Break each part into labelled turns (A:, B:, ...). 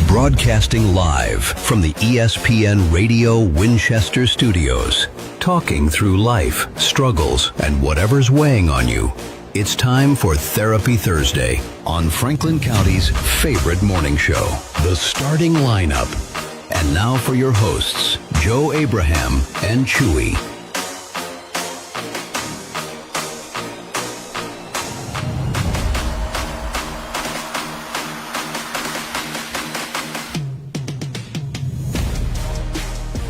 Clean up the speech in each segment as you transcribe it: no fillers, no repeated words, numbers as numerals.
A: Broadcasting live from the ESPN Radio Winchester Studios. Talking through life, struggles, and whatever's weighing on you. It's time for Therapy Thursday on Franklin County's favorite morning show, The Starting Lineup. And now for your hosts, Joe Abraham and Chewy.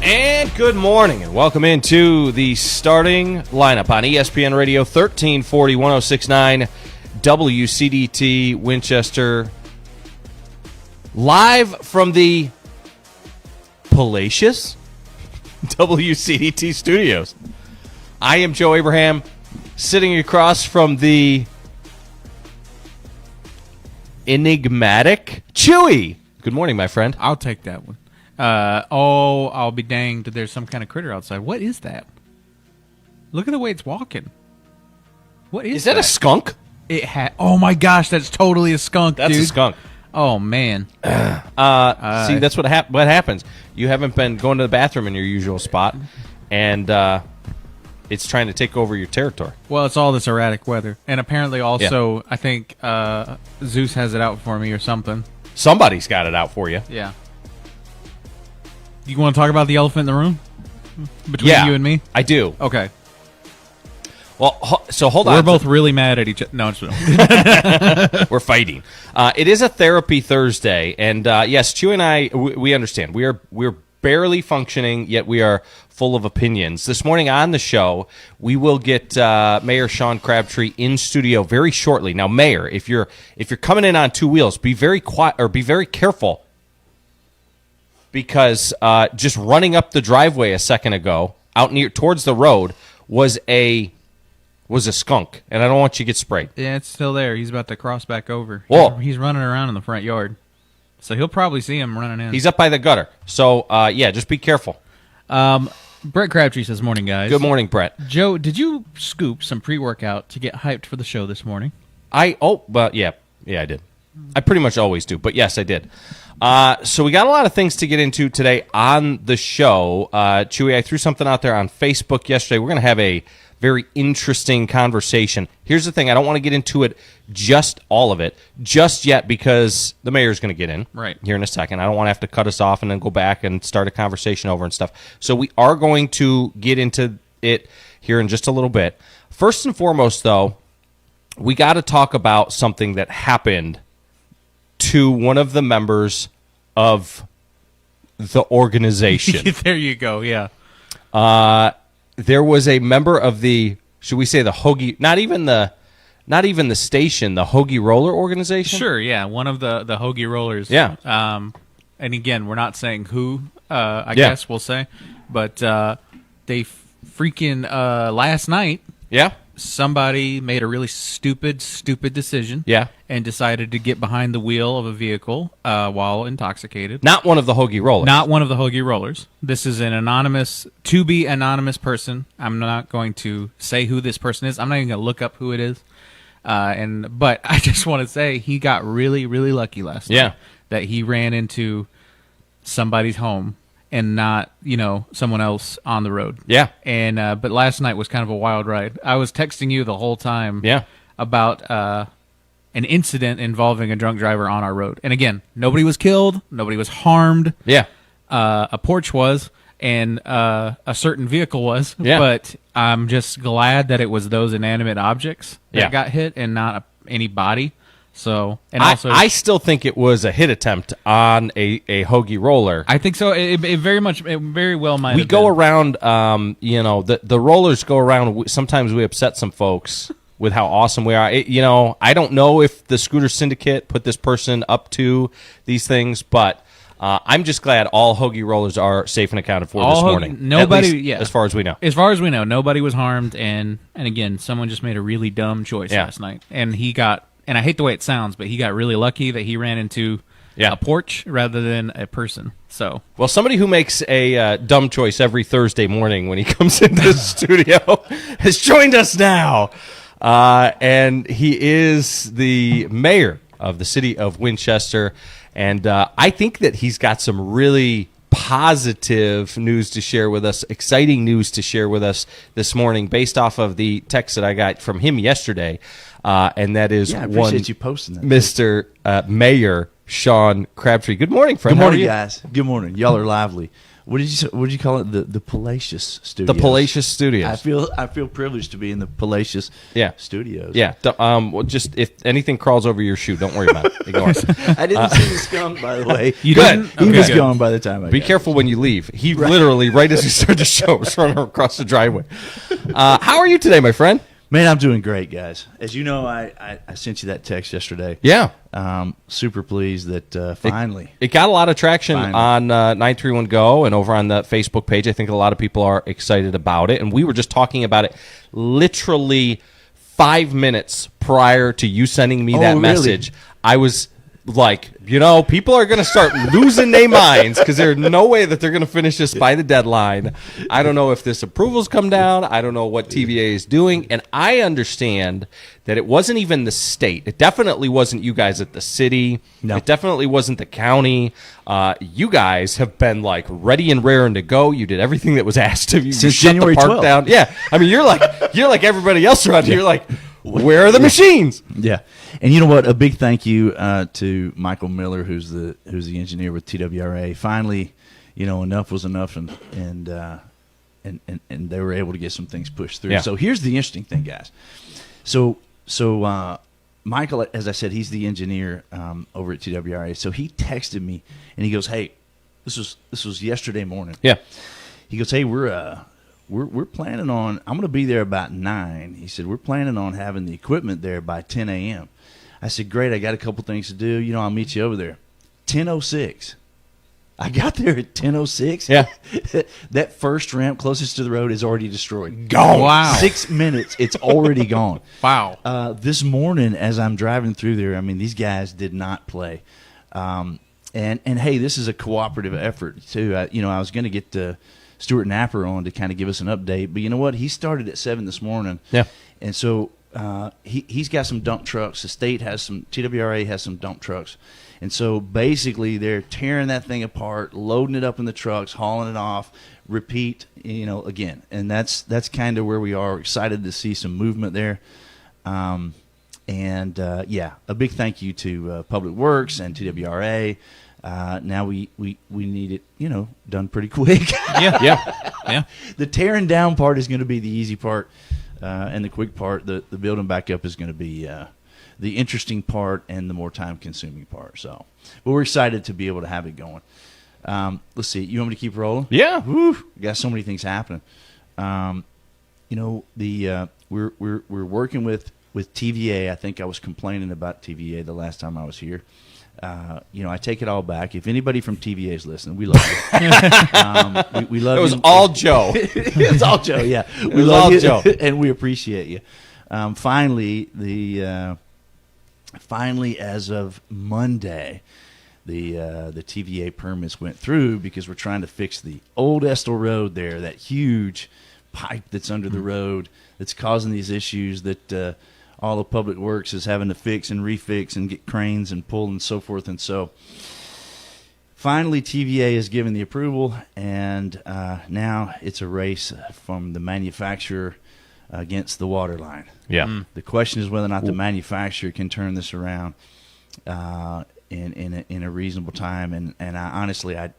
B: And good morning, and welcome into the Starting Lineup on ESPN Radio 1340 1069 WCDT Winchester. Live from the Palacious WCDT studios. I am Joe Abraham, sitting across from the enigmatic Chewy. Good morning, my friend.
C: I'll take that one. I'll be danged. There's some kind of critter outside. What is that? Look at the way it's walking. What is that?
B: Is that a skunk?
C: Oh my gosh, that's totally a skunk,
B: That's
C: dude.
B: a skunk.
C: Oh man.
B: See, that's what happens. You haven't been going to the bathroom in your usual spot, and it's trying to take over your territory.
C: Well, it's all this erratic weather, and apparently also, I think Zeus has it out for me or something.
B: Somebody's got it out for you.
C: Yeah. You want to talk about the elephant in the room between you and me?
B: I do.
C: Okay.
B: Well, so hold on.
C: We're both really mad at each other. No, it's
B: We're fighting. It is a Therapy Thursday, and yes, Chew and I, we understand. We're barely functioning, yet we are full of opinions. This morning on the show, we will get Mayor Sean Crabtree in studio very shortly. Now, Mayor, if you're coming in on two wheels, be very quiet or be very careful. Because just running up the driveway a second ago, out near towards the road, was a skunk, and I don't want you to get sprayed.
C: Yeah, it's still there. He's about to cross back over.
B: Whoa.
C: He's running around in the front yard, so he'll probably see him running in.
B: He's up by the gutter, so yeah, just be careful.
C: Brett Crabtree says, "Morning, guys."
B: Good morning, Brett.
C: Joe, did you scoop some pre-workout to get hyped for the show this morning?
B: Yeah, I did. I pretty much always do, but yes, I did. So we got a lot of things to get into today on the show. Chewy, I threw something out there on Facebook yesterday. We're going to have a very interesting conversation. Here's the thing. I don't want to get into it, all of it, just yet because the mayor's going to get in here in a second. I don't want to have to cut us off and then go back and start a conversation over and stuff. So we are going to get into it here in just a little bit. First and foremost, though, we got to talk about something that happened to one of the members of the organization.
C: There you go, yeah.
B: There was a member of the, should we say the Hoagie, not even the station, the Hoagie Roller organization?
C: Sure, yeah, one of the Hoagie Rollers.
B: Yeah.
C: And again, we're not saying who, I guess we'll say, but they freaking, last night, somebody made a really stupid decision.
B: Yeah.
C: And decided to get behind the wheel of a vehicle while intoxicated.
B: Not one of the Hoagie Rollers.
C: Not one of the Hoagie Rollers. This is an anonymous person. I'm not going to say who this person is. I'm not even going to look up who it is. But I just want to say he got really, really lucky last night. That he ran into somebody's home and not, someone else on the road.
B: Yeah.
C: And but last night was kind of a wild ride. I was texting you the whole time about an incident involving a drunk driver on our road. And again, nobody was killed, nobody was harmed.
B: Yeah.
C: A porch was, and a certain vehicle was.
B: Yeah.
C: But I'm just glad that it was those inanimate objects that got hit and not any body. So, and also,
B: I still think it was a hit attempt on a Hoagie Roller.
C: I think so. It very well might.
B: We go around, the rollers go around. Sometimes we upset some folks with how awesome we are. I don't know if the Scooter Syndicate put this person up to these things, but I'm just glad all Hoagie Rollers are safe and accounted for this morning.
C: Nobody,
B: as far as we know.
C: As far as we know, nobody was harmed, and again, someone just made a really dumb choice last night, and he got. And I hate the way it sounds, but he got really lucky that he ran into a porch rather than a person. So,
B: well, somebody who makes a dumb choice every Thursday morning when he comes into the studio has joined us now, and he is the mayor of the city of Winchester. And I think that he's got some really positive news to share with us, exciting news to share with us this morning based off of the text that I got from him yesterday. And that is
D: I appreciate you posting that.
B: Mr. Mayor Sean Crabtree. Good morning, friend.
D: Good morning,
B: How are you?
D: guys. Good morning. Y'all are lively. What did you call it? The Palatial Studios.
B: The Palatial Studios.
D: I feel privileged to be in the Palatial Studios.
B: Yeah. Well, just if anything crawls over your shoe, don't worry about it. Ignore it.
D: I didn't see the skunk, by the way.
C: You
B: Good.
C: didn't?
D: He was
C: good.
D: gone by the time I
B: Be
D: got
B: careful when you leave. He literally, right as we started the show, was running across the driveway. How are you today, my friend?
D: Man, I'm doing great, guys. As you know, I sent you that text yesterday.
B: Yeah.
D: Super pleased that finally.
B: It got a lot of traction
D: Finally.
B: on 931 Go and over on the Facebook page. I think a lot of people are excited about it. And we were just talking about it literally 5 minutes prior to you sending me that
D: really?
B: message. I was like, people are going to start losing their minds because there's no way that they're going to finish this by the deadline. I don't know if this approval's come down. I don't know what TVA is doing. And I understand that it wasn't even the state. It definitely wasn't you guys at the city.
D: No.
B: It definitely wasn't the county. You guys have been like ready and raring to go. You did everything that was asked of you.
D: Since
B: you shut
D: January
B: the park
D: 12th.
B: down. Yeah. I mean, you're like everybody else around here. You're like, where are the machines?
D: Yeah, and you know what? A big thank you to Michael Miller, who's the engineer with TWRA. Finally, enough was enough, and they were able to get some things pushed through.
B: Yeah.
D: So here's the interesting thing, guys. So Michael, as I said, he's the engineer over at TWRA. So he texted me and he goes, "Hey, this was yesterday morning."
B: Yeah.
D: He goes, "Hey, we're planning on. I'm going to be there about 9." He said, "We're planning on having the equipment there by 10 a.m." I said, "Great. I got a couple things to do. I'll meet you over there." 10:06. I got there at 10:06.
B: Yeah.
D: That first ramp closest to the road is already destroyed.
B: Gone.
C: Wow.
D: 6 minutes. It's already gone.
C: Wow.
D: This morning, as I'm driving through there, I mean, these guys did not play. And hey, this is a cooperative effort too. I was going to get Stuart Napper on to kind of give us an update, but you know what? He started at 7 this morning.
B: Yeah.
D: And so he's got some dump trucks. The state has TWRA has some dump trucks. And so basically they're tearing that thing apart, loading it up in the trucks, hauling it off, repeat, again. And that's kind of where we are. We're excited to see some movement there. A big thank you to Public Works and TWRA. Now we need it, done pretty quick.
C: Yeah.
D: The tearing down part is going to be the easy part, and the quick part, the building back up, is going to be the interesting part and the more time-consuming part. So, but we're excited to be able to have it going. Let's see. You want me to keep rolling?
B: Yeah.
D: Woo, we got so many things happening. We're working with TVA. I think I was complaining about TVA the last time I was here. I take it all back. If anybody from TVA is listening, we love you. We love you.
B: It was all Joe.
D: It's all Joe. Yeah, we
B: was
D: love
B: all
D: you,
B: Joe.
D: and we appreciate you. Finally, as of Monday, the TVA permits went through because we're trying to fix the old Estill Road there, that huge pipe that's under the road that's causing these issues that all of Public Works is having to fix and refix and get cranes and pull and so forth. And so finally TVA has given the approval, and now it's a race from the manufacturer against the water line.
B: Yeah.
D: The question is whether or not the manufacturer can turn this around in a reasonable time, and I honestly I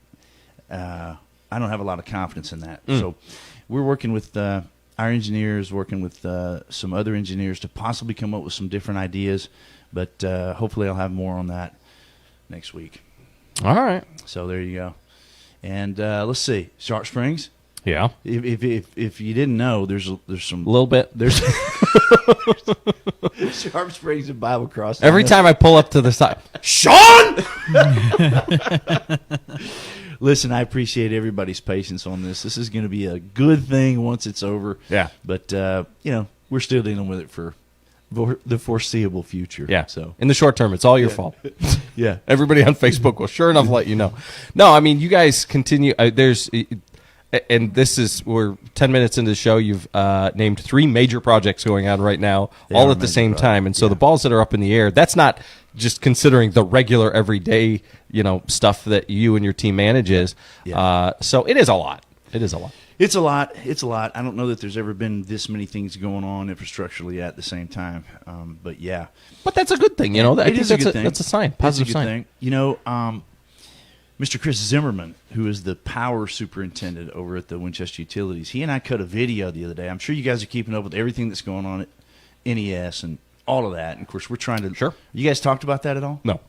D: don't have a lot of confidence in that. So we're working with our engineers, working with some other engineers to possibly come up with some different ideas, but hopefully I'll have more on that next week.
B: All right.
D: So there you go. And let's see, Sharp Springs.
B: Yeah.
D: If you didn't know, there's some
B: A little bit.
D: there's Sharp Springs and Bible Crossing.
B: Every time I pull up to the side, Sean!
D: Listen, I appreciate everybody's patience on this. This is going to be a good thing once it's over.
B: Yeah.
D: But we're still dealing with it for the foreseeable future.
B: Yeah.
D: So
B: in the short term, it's all your fault.
D: yeah.
B: Everybody on Facebook will sure enough let you know. No, I mean, you guys continue. and we're 10 minutes into the show. You've named 3 major projects going on right now, all at the same time. And so the balls that are up in the air, that's not just considering the regular everyday, stuff that you and your team manages. Yeah. So it is a lot. It is a lot.
D: It's a lot. It's a lot. I don't know that there's ever been this many things going on infrastructurally at the same time. But yeah.
B: But that's a good thing, I think
D: is a good thing.
B: That's a sign. Positive sign.
D: Mr. Chris Zimmerman, who is the power superintendent over at the Winchester Utilities, he and I cut a video the other day. I'm sure you guys are keeping up with everything that's going on at NES and all of that. And of course, we're trying to.
B: Sure.
D: You guys talked about that at all?
B: No.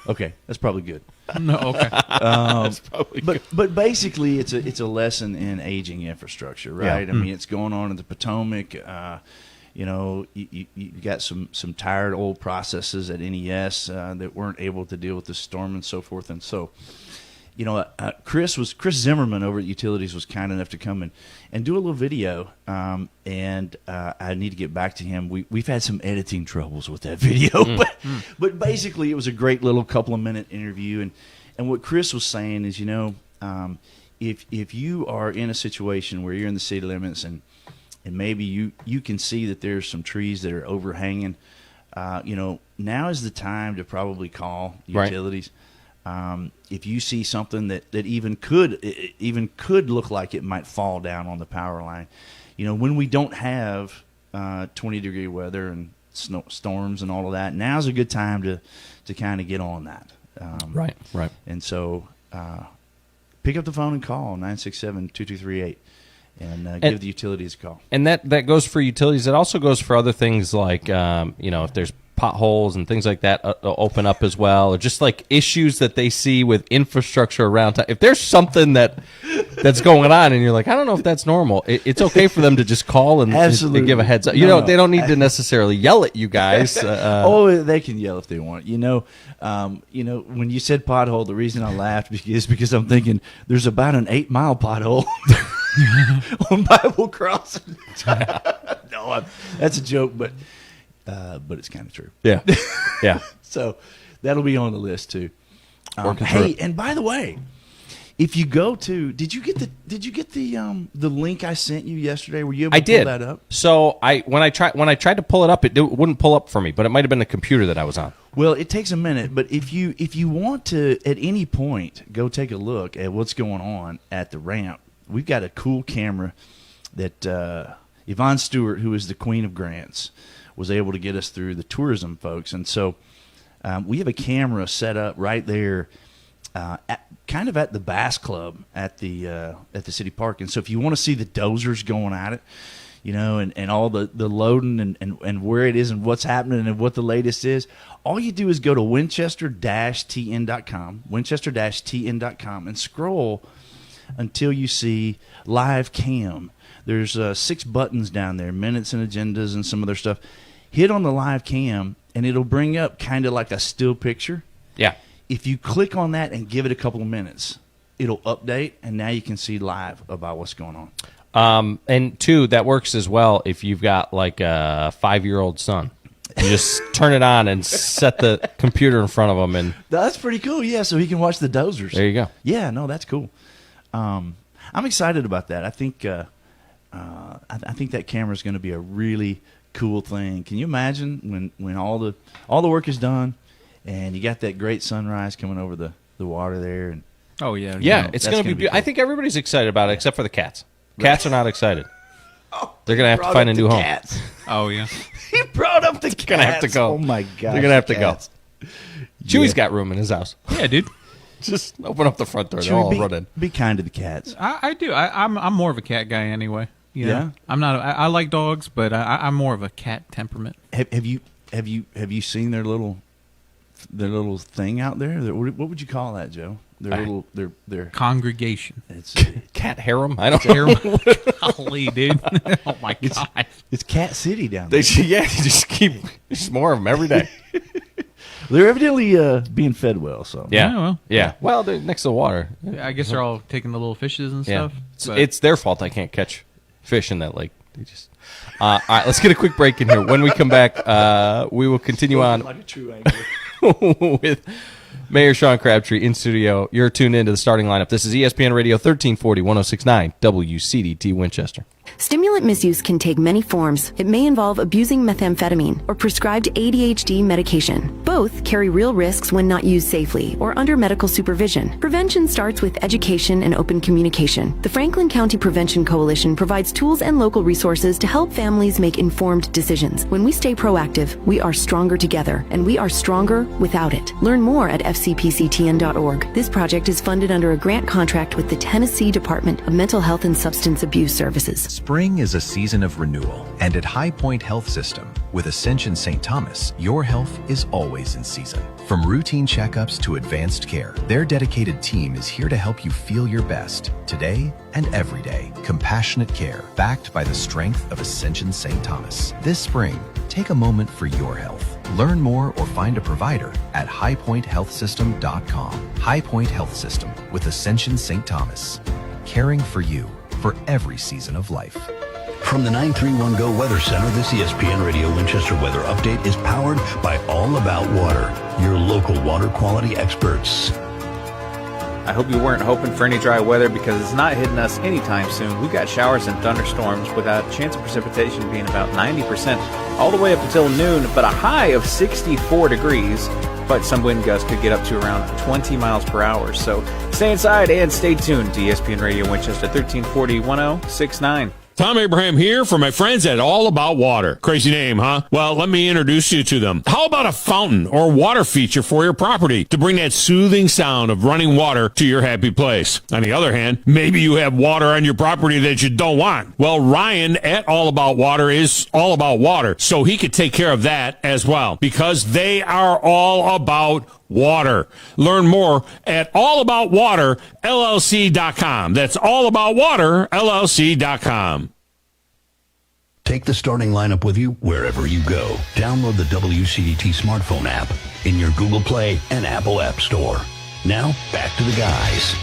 D: Okay, that's probably good.
C: No, okay.
B: That's probably good.
D: But basically, it's a lesson in aging infrastructure, right?
B: Yeah.
D: I mean, it's going on in the Potomac. You got some tired old processes at NES that weren't able to deal with the storm and so forth. And so, Chris Zimmerman over at Utilities was kind enough to come and do a little video. And I need to get back to him. We've had some editing troubles with that video, but basically it was a great little couple of minute interview. And what Chris was saying is, if you are in a situation where you're in the city limits and maybe you can see that there's some trees that are overhanging, now is the time to probably call utilities. Right. If you see something that even could look like it might fall down on the power line, when we don't have 20-degree weather and storms and all of that, now's a good time to kind of get on that.
B: Right.
D: And so pick up the phone and call 967-2238. And give the utilities a call.
B: And that goes for utilities. It also goes for other things like, if there's potholes and things like that open up as well, or just like issues that they see with infrastructure around town. If there's something that's going on and you're like, I don't know if that's normal, it's okay for them to just call and give a heads up. They don't need to necessarily yell at you guys.
D: They can yell if they want. When you said pothole, the reason I laughed is because I'm thinking there's about an 8-mile pothole on Bible Crossing. No, that's a joke, but it's kind of true.
B: Yeah.
D: So that'll be on the list too. Hey, and by the way, if you go to, did you get the link I sent you yesterday? Were you able to pull that up?
B: So when I tried to pull it up, it wouldn't pull up for me, but it might have been the computer that I was on.
D: Well, it takes a minute, but if you want to at any point go take a look at what's going on at the ramp, we've got a cool camera that Yvonne Stewart, who is the Queen of Grants, was able to get us through the tourism folks. And so we have a camera set up right there kind of at the Bass Club at the city park. And so if you want to see the dozers going at it, and all the loading and where it is and what's happening and what the latest is, all you do is go to winchester-tn.com, winchester-tn.com, and scroll until you see live cam. There's 6 buttons down there, minutes and agendas and some other stuff. Hit on the live cam, and it'll bring up kind of like a still picture.
B: Yeah.
D: If you click on that and give it a couple of minutes, it'll update, and now you can see live about what's going on.
B: And 2, that works as well if you've got like a 5-year-old son. You just turn it on and set the computer in front of him, and
D: that's pretty cool. Yeah, so he can watch the dozers.
B: There you go.
D: Yeah, no, that's cool. I'm excited about that. I think that camera is going to be a really cool thing. Can you imagine when all the work is done and you got that great sunrise coming over the water there? And
C: oh yeah,
B: it's going to be. Cool. I think everybody's excited about it except for the cats. Cats are not excited. They're going to have to find a new home.
D: Cats.
C: Oh yeah,
D: he brought up the cats.
B: Going to have to go.
D: Oh my god,
B: they're going to have to go. Chewy's got room in his house.
C: Yeah, dude.
B: Just open up the front door. They'll all run in.
D: Be kind to the cats.
C: I do. I'm more of a cat guy anyway.
D: Yeah.
C: I'm not. I like dogs, but I'm more of a cat temperament.
D: Have you seen their little thing out there? What would you call that, Joe? Their
C: congregation.
D: It's
B: cat harem. I don't know.
C: Golly, dude. Oh my god.
D: It's Cat City down there.
B: You just keep. There's more of them every day.
D: They're evidently being fed well. So
B: yeah. Well, they're next to the water.
C: I guess they're all taking the little fishes and stuff.
B: It's their fault I can't catch fish in that lake. They just. All right, let's get a quick break in here. When we come back, we will continue on
D: like a true angler.
B: with Mayor Sean Crabtree in studio. You're tuned into the starting lineup. This is ESPN Radio 1340, 1069, WCDT Winchester.
E: Stimulant misuse can take many forms. It may involve abusing methamphetamine or prescribed ADHD medication. Both carry real risks when not used safely or under medical supervision. Prevention starts with education and open communication. The Franklin County Prevention Coalition provides tools and local resources to help families make informed decisions. When we stay proactive, we are stronger together, and we are stronger without it. Learn more at fcpctn.org. This project is funded under a grant contract with the Tennessee Department of Mental Health and Substance Abuse Services.
F: Spring is a season of renewal, and at High Point Health System, with Ascension St. Thomas, your health is always in season. From routine checkups to advanced care, their dedicated team is here to help you feel your best, today and every day. Compassionate care, backed by the strength of Ascension St. Thomas. This spring, take a moment for your health. Learn more or find a provider at highpointhealthsystem.com. High Point Health System with Ascension St. Thomas. Caring for you for every season of life.
A: From the 931 Go Weather Center, this ESPN Radio Winchester weather update is powered by All About Water, your local water quality experts.
C: I hope you weren't hoping for any dry weather because it's not hitting us anytime soon. We've got showers and thunderstorms with a chance of precipitation being about 90% all the way up until noon, but a high of 64 degrees. But some wind gusts could get up to around 20 miles per hour. So stay inside and stay tuned to ESPN Radio Winchester 1340 1069.
G: Tom Abraham here for my friends at All About Water. Crazy name, huh? Well, let me introduce you to them. How about a fountain or water feature for your property to bring that soothing sound of running water to your happy place? On the other hand, maybe you have water on your property that you don't want. Well, Ryan at All About Water is all about water, so he could take care of that as well, because they are all about water. Learn more at allaboutwaterllc.com. That's allaboutwaterllc.com.
A: Take the starting lineup with you wherever you go. Download the WCDT smartphone app in your Google Play and Apple App Store. Now, back to the guys.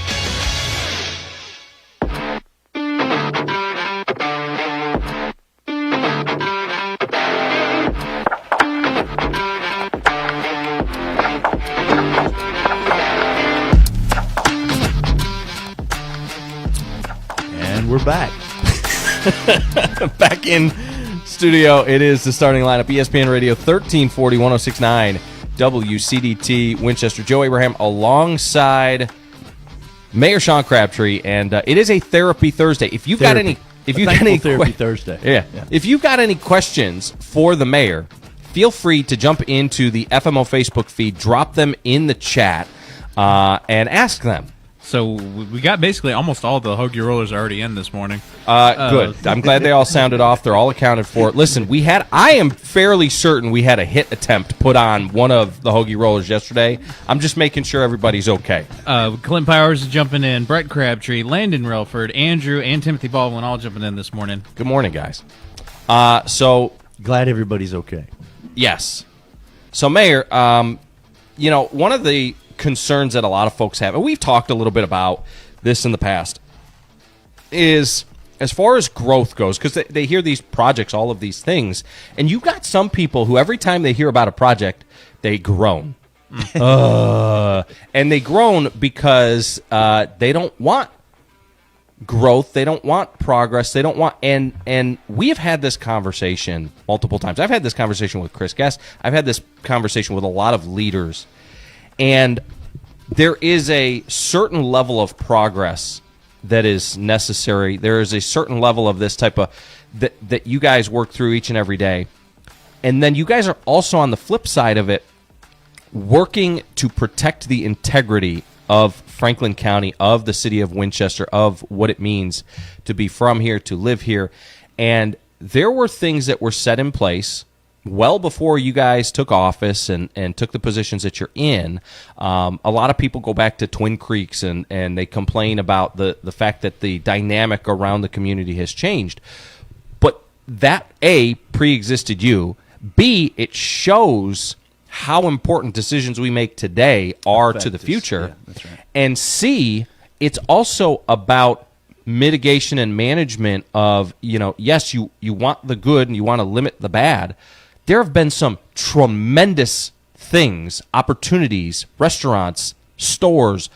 D: And we're back.
B: Back in studio, it is the starting lineup. ESPN Radio 1340, 1069, WCDT Winchester. Joe Abraham alongside Mayor Sean Crabtree, and it is a Therapy Thursday. If you've got any,
D: Therapy Thursday.
B: Yeah. If you've got any questions for the mayor, feel free to jump into the FMO Facebook feed, drop them in the chat, and ask them.
C: So we got basically almost all the Hoagie Rollers already in this morning.
B: Good. I'm glad they all sounded off. They're all accounted for. Listen, I am fairly certain we had a hit attempt put on one of the Hoagie Rollers yesterday. I'm just making sure everybody's okay.
C: Clint Powers is jumping in, Brett Crabtree, Landon Relford, Andrew, and Timothy Baldwin all jumping in this morning.
B: Good morning, guys. So
D: Glad everybody's okay.
B: yes. So, Mayor, one of the concerns that a lot of folks have, and we've talked a little bit about this in the past, is as far as growth goes, because they hear these projects, all of these things, and you've got some people who every time they hear about a project, they groan. And they groan because they don't want growth, they don't want progress, they don't want, and we have had this conversation multiple times. I've had this conversation with Chris Guest, I've had this conversation with a lot of leaders, and there is a certain level of progress that is necessary. There is a certain level of this type of that you guys work through each and every day. And then you guys are also on the flip side of it working to protect the integrity of Franklin County, of the city of Winchester, of what it means to be from here, to live here. And there were things that were set in place well before you guys took office and took the positions that you're in. A lot of people go back to Twin Creeks and they complain about the fact that the dynamic around the community has changed. But that, A, pre-existed you. B, it shows how important decisions we make today are to the future.
D: Yeah, that's right.
B: And C, it's also about mitigation and management of, yes, you want the good and you want to limit the bad. There have been some tremendous things, opportunities, restaurants, stores,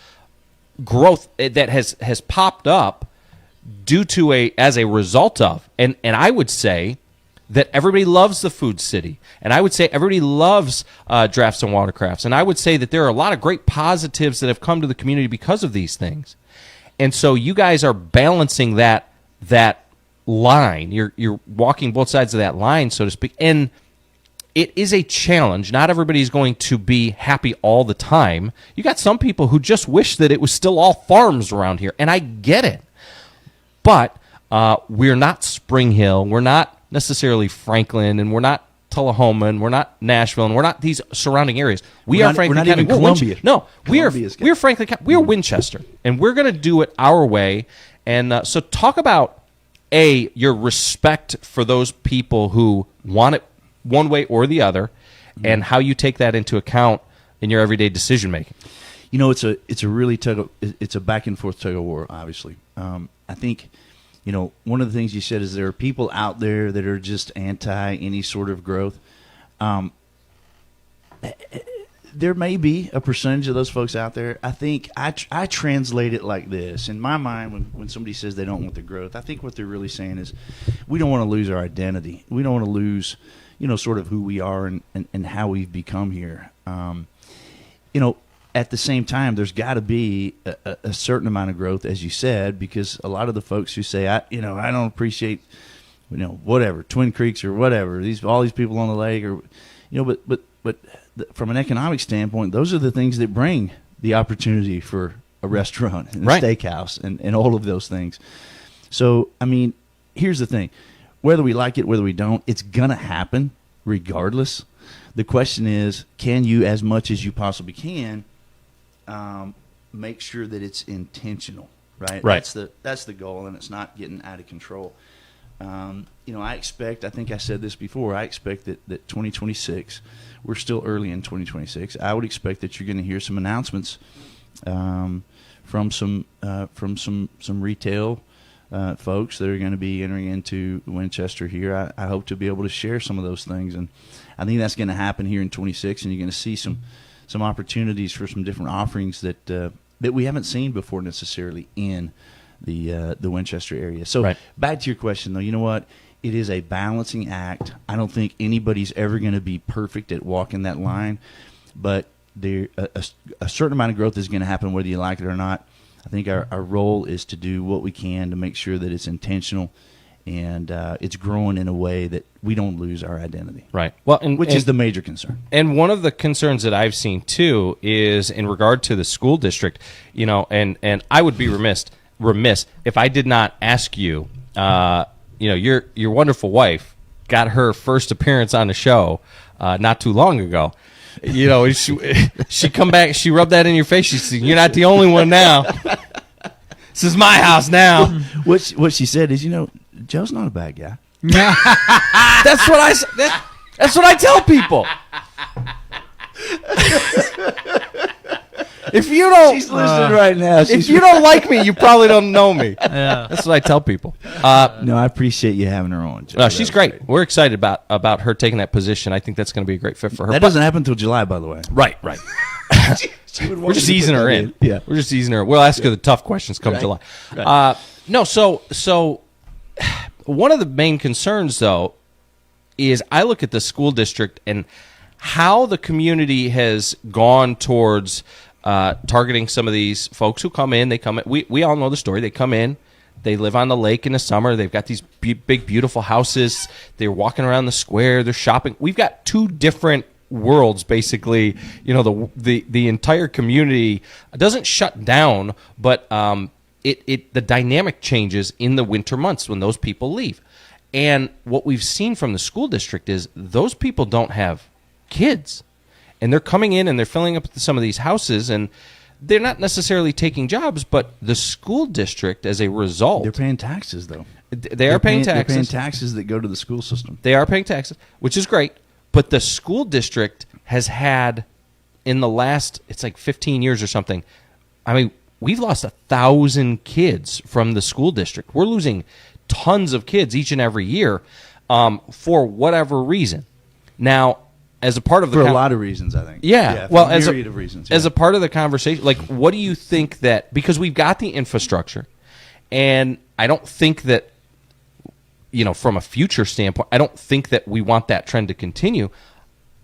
B: growth that has popped up due to as a result of, and I would say that everybody loves the Food City, and I would say everybody loves Drafts and Watercrafts, and I would say that there are a lot of great positives that have come to the community because of these things. And so you guys are balancing that line. You're walking both sides of that line, so to speak, and it is a challenge. Not everybody's going to be happy all the time. You got some people who just wish that it was still all farms around here, and I get it. But we're not Spring Hill. We're not necessarily Franklin, and we're not Tullahoma, and we're not Nashville, and we're not these surrounding areas. We are Franklin County.
D: We're Columbia.
B: No, we're Franklin County. We're Winchester, and we're going to do it our way. And so talk about, your respect for those people who want it one way or the other, and how you take that into account in your everyday decision making.
D: You know, it's a really it's a back and forth tug of war. Obviously, I think, you know, one of the things you said is there are people out there that are just anti any sort of growth. There may be a percentage of those folks out there. I think I translate it like this. In my mind, when somebody says they don't want the growth, I think what they're really saying is we don't want to lose our identity. We don't want to lose, you know, sort of who we are and how we've become here. You know, at the same time, there's got to be a certain amount of growth, as you said, because a lot of the folks who say, I don't appreciate, you know, whatever, Twin Creeks or whatever, all these people on the lake, or, you know, but from an economic standpoint, those are the things that bring the opportunity for a restaurant and a steakhouse and all of those things. So, I mean, here's the thing. Whether we like it, whether we don't, it's going to happen regardless. The question is, can you, as much as you possibly can, make sure that it's intentional, right? That's the goal, and it's not getting out of control. You know, I think I said this before, I expect that 2026, we're still early in 2026, I would expect that you're going to hear some announcements from some retail folks that are going to be entering into Winchester here. I hope to be able to share some of those things, and I think that's going to happen here in 26, and you're going to see some opportunities for some different offerings that we haven't seen before necessarily in the Winchester area. So back to your question, though, you know what? It is a balancing act. I don't think anybody's ever going to be perfect at walking that line, but a certain amount of growth is going to happen whether you like it or not. I think our role is to do what we can to make sure that it's intentional and it's growing in a way that we don't lose our identity. Right. Well, which is the major concern.
B: And one of the concerns that I've seen too is in regard to the school district. You know, and I would be remiss if I did not ask you. You know, your wonderful wife got her first appearance on the show not too long ago. You know, she come back, she rubbed that in your face. She said, "You're not the only one now. This is my house now."
D: What she said is, you know, Joe's not a bad guy.
B: That's what I tell people. If you don't,
D: she's listening right now.
B: If you don't like me, you probably don't know me. Yeah. That's what I tell people.
D: No, I appreciate you having her on, Joe.
B: No, she's great. We're excited about her taking that position. I think that's going to be a great fit for her.
D: That doesn't happen until July, by the way.
B: Right. We're just easing her in. Yeah, we're just easing her. We'll ask her the tough questions come July. Right. No, so one of the main concerns, though, is I look at the school district and how the community has gone towards targeting some of these folks who come in. They come in. We all know the story. They come in. They live on the lake in the summer. They've got these big, beautiful houses. They're walking around the square. They're shopping. We've got two different worlds, basically. You know, the entire community doesn't shut down, but the dynamic changes in the winter months when those people leave. And what we've seen from the school district is those people don't have kids. And they're coming in and they're filling up some of these houses, and they're not necessarily taking jobs, but the school district, as a result,
D: they're paying taxes, though.
B: They're paying taxes.
D: They're paying taxes that go to the school system.
B: They are paying taxes, which is great. But the school district has had, in the last, it's like 15 years or something, I mean, we've lost 1,000 kids from the school district. We're losing tons of kids each and every year for whatever reason. Now, as a part of the
D: for a lot of reasons, I think.
B: Yeah,
D: for
B: well,
D: a myriad of reasons.
B: as a part of the conversation, like, what do you think that, because we've got the infrastructure, and I don't think that, from a future standpoint, I don't think that we want that trend to continue.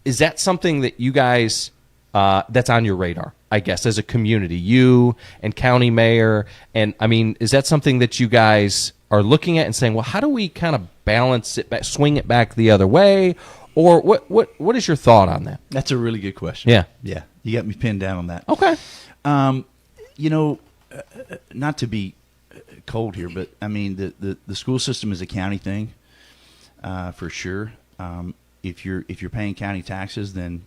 B: Is that something that you guys, that's on your radar, I guess, as a community, you and county mayor, and I mean, is that something that you guys are looking at and saying, well, how do we kind of balance it back, swing it back the other way? Or what is your thought on that?
D: That's a really good question.
B: Yeah.
D: Yeah. You got me pinned down on that.
B: Okay.
D: Not to be cold here, but I mean, the school system is a county thing, for sure. If you're paying county taxes, then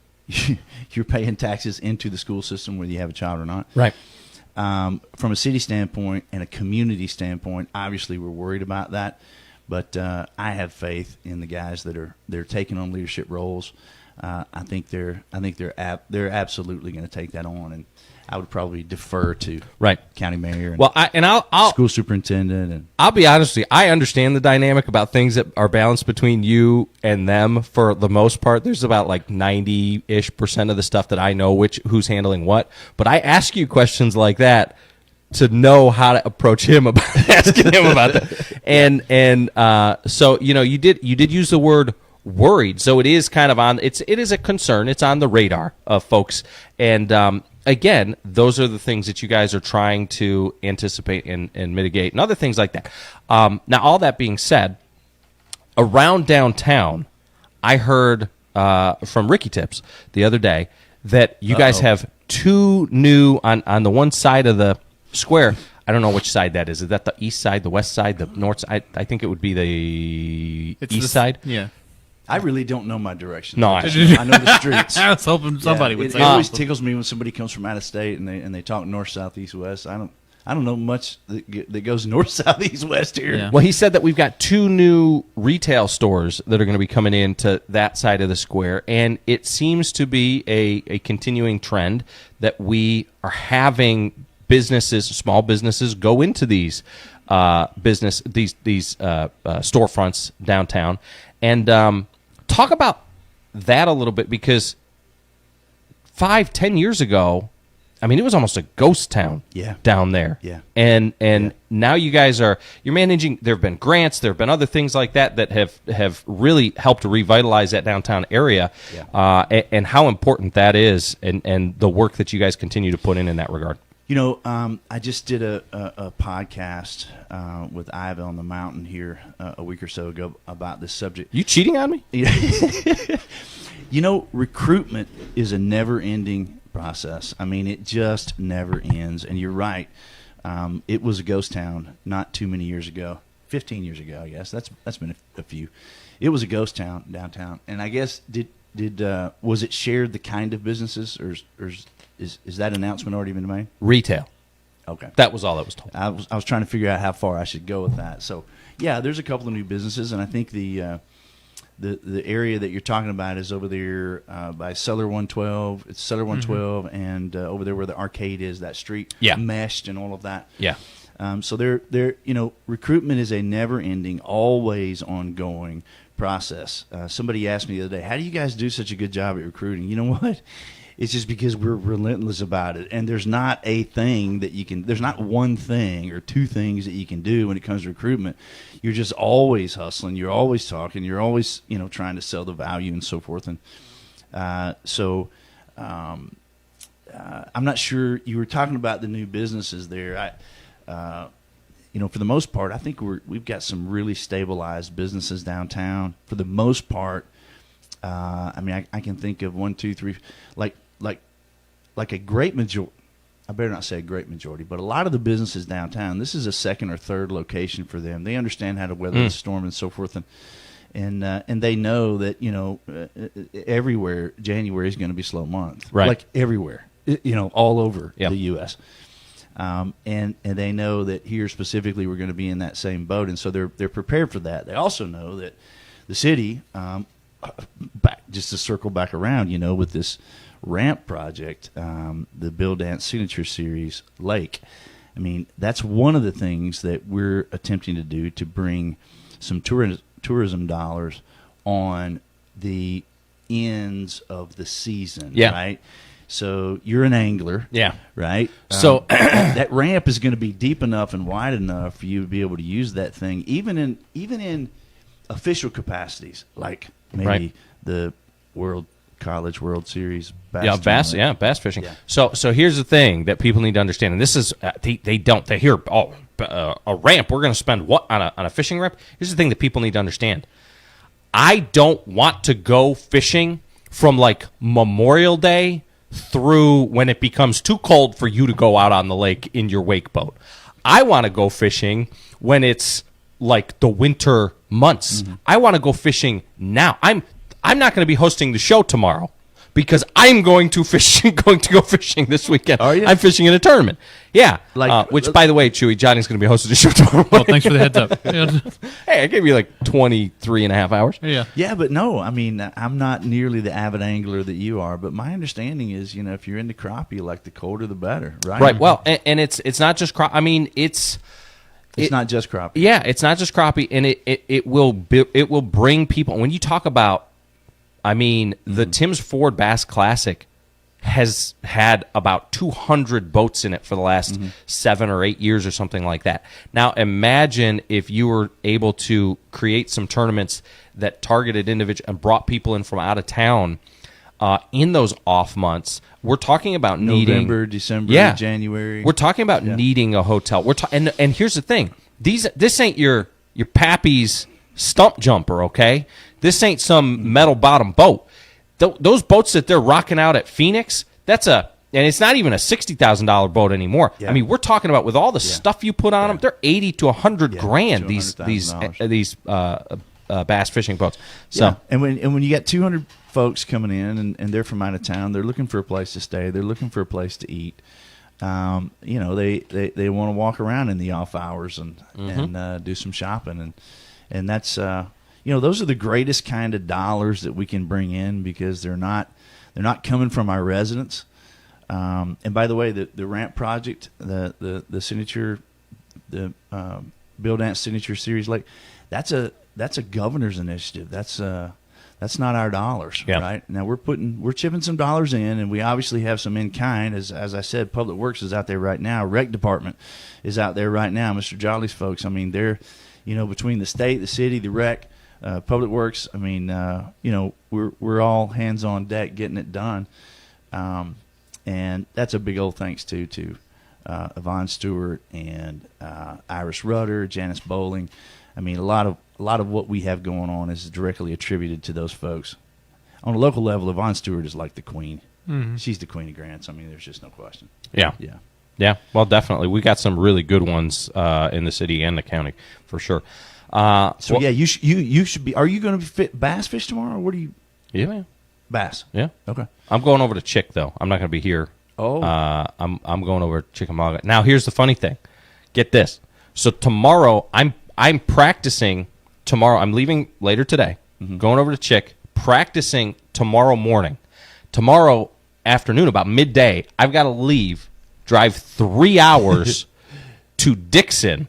D: you're paying taxes into the school system whether you have a child or not.
B: Right.
D: From a city standpoint and a community standpoint, obviously we're worried about that. But I have faith in the guys that are taking on leadership roles. I think they're absolutely going to take that on, and I would probably defer to county mayor and
B: I'll
D: school superintendent. And
B: I'll be honest with you, I understand the dynamic about things that are balanced between you and them for the most part. There's about like 90-ish% of the stuff that I know who's handling what, but I ask you questions like that to know how to approach him about asking him about that. And so you did use the word worried. So it is kind of it is a concern. It's on the radar of folks. And again, those are the things that you guys are trying to anticipate and mitigate and other things like that. Now, all that being said, around downtown, I heard from Ricky Tips the other day that you guys have two new on the one side of the square. I don't know which side that is. Is that the east side, the west side, the north side? I think it would be the east side.
C: Yeah.
D: I really don't know my direction.
B: No,
D: I know the streets.
C: I was hoping somebody would say
D: it always
C: that.
D: tickles me when somebody comes from out of state and they talk north, south, east, west. I don't know much that goes north, south, east, west here.
C: Yeah.
B: Well, he said that we've got two new retail stores that are going to be coming into that side of the square, and it seems to be a continuing trend that we are having small businesses go into these storefronts downtown, and talk about that a little bit, because 5-10 years ago, I mean, it was almost a ghost town down there.
D: Yeah.
B: And now you guys you're managing. There have been grants, there have been other things like that have really helped revitalize that downtown area.
D: Yeah.
B: And how important that is, and the work that you guys continue to put in that regard.
D: I just did a podcast with Iva on the Mountain here a week or so ago about this subject.
B: You cheating on me?
D: Recruitment is a never-ending process. I mean, it just never ends. And you're right. It was a ghost town not too many years ago. 15 years ago, I guess. That's been a few. It was a ghost town downtown. And I guess was it shared the kind of businesses, or is that announcement already been made?
B: Retail.
D: Okay.
B: That was all that was told.
D: I was trying to figure out how far I should go with that. So, yeah, there's a couple of new businesses, and I think the area that you're talking about is over there by Cellar 112. It's Cellar 112, and over there where the arcade is, that street, meshed and all of that.
B: Yeah.
D: So recruitment is a never-ending, always ongoing process. Somebody asked me the other day, how do you guys do such a good job at recruiting? You know what? It's just because we're relentless about it, and there's not a thing that there's not one thing or two things that you can do when it comes to recruitment. You're just always hustling. You're always talking. You're always, trying to sell the value and so forth. And I'm not sure, you were talking about the new businesses there. For the most part, I think we've got some really stabilized businesses downtown. For the most part, I can think of 1, 2, 3, like a great majority. I better not say a great majority, but a lot of the businesses downtown, this is a second or third location for them. They understand how to weather the storm and so forth, and they know that everywhere January is going to be a slow month,
B: right?
D: Like everywhere, all over
B: Yep.
D: the U.S. And they know that here specifically we're going to be in that same boat, and so they're prepared for that. They also know that the city, just to circle back around, with this ramp project, the Bill Dance Signature Series Lake. I mean, that's one of the things that we're attempting to do to bring some tourism dollars on the ends of the season,
B: Yeah.
D: right? So you're an angler,
B: Yeah.
D: right?
B: So
D: that ramp is going to be deep enough and wide enough for you to be able to use that thing, even in official capacities, like maybe
B: Right.
D: the College World Series bass.
B: bass,
D: tournament.
B: bass fishing.
D: Yeah.
B: So here's the thing that people need to understand, and this is they hear a ramp. We're going to spend what on a fishing ramp? Here's the thing that people need to understand. I don't want to go fishing from like Memorial Day through when it becomes too cold for you to go out on the lake in your wake boat. I want to go fishing when it's like the winter months. I want to go fishing now. I'm not going to be hosting the show tomorrow because I'm going to go fishing this weekend.
D: Are you?
B: I'm fishing in a tournament. Yeah.
D: Like-
B: which, by the way, Chewy, Johnny's going to be hosting the show tomorrow.
C: Well, thanks for the heads up. Yeah.
B: Hey, I gave you like 23 and a half hours.
C: Yeah.
D: Yeah, but no, I mean, I'm not nearly the avid angler that you are, but my understanding is, if you're into crappie, like the colder the better, right?
B: Right. Well, and it's not just crop. I mean, it's
D: not just crappie.
B: Yeah, it's not just crappie, and it will bring people. When you talk about, I mean, the Tim's Ford Bass Classic has had about 200 boats in it for the last 7 or 8 years or something like that. Now, imagine if you were able to create some tournaments that targeted individuals and brought people in from out of town in those off months. We're talking about
D: November, December, January.
B: We're talking about needing a hotel. And here's the thing: this ain't your pappy's stump jumper, okay? This ain't some metal bottom boat. Those boats that they're rocking out at Phoenix, and it's not even a $60,000 boat anymore.
D: Yeah.
B: I mean, we're talking about with all the stuff you put on them, they're 80 to 100 grand. These bass fishing boats. So
D: Yeah. And when you got 200 folks coming in and they're from out of town, they're looking for a place to stay. They're looking for a place to eat. They want to walk around in the off hours and do some shopping and that's those are the greatest kind of dollars that we can bring in because they're not coming from our residents. And by the way, the ramp project, the signature, the Bill Dance Signature Series Lake, that's a governor's initiative. That's not our dollars, right? Now we're chipping some dollars in, and we obviously have some in kind. As I said, Public Works is out there right now. Rec Department is out there right now. Mr. Jolly's folks. I mean, they're between the state, the city, the rec, Public Works. I mean, we're all hands on deck getting it done, and that's a big old thanks to Yvonne Stewart and Iris Rudder, Janice Bowling. I mean, a lot of what we have going on is directly attributed to those folks. On a local level, Yvonne Stewart is like the queen. Mm-hmm. She's the queen of grants. I mean, there's just no question.
B: Yeah. Well, definitely, we got some really good ones in the city and the county for sure.
D: You should be. Are you going to bass fish tomorrow? Or what do you?
B: Yeah, man.
D: Bass.
B: Yeah.
D: Okay.
B: I'm going over to Chick though. I'm not going to be here.
D: Oh.
B: I'm going over to Chickamauga. Now, here's the funny thing. Get this. So tomorrow, I'm practicing. Tomorrow, I'm leaving later today. Going over to Chick, practicing tomorrow morning. Tomorrow afternoon, about midday, I've got to leave, drive 3 hours to Dixon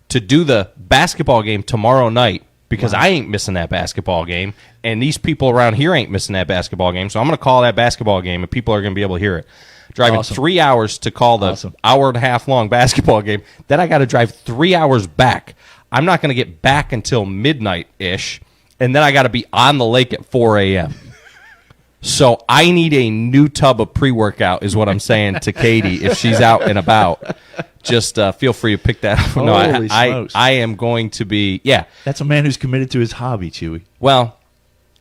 B: to do the basketball game tomorrow night because I ain't missing that basketball game, and these people around here ain't missing that basketball game. So I'm going to call that basketball game, and people are going to be able to hear it. Driving 3 hours to call the hour and a half long basketball game. Then I got to drive 3 hours back. I'm not going to get back until midnight-ish, and then I got to be on the lake at 4 a.m. So I need a new tub of pre-workout is what I'm saying to Katie if she's out and about. Just feel free to pick that up. No, I am going to be,
D: That's a man who's committed to his hobby, Chewy.
B: Well,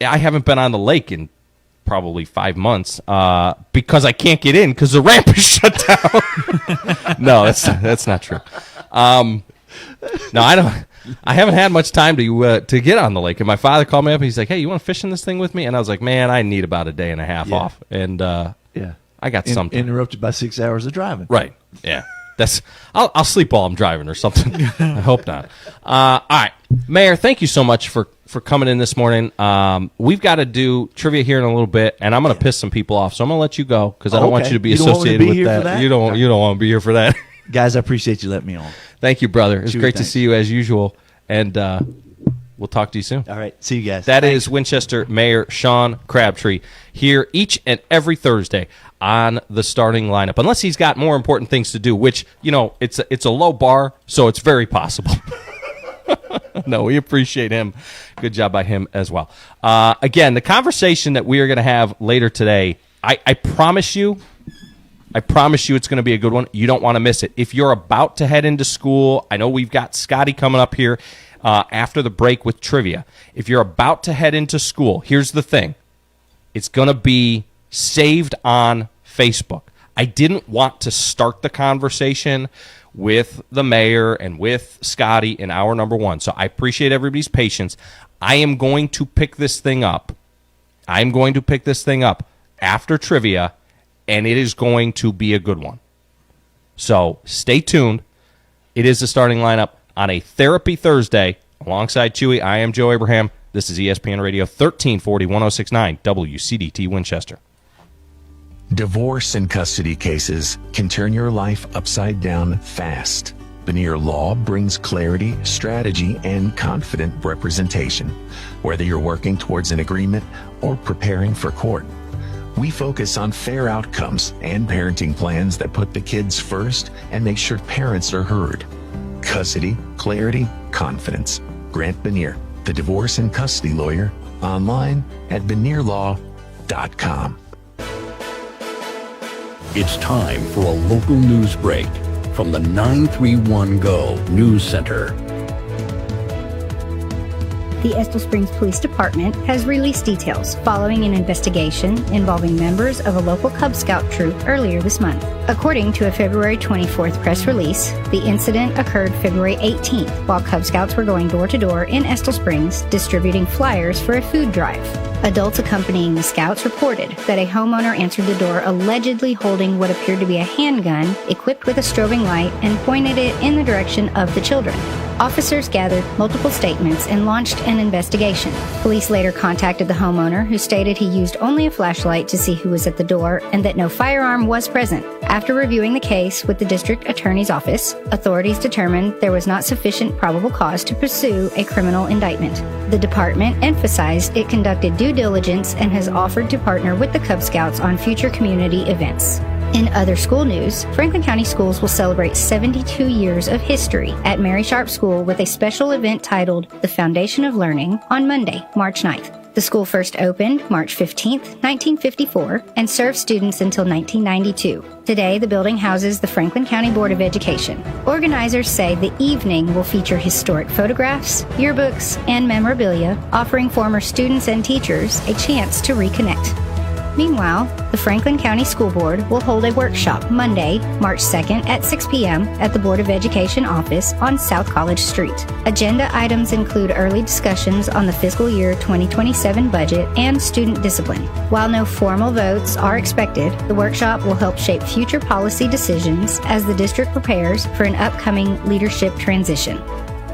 B: I haven't been on the lake in probably 5 months because I can't get in because the ramp is shut down. No, that's not true. No, I haven't had much time to get on the lake. And my father called me up and he's like, "Hey, you want to fish in this thing with me?" And I was like, "Man, I need about a day and a half off." And I got something
D: interrupted by 6 hours of driving.
B: Right. Yeah. I'll sleep while I'm driving or something. I hope not. All right, Mayor, thank you so much for coming in this morning. We've got to do trivia here in a little bit, and I'm going to piss some people off. So I'm going to let you go because I don't want you to be associated with that. You don't want to be here for that.
D: Guys, I appreciate you letting me on.
B: Thank you, brother. It's great to see you as usual. And We'll talk to you soon.
D: All right. See you guys.
B: That is Winchester Mayor Sean Crabtree here each and every Thursday on the starting lineup. Unless he's got more important things to do, which, it's a low bar, so it's very possible. No, we appreciate him. Good job by him as well. Again, the conversation that we are going to have later today, I promise you it's going to be a good one. You don't want to miss it. If you're about to head into school, I know we've got Scotty coming up here after the break with trivia. If you're about to head into school, here's the thing. It's going to be saved on Facebook. I didn't want to start the conversation with the mayor and with Scotty in hour number one. So I appreciate everybody's patience. I am going to pick this thing up. After trivia, and it is going to be a good one. So stay tuned. It is the starting lineup on a Therapy Thursday. Alongside Chewy, I am Joe Abraham. This is ESPN Radio 1340 1069 WCDT Winchester.
F: Divorce and custody cases can turn your life upside down fast. Veneer Law brings clarity, strategy, and confident representation, whether you're working towards an agreement or preparing for court. We focus on fair outcomes and parenting plans that put the kids first and make sure parents are heard. Custody, clarity, confidence. Grant Veneer, the divorce and custody lawyer, online at veneerlaw.com.
A: It's time for a local news break from the 931 Go News Center.
H: The Estill Springs Police Department has released details following an investigation involving members of a local Cub Scout troop earlier this month. According to a February 24th press release, the incident occurred February 18th while Cub Scouts were going door to door in Estill Springs distributing flyers for a food drive. Adults accompanying the Scouts reported that a homeowner answered the door allegedly holding what appeared to be a handgun equipped with a strobing light and pointed it in the direction of the children. Officers gathered multiple statements and launched an investigation. Police later contacted the homeowner, who stated he used only a flashlight to see who was at the door and that no firearm was present. After reviewing the case with the district attorney's office, authorities determined there was not sufficient probable cause to pursue a criminal indictment. The department emphasized it conducted due diligence and has offered to partner with the Cub Scouts on future community events. In other school news, Franklin County Schools will celebrate 72 years of history at Mary Sharp School with a special event titled The Foundation of Learning on Monday, March 9th. The school first opened March 15, 1954, and served students until 1992. Today, the building houses the Franklin County Board of Education. Organizers say the evening will feature historic photographs, yearbooks, and memorabilia, offering former students and teachers a chance to reconnect. Meanwhile, the Franklin County School Board will hold a workshop Monday, March 2nd at 6 p.m. at the Board of Education office on South College Street. Agenda items include early discussions on the fiscal year 2027 budget and student discipline. While no formal votes are expected, the workshop will help shape future policy decisions as the district prepares for an upcoming leadership transition.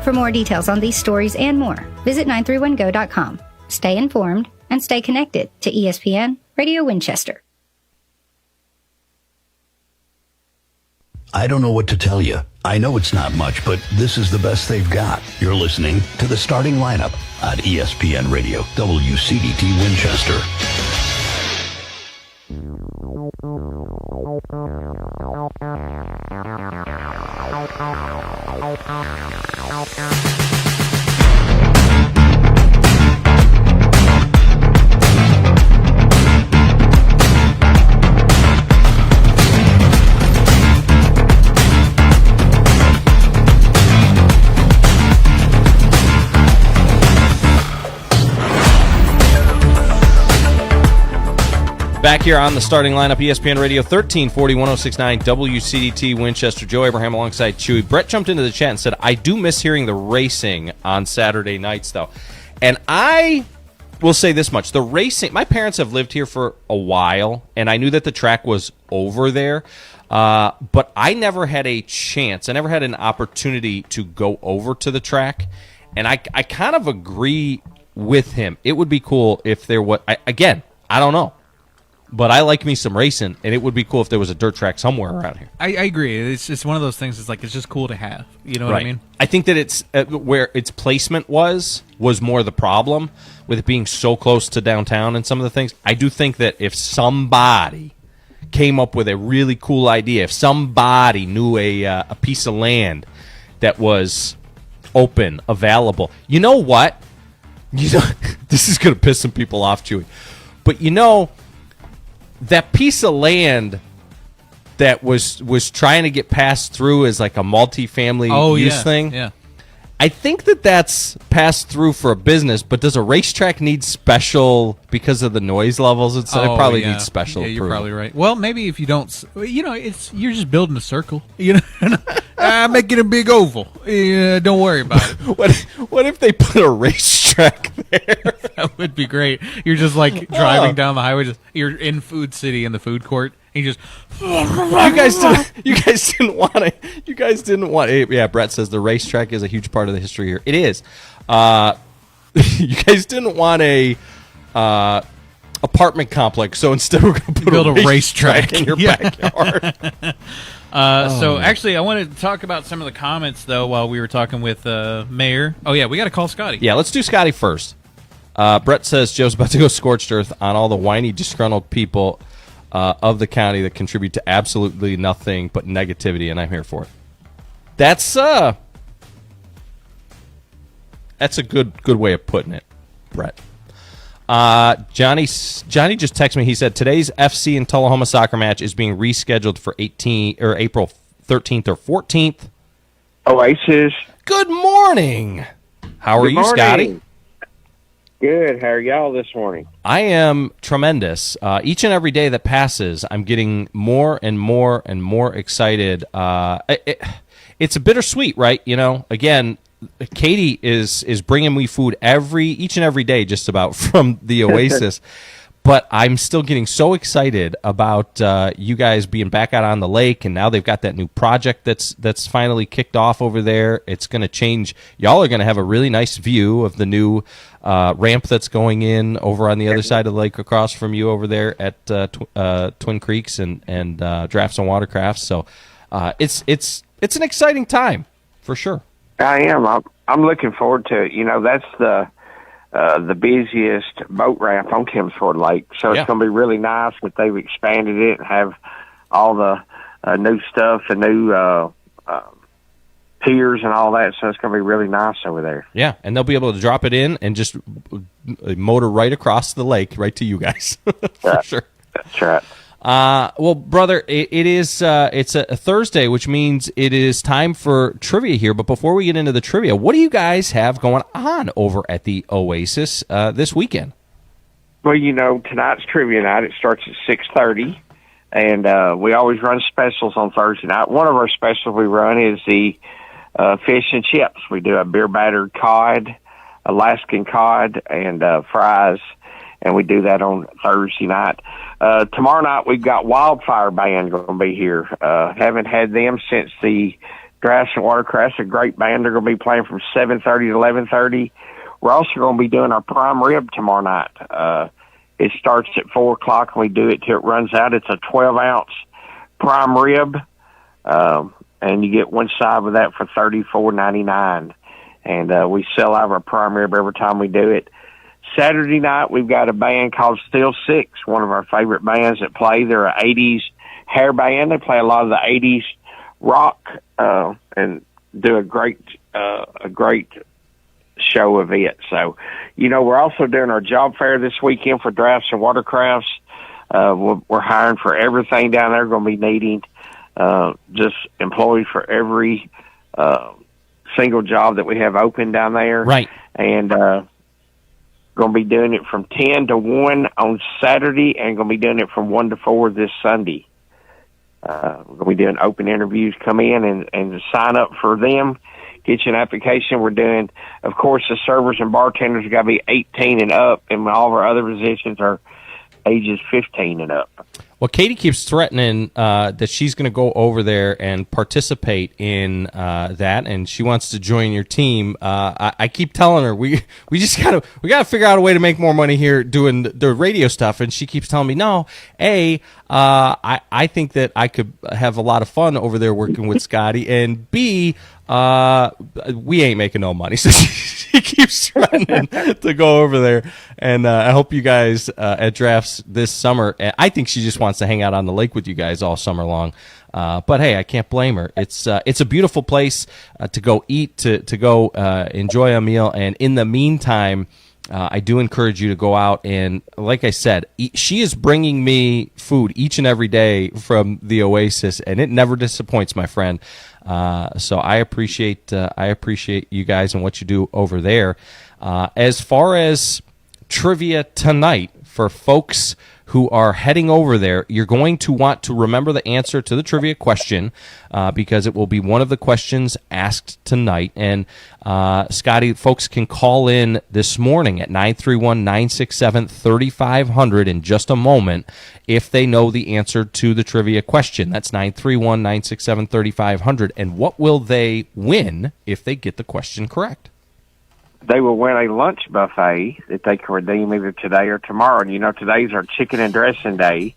H: For more details on these stories and more, visit 931go.com. Stay informed and stay connected to ESPN Radio Winchester.
A: I don't know what to tell you. I know it's not much, but this is the best they've got. You're listening to the starting lineup on ESPN Radio, WCDT Winchester.
B: Back here on the starting lineup, ESPN Radio 1340 1069 WCDT Winchester. Joe Abraham alongside Chewy. Brett jumped into the chat and said, I do miss hearing the racing on Saturday nights, though. And I will say this much. The racing, my parents have lived here for a while, and I knew that the track was over there. But I never had a chance. I never had an opportunity to go over to the track. And I kind of agree with him. It would be cool if there was, again, I don't know. but I like me some racing, and it would be cool if there was a dirt track somewhere around here.
C: I agree. It's just one of those things. It's like it's just cool to have. You know what I mean?
B: I think that it's where its placement was more the problem with it being so close to downtown and some of the things. I do think that if somebody came up with a really cool idea, if somebody knew a piece of land that was open, available, you know what? This is going to piss some people off, Chewy. But that piece of land that was trying to get passed through as like a multi-family use thing.
C: Yeah.
B: I think that's passed through for a business, but does a racetrack need special because of the noise levels? It probably needs special approval.
C: You're probably right. Well, maybe if you don't, you're just building a circle. I'm making a big oval. Don't worry about it.
B: What if they put a racetrack there?
C: That would be great. You're just like driving down the highway. You're in Food City in the food court. And you just
B: you guys didn't want. Yeah, Brett says the racetrack is a huge part of the history here. It is. You guys didn't want a apartment complex, so instead we're going to build a racetrack in your backyard.
C: So actually, I wanted to talk about some of the comments though while we were talking with Mayor. Oh yeah, we got to call Scotty.
B: Yeah, let's do Scotty first. Brett says Joe's about to go scorched earth on all the whiny, disgruntled people of the county that contribute to absolutely nothing but negativity, and I'm here for it. That's a good way of putting it, Brett. Johnny just texted me. He said today's FC and Tullahoma soccer match is being rescheduled for April 13th or 14th.
I: Oasis.
B: Good morning. How are you, Scotty?
I: Good. How are y'all this morning?
B: I am tremendous. Each and every day that passes, I'm getting more and more and more excited. It's a bittersweet, right? Again, Katie is bringing me food each and every day, just about from the Oasis. But I'm still getting so excited about you guys being back out on the lake, and now they've got that new project that's finally kicked off over there. It's going to change. Y'all are going to have a really nice view of the new ramp that's going in over on the other side of the lake, across from you over there at Twin Creeks and Drafts and Watercrafts. So it's an exciting time for sure.
I: I am. I'm looking forward to it. That's the busiest boat ramp on Kempsford Lake. So it's going to be really nice that they've expanded it and have all the new stuff, the new piers and all that. So it's going to be really nice over there.
B: Yeah, and they'll be able to drop it in and just motor right across the lake, right to you guys. For sure.
I: That's right.
B: Well, brother, it's a Thursday, which means it is time for trivia here. But before we get into the trivia, what do you guys have going on over at the Oasis this weekend?
I: Well, tonight's trivia night. It starts at 6:30, and we always run specials on Thursday night. One of our specials we run is the fish and chips. We do a beer battered cod, Alaskan cod, and fries. And we do that on Thursday night. Tomorrow night, we've got Wildfire Band going to be here. Haven't had them since the Drafts and Watercrafts, a great band. They're going to be playing from 7:30 to 11:30. We're also going to be doing our prime rib tomorrow night. It starts at 4 o'clock, and we do it till it runs out. It's a 12-ounce prime rib, and you get one side of that for $34.99. And we sell out of our prime rib every time we do it. Saturday night, we've got a band called Steel Six, one of our favorite bands that play. They're an 80s hair band. They play a lot of the 80s rock and do a great show of it. So, we're also doing our job fair this weekend for Drafts and Watercrafts. We're hiring for everything down there. Going to be needing just employees for every single job that we have open down there.
B: Right.
I: And going to be doing it from 10 to 1 on Saturday, and going to be doing it from 1 to 4 this Sunday. We're going to be doing open interviews. Come in and sign up for them. Get you an application. We're doing, of course, the servers and bartenders have got to be 18 and up, and all of our other positions are ages 15 and up.
B: Well, Katie keeps threatening that she's going to go over there and participate in that, and she wants to join your team. I keep telling her we just gotta figure out a way to make more money here doing the radio stuff, and she keeps telling me no. I think that I could have a lot of fun over there working with Scotty, and B, we ain't making no money, so she keeps threatening to go over there. And I hope you guys at drafts this summer. I think she just wants to hang out on the lake with you guys all summer long. But hey, I can't blame her. It's a beautiful place to go eat, to go enjoy a meal, and in the meantime, I do encourage you to go out and, like I said, she is bringing me food each and every day from the Oasis, and it never disappoints, my friend. So I appreciate you guys and what you do over there. As far as trivia tonight, for folks who are heading over there, you're going to want to remember the answer to the trivia question because it will be one of the questions asked tonight. And Scotty, folks can call in this morning at 931-967-3500 in just a moment if they know the answer to the trivia question. That's 931-967-3500. And what will they win if they get the question correct?
I: They will win a lunch buffet that they can redeem either today or tomorrow. And, today's our chicken and dressing day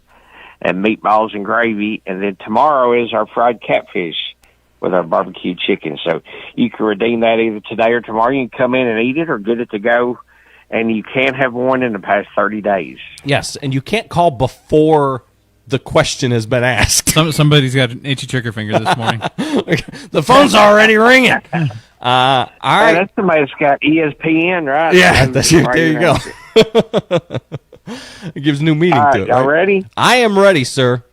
I: and meatballs and gravy. And then tomorrow is our fried catfish with our barbecue chicken. So you can redeem that either today or tomorrow. You can come in and eat it or get it to go. And you can't have one in the past 30 days.
B: Yes, and you can't call before the question has been asked.
C: Somebody's got an itchy trigger finger this morning.
B: The phone's already ringing. All right.
I: That's somebody that's got ESPN, right?
B: Yeah, there you go. It gives new meaning to it.
I: Y'all
B: right?
I: ready?
B: I am ready, sir.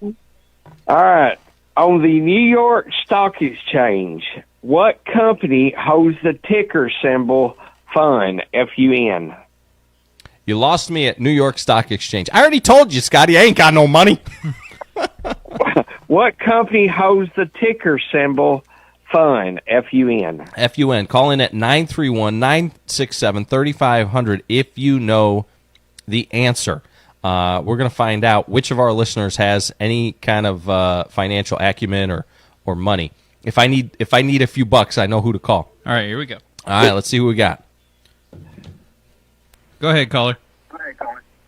I: All right. On the New York Stock Exchange, what company holds the ticker symbol FUN, F-U-N?
B: You lost me at New York Stock Exchange. I already told you, Scotty, I ain't got no money.
I: What company holds the ticker symbol FUN, F-U-N?
B: F-U-N. Call in at 931-967-3500 if you know the answer. We're going to find out which of our listeners has any kind of financial acumen or money. If I need a few bucks, I know who to call.
C: All right, here we go.
B: All right, let's see who we got.
C: Go ahead, caller.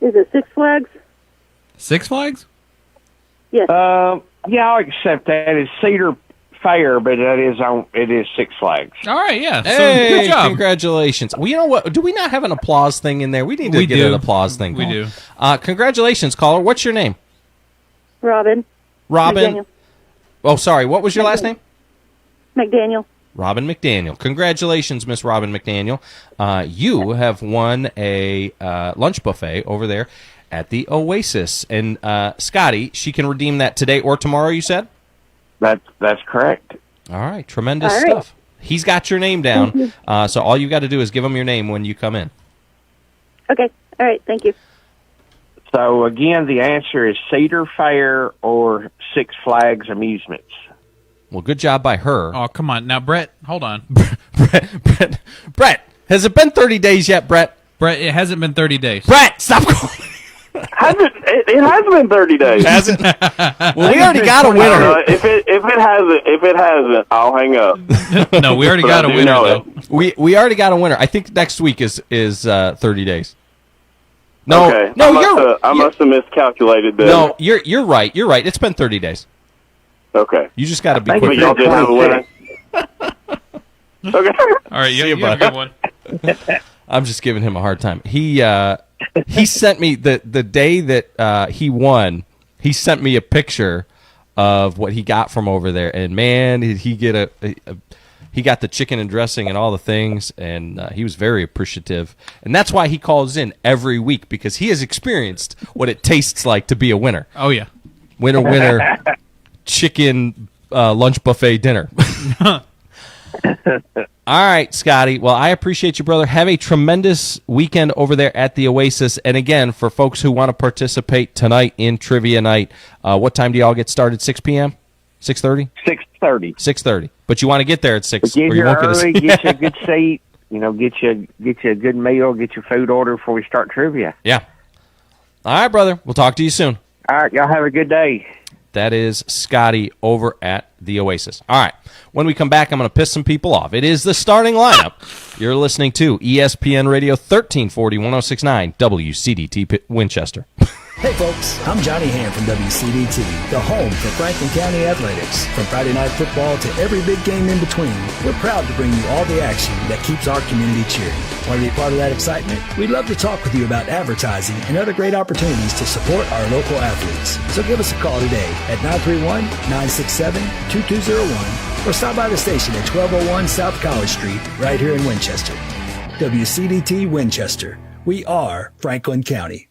J: Is it Six Flags?
C: Six Flags?
J: Yes.
I: Yeah, I'll accept that. It's Cedar Fair, but it is Six Flags.
C: All right, yeah. So,
B: Hey,
C: good job.
B: congratulations. Well, you know what? Do we not have an applause thing in there? We need to get an applause thing going.
C: We do.
B: Congratulations, caller. What's your name?
J: Robin.
B: Robin.
J: McDaniel.
B: Oh, sorry. What was your last name?
J: McDaniel.
B: Robin McDaniel. Congratulations, Miss Robin McDaniel. You have won a lunch buffet over there at the Oasis. And Scotty, she can redeem that today or tomorrow, you said?
I: That's correct.
B: All right. Tremendous
J: All right.
B: stuff. He's got your name down. So all you got to do is give him your name when you come in.
J: Okay. All right. Thank you.
I: So, again, the answer is Cedar Fair or Six Flags Amusements.
B: Well, good job by her.
C: Oh, come on. Now, Brett, hold on.
B: Brett, has it been 30 days yet, Brett?
C: Brett, it hasn't been 30 days.
B: Brett, stop calling.
K: It hasn't been 30 days.
B: Has it? Well, we already got a winner.
K: If it hasn't, I'll hang up.
C: No, we already
K: But
C: got
K: I
C: a
K: do
C: winner,
K: know
C: though.
B: We already got a winner. I think next week is 30 days. No,
K: Okay.
B: no,
K: I must have miscalculated then.
B: No, you're right. You're right. It's been 30 days.
K: Okay.
B: You just got to be
I: I think
K: But
B: quick.
K: y'all did have a winner. Okay.
C: All right, you
B: you,
C: have a good one.
B: I'm just giving him a hard time. He sent me the day that he won. He sent me a picture of what he got from over there, and man, he got the chicken and dressing and all the things, and he was very appreciative. And that's why he calls in every week, because he has experienced what it tastes like to be a winner.
C: Oh, yeah.
B: Winner, chicken lunch buffet dinner. All right, Scotty. Well, I appreciate you, brother. Have a tremendous weekend over there at the Oasis. And again, for folks who want to participate tonight in Trivia Night, what time do y'all get started? 6 p.m.? 6:30?
I: 6:30.
B: 6:30. But you want to get there at 6.
I: Get
B: or you
I: here
B: won't
I: early,
B: get
I: get you a good seat, get you a good meal, get your food order before we start trivia.
B: Yeah. All right, brother. We'll talk to you soon.
I: All right, y'all have a good day.
B: That is Scotty over at the Oasis. All right. When we come back, I'm going to piss some people off. It is the starting lineup. You're listening to ESPN Radio 1340 1069 WCDT Winchester.
L: Hey folks, I'm Johnny Ham from WCDT, the home for Franklin County Athletics. From Friday night football to every big game in between, we're proud to bring you all the action that keeps our community cheering. Want to be part of that excitement? We'd love to talk with you about advertising and other great opportunities to support our local athletes. So give us a call today at 931-967-2201 or stop by the station at 1201 South College Street right here in Winchester. WCDT Winchester. We are Franklin County.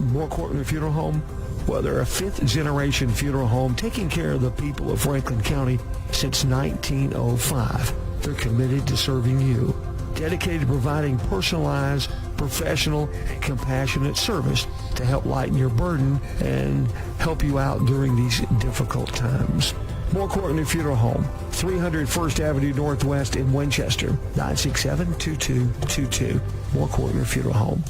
M: More Courtney Funeral Home. Well, they're a fifth-generation funeral home taking care of the people of Franklin County since 1905. They're committed to serving you, dedicated to providing personalized, professional, and compassionate service to help lighten your burden and help you out during these difficult times. More Courtney Funeral Home, 300 First Avenue Northwest in Winchester, 967-2222. More Courtney Funeral Home.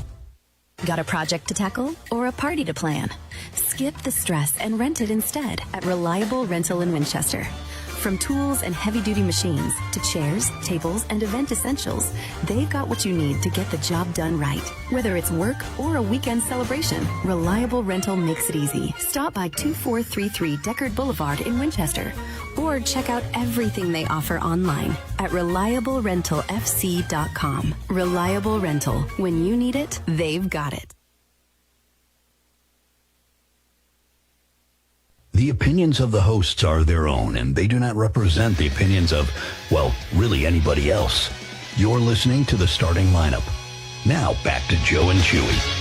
E: Got a project to tackle or a party to plan? Skip the stress and rent it instead at Reliable Rental in Winchester. From tools and heavy-duty machines to chairs, tables, and event essentials, they've got what you need to get the job done right. Whether it's work or a weekend celebration, Reliable Rental makes it easy. Stop by 2433 Deckard Boulevard in Winchester or check out everything they offer online at ReliableRentalFC.com. Reliable Rental. When you need it, they've got it.
A: The opinions of the hosts are their own, and they do not represent the opinions of, well, really anybody else. You're listening to the starting lineup. Now back to Joe and Chewy.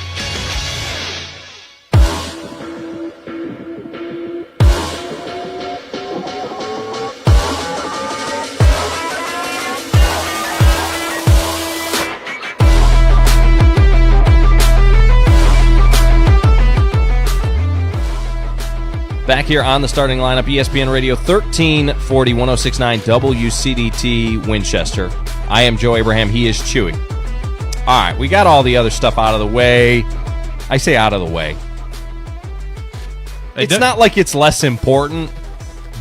B: Back here on the starting lineup, ESPN Radio 1340 1069 WCDT Winchester. I am Joe Abraham. He is Chewy. All right, we got all the other stuff out of the way. I say out of the way. It's not like it's less important,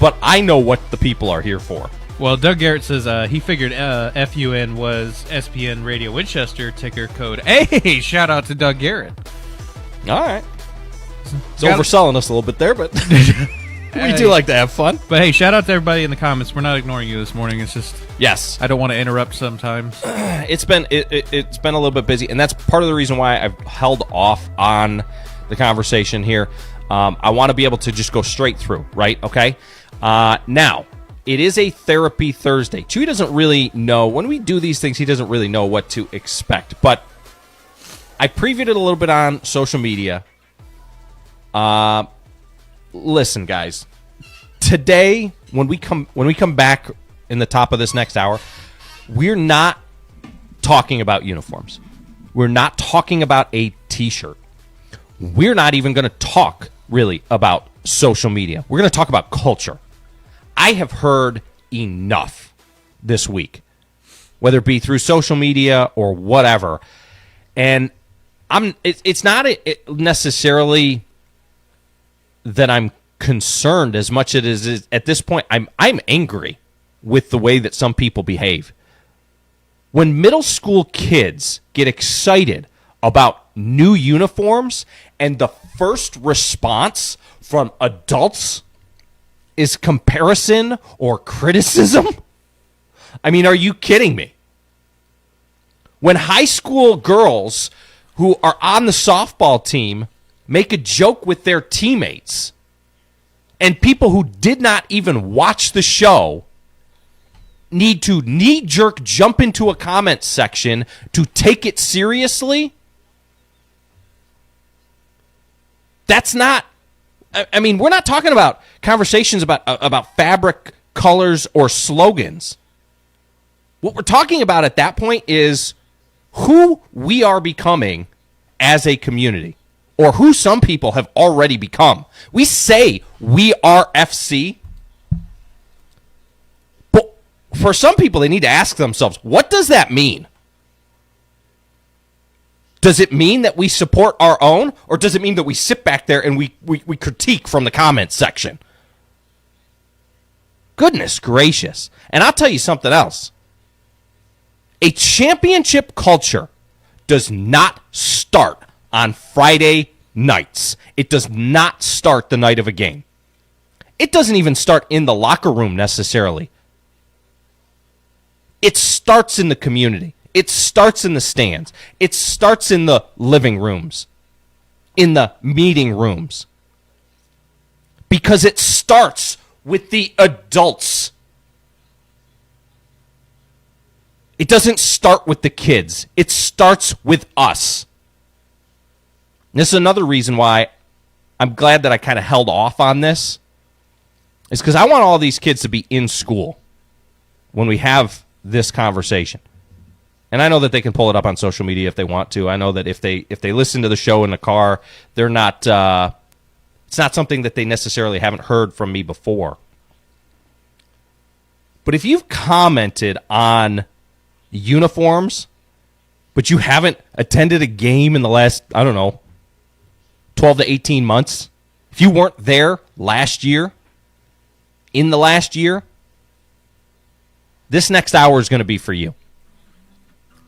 B: but I know what the people are here for.
C: Well, Doug Garrett says he figured FUN was SPN Radio Winchester ticker code. Hey, shout out to Doug Garrett.
B: All right. It's overselling us a little bit there, but we do like to have fun.
C: But hey, shout out to everybody in the comments. We're not ignoring you this morning. It's just I don't want to interrupt sometimes.
B: It's been a little bit busy, and that's part of the reason why I've held off on the conversation here. I want to be able to just go straight through, right? Okay. Now it is a therapy Thursday. Chewy doesn't really know when we do these things. He doesn't really know what to expect, but I previewed it a little bit on social media. Listen, guys. Today, when we come back in the top of this next hour, we're not talking about uniforms. We're not talking about a T-shirt. We're not even going to talk really about social media. We're going to talk about culture. I have heard enough this week, whether it be through social media or whatever, and it's not necessarily that I'm concerned as much as it is at this point. I'm angry with the way that some people behave. When middle school kids get excited about new uniforms and the first response from adults is comparison or criticism, I mean, are you kidding me? When high school girls who are on the softball team make a joke with their teammates, and people who did not even watch the show need to knee-jerk jump into a comment section to take it seriously, that's not... I mean, we're not talking about conversations about fabric, colors, or slogans. What we're talking about at that point is who we are becoming as a community, or who some people have already become. We say we are FC, but for some people, they need to ask themselves, what does that mean? Does it mean that we support our own, or does it mean that we sit back there and we critique from the comments section? Goodness gracious. And I'll tell you something else. A championship culture does not start on Friday nights. It does not start the night of a game. It doesn't even start in the locker room necessarily. It starts in the community. It starts in the stands. It starts in the living rooms, in the meeting rooms. Because it starts with the adults. It doesn't start with the kids. It starts with us. And this is another reason why I'm glad that I kind of held off on this. Is because I want all these kids to be in school when we have this conversation. And I know that they can pull it up on social media if they want to. I know that if they listen to the show in the car, they're not. It's not something that they necessarily haven't heard from me before. But if you've commented on uniforms, but you haven't attended a game in the last, 12 to 18 months, if you weren't there last year, in the last year, this next hour is going to be for you.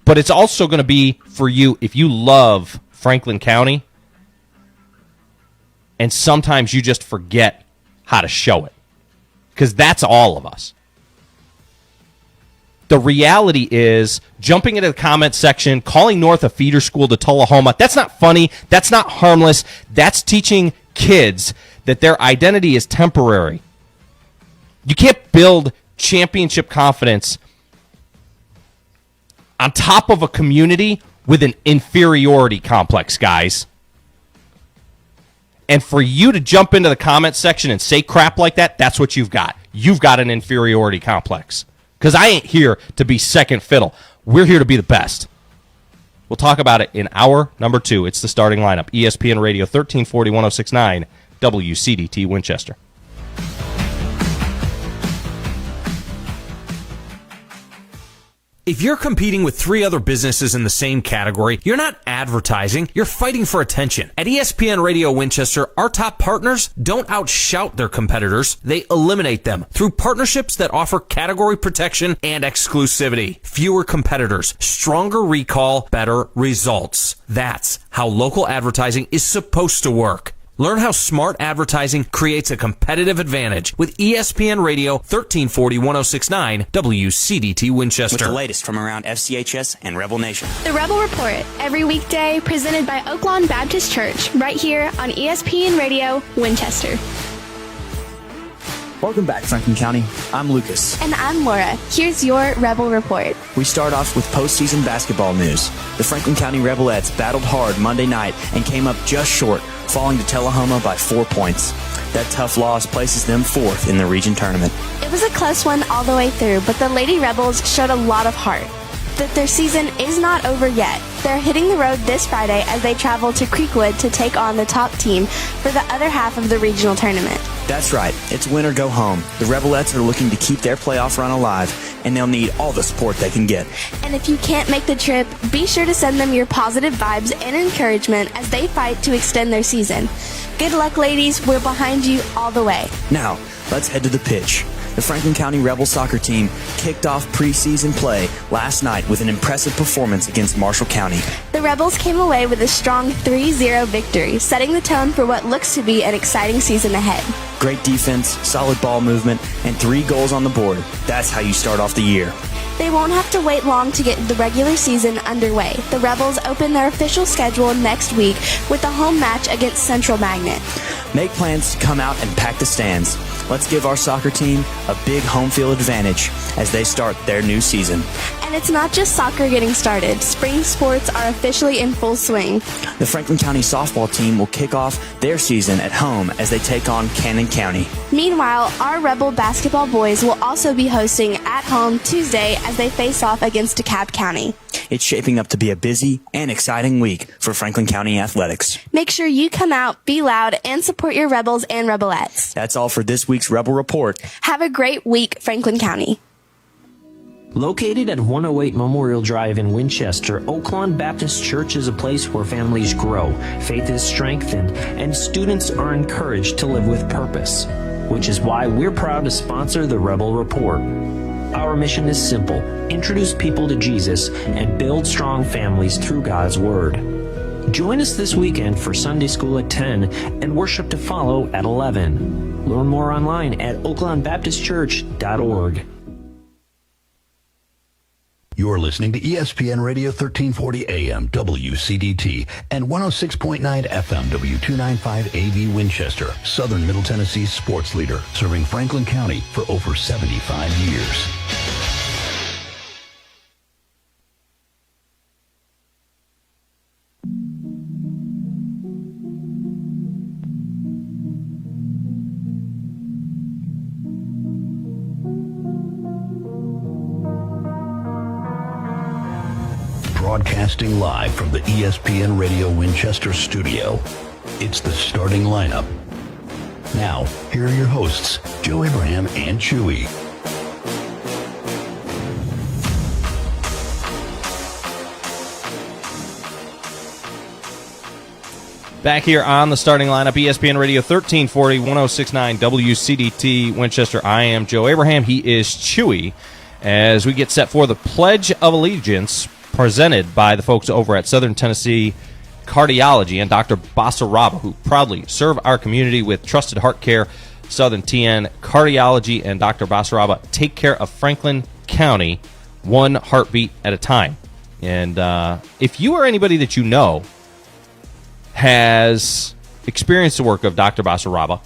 B: But it's also going to be for you if you love Franklin County and sometimes you just forget how to show it. Because that's all of us. The reality is jumping into the comment section, calling North a feeder school to Tullahoma, that's not funny. That's not harmless. That's teaching kids that their identity is temporary. You can't build championship confidence on top of a community with an inferiority complex, guys. And for you to jump into the comment section and say crap like that, that's what you've got. You've got an inferiority complex. Because I ain't here to be second fiddle. We're here to be the best. We'll talk about it in hour number 2. It's the starting lineup. ESPN Radio 1340 1069 WCDT Winchester.
N: If you're competing with 3 other businesses in the same category, you're not advertising, you're fighting for attention. At ESPN Radio Winchester, our top partners don't outshout their competitors, they eliminate them through partnerships that offer category protection and exclusivity. Fewer competitors, stronger recall, better results. That's how local advertising is supposed to work. Learn how smart advertising creates a competitive advantage with ESPN Radio 1340 1069 WCDT Winchester.
O: With the latest from around FCHS and Rebel Nation.
P: The Rebel Report, every weekday presented by Oaklawn Baptist Church, right here on ESPN Radio Winchester.
O: Welcome back, Franklin County. I'm Lucas.
P: And I'm Laura. Here's your Rebel Report.
O: We start off with postseason basketball news. The Franklin County Rebelettes battled hard Monday night and came up just short, falling to Tullahoma by 4 points. That tough loss places them 4th in the region tournament.
P: It was a close one all the way through, but the Lady Rebels showed a lot of heart. That their season is not over yet. They're hitting the road this Friday as they travel to Creekwood to take on the top team for the other half of the regional tournament.
O: That's right. It's win or go home. The Rebelettes are looking to keep their playoff run alive, and they'll need all the support they can get.
P: And if you can't make the trip, be sure to send them your positive vibes and encouragement as they fight to extend their season. Good luck, ladies. We're behind you all the way.
O: Now, let's head to the pitch. The Franklin County Rebel soccer team kicked off preseason play last night with an impressive performance against Marshall County.
P: The Rebels came away with a strong 3-0 victory, setting the tone for what looks to be an exciting season ahead.
O: Great defense, solid ball movement, and 3 goals on the board. That's how you start off the year.
P: They won't have to wait long to get the regular season underway. The Rebels open their official schedule next week with a home match against Central Magnet.
O: Make plans to come out and pack the stands. Let's give our soccer team a big home field advantage as they start their new season.
P: And it's not just soccer getting started. Spring sports are officially in full swing.
O: The Franklin County softball team will kick off their season at home as they take on Cannon County.
P: Meanwhile, our Rebel basketball boys will also be hosting at home Tuesday as they face off against DeKalb County.
O: It's shaping up to be a busy and exciting week for Franklin County athletics.
P: Make sure you come out, be loud, and support your Rebels and Rebelettes.
O: That's all for this week's Rebel Report.
P: Have a great week, Franklin County.
Q: Located at 108 Memorial Drive in Winchester, Oaklawn Baptist Church is a place where families grow, faith is strengthened, and students are encouraged to live with purpose, which is why we're proud to sponsor the Rebel Report. Our mission is simple: introduce people to Jesus and build strong families through God's Word. Join us this weekend for Sunday School at 10 and worship to follow at 11. Learn more online at oaklawnbaptistchurch.org.
A: You're listening to ESPN Radio 1340 AM WCDT and 106.9 FM W295 AV Winchester, Southern Middle Tennessee's sports leader, serving Franklin County for over 75 years. Broadcasting live from the ESPN Radio Winchester studio, it's the starting lineup. Now, here are your hosts, Joe Abraham and Chewy.
B: Back here on the starting lineup, ESPN Radio 1340, 106.9 WCDT Winchester. I am Joe Abraham. He is Chewy. As we get set for the Pledge of Allegiance, presented by the folks over at Southern Tennessee Cardiology and Dr. Basaraba, who proudly serve our community with trusted heart care. Southern TN Cardiology and Dr. Basaraba take care of Franklin County one heartbeat at a time. And if you or anybody that you know has experienced the work of Dr. Basaraba,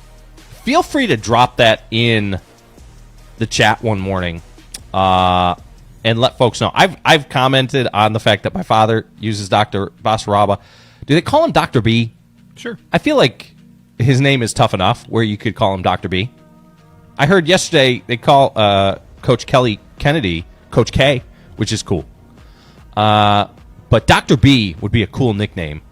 B: feel free to drop that in the chat one morning and let folks know. I've commented on the fact that my father uses Dr. Basaraba. Do they call him Dr. B?
C: Sure.
B: I feel like his name is tough enough where you could call him Dr. B. I heard yesterday they call Coach Kelly Kennedy Coach K, which is cool. But Dr. B would be a cool nickname.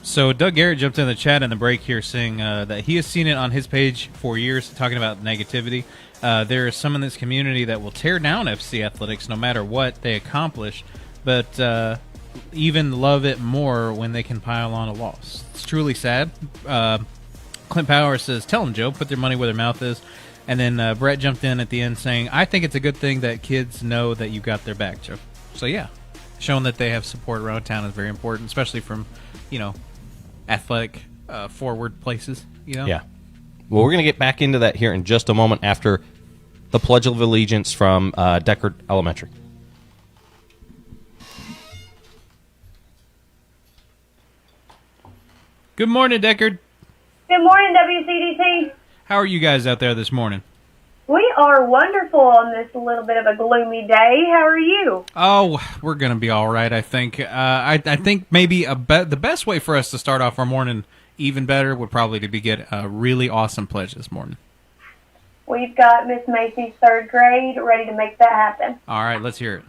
C: So Doug Garrett jumped in the chat in the break here saying that he has seen it on his page for years, talking about negativity. There are some in this community that will tear down FC athletics no matter what they accomplish, but even love it more when they can pile on a loss. It's truly sad. Clint Power says, tell them, Joe, put their money where their mouth is. And then Brett jumped in at the end saying, I think it's a good thing that kids know that you got their back, Joe. So, yeah, showing that they have support around town is very important, especially from, athletic forward places,
B: Yeah. Well, we're going to get back into that here in just a moment after the Pledge of Allegiance from Deckard Elementary.
C: Good morning, Deckard.
R: Good morning, WCDT.
C: How are you guys out there this morning?
R: We are wonderful on this little bit of a gloomy day. How are you?
C: Oh, we're going to be all right, I think. I think maybe the best way for us to start off our morning even better would probably be get a really awesome pledge this morning.
R: We've got Miss Macy's third grade ready to make that happen.
C: All right, let's hear it.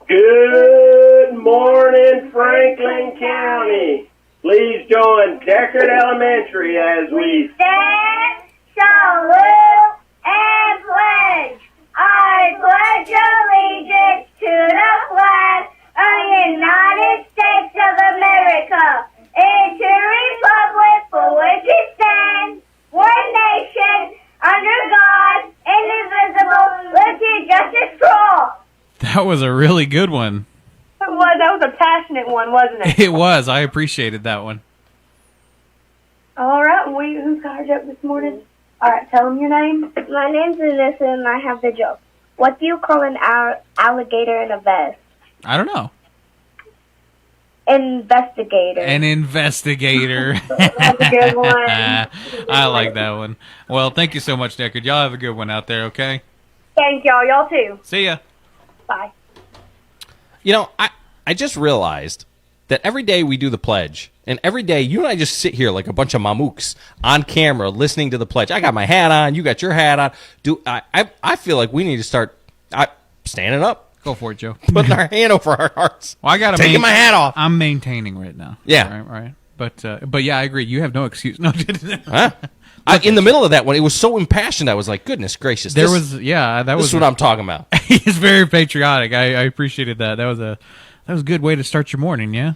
K: Good morning, Franklin County. Please join Deckard Elementary as we
R: stand, salute, and pledge. I pledge allegiance to the flag of the United States of America and to the republic for which it stands, one nation, under God, indivisible, with justice for all.
C: That was a really good one.
R: That was a passionate one, wasn't it?
C: It was. I appreciated that one.
R: All right, who's got our joke this morning? All right, tell them your name.
J: My name's Vanessa, and I have the joke. What do you call an alligator in a vest?
C: I don't know.
J: Investigator.
C: An investigator.
R: That's a good one.
C: I like that one. Well, thank you so much, Deckard. Y'all have a good one out there, okay?
R: Thank y'all. Y'all too.
C: See ya.
R: Bye.
B: I just realized that every day we do the pledge, and every day you and I just sit here like a bunch of mamooks on camera listening to the pledge. I got my hat on. You got your hat on. I feel like we need to start standing up.
C: Go for it, Joe.
B: Putting our hand over our hearts.
C: Well, I got
B: taking my hat off.
C: I'm maintaining right now.
B: Yeah.
C: Right. But yeah, I agree. You have no excuse. No.
B: Huh? In the middle of that one, it was so impassioned. I was like, "Goodness gracious!"
C: That was
B: what I'm talking about.
C: He's very patriotic. I appreciated that. That was a good way to start your morning. Yeah.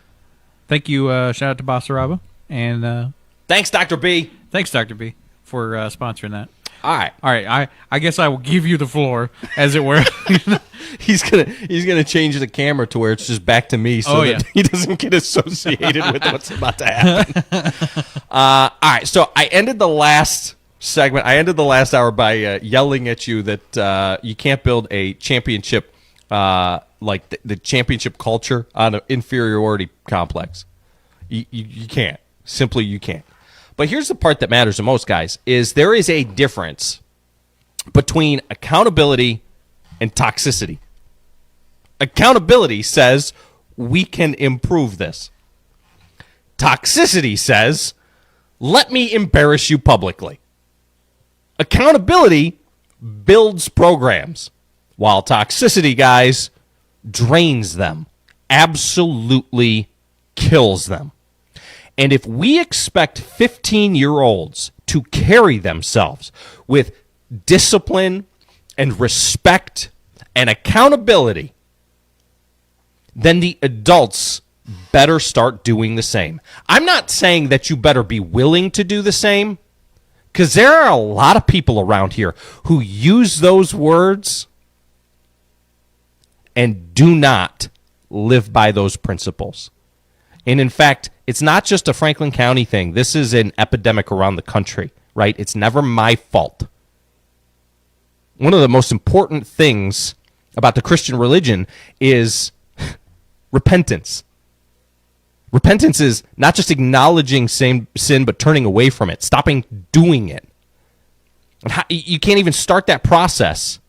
C: Thank you. Shout out to Basaraba and
B: thanks, Dr. B.
C: Thanks, Dr. B, for sponsoring that.
B: All
C: right. I guess I will give you the floor, as it were.
B: He's gonna change the camera to where it's just back to me, so that he doesn't get associated with what's about to happen. All right, so I ended the last segment. I ended the last hour by yelling at you that you can't build a championship like the championship culture on an inferiority complex. You can't. Simply, you can't. But here's the part that matters the most, guys, is there is a difference between accountability and toxicity. Accountability says we can improve this. Toxicity says, let me embarrass you publicly. Accountability builds programs, while toxicity, guys, drains them, absolutely kills them. And if we expect 15-year-olds to carry themselves with discipline and respect and accountability, then the adults better start doing the same. I'm not saying that you better be willing to do the same, because there are a lot of people around here who use those words and do not live by those principles. And in fact, it's not just a Franklin County thing. This is an epidemic around the country, right? It's never my fault. One of the most important things about the Christian religion is repentance. Repentance is not just acknowledging sin, but turning away from it, stopping doing it. You can't even start that process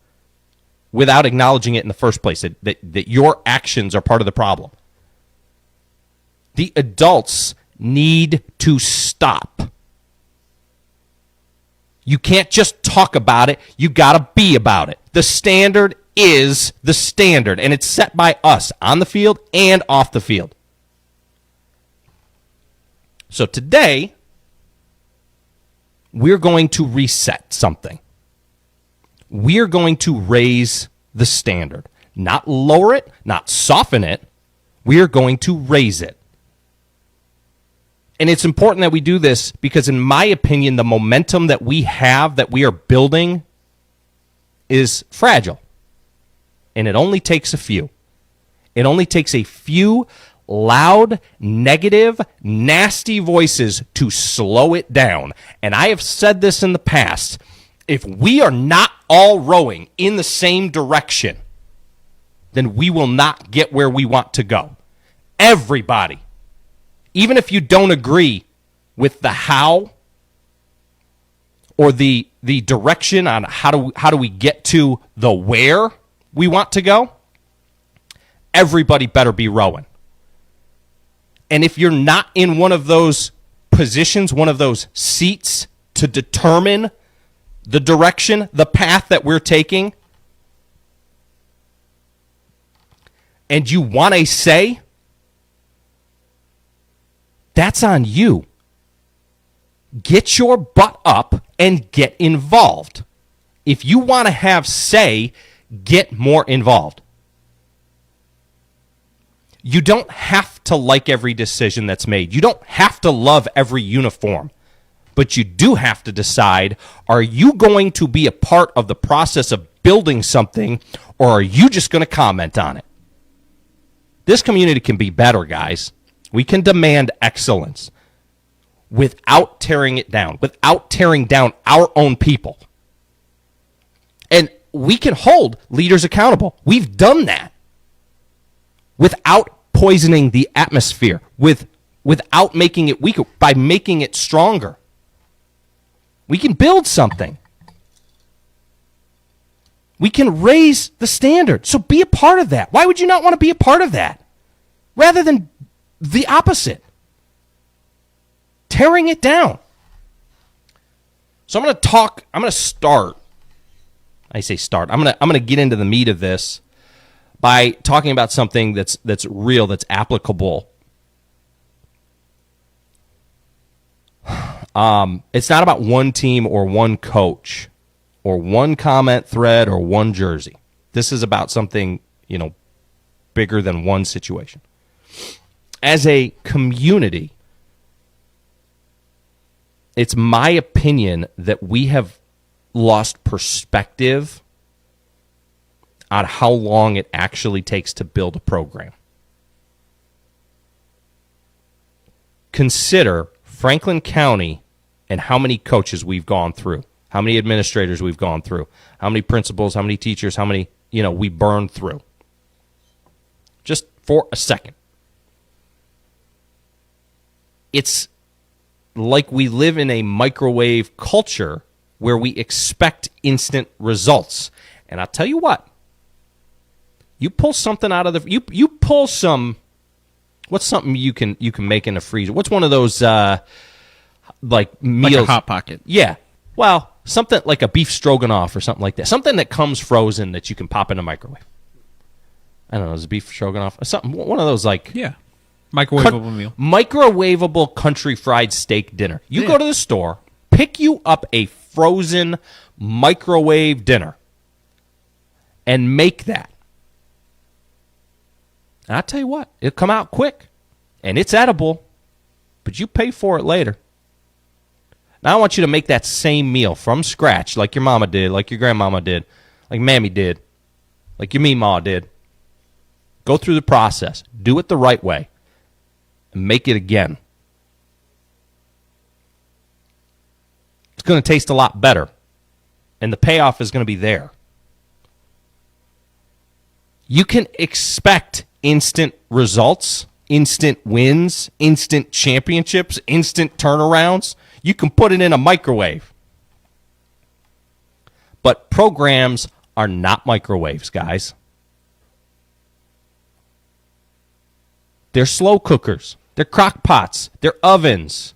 B: without acknowledging it in the first place, that your actions are part of the problem. The adults need to stop. You can't just talk about it. You got to be about it. The standard is the standard, and it's set by us on the field and off the field. So today, we're going to reset something. We're going to raise the standard. Not lower it, not soften it. We are going to raise it. And it's important that we do this because, in my opinion, the momentum that we have, that we are building, is fragile. And it only takes a few. It only takes a few loud, negative, nasty voices to slow it down. And I have said this in the past. If we are not all rowing in the same direction, then we will not get where we want to go. Everybody. Even if you don't agree with the how or the direction on how do we get to the where we want to go, everybody better be rowing. And if you're not in one of those positions, one of those seats to determine the direction, the path that we're taking, and you want a say, that's on you. Get your butt up and get involved. If you want to have say, get more involved. You don't have to like every decision that's made. You don't have to love every uniform. But you do have to decide, are you going to be a part of the process of building something, or are you just going to comment on it? This community can be better, guys. We can demand excellence without tearing it down, without tearing down our own people. And we can hold leaders accountable. We've done that without poisoning the atmosphere, without making it weaker, by making it stronger. We can build something. We can raise the standard. So be a part of that. Why would you not want to be a part of that? Rather than the opposite. Tearing it down. So I'm going to start. I say start. I'm going to get into the meat of this by talking about something that's real, that's applicable. It's not about one team or one coach or one comment thread or one jersey. This is about something, bigger than one situation. As a community, it's my opinion that we have lost perspective on how long it actually takes to build a program. Consider Franklin County and how many coaches we've gone through, how many administrators we've gone through, how many principals, how many teachers, how many, we burned through. Just for a second. It's like we live in a microwave culture where we expect instant results. And I'll tell you what, you pull something out of the, you pull some, what's something you can make in a freezer? What's one of those, like meals?
C: Like a Hot Pocket.
B: Yeah. Well, something like a beef stroganoff or something like that. Something that comes frozen that you can pop in a microwave. I don't know, is it beef stroganoff? Something, one of those like...
C: Yeah. Microwavable meal.
B: Microwavable country fried steak dinner. You go to the store, pick you up a frozen microwave dinner, and make that. And I'll tell you what, it'll come out quick, and it's edible, but you pay for it later. Now I want you to make that same meal from scratch, like your mama did, like your grandmama did, like Mammy did, like your meemaw did. Go through the process. Do it the right way. And make it again. It's going to taste a lot better. And the payoff is going to be there. You can expect instant results, instant wins, instant championships, instant turnarounds. You can put it in a microwave. But programs are not microwaves, guys. They're slow cookers. They're crock pots. They're ovens.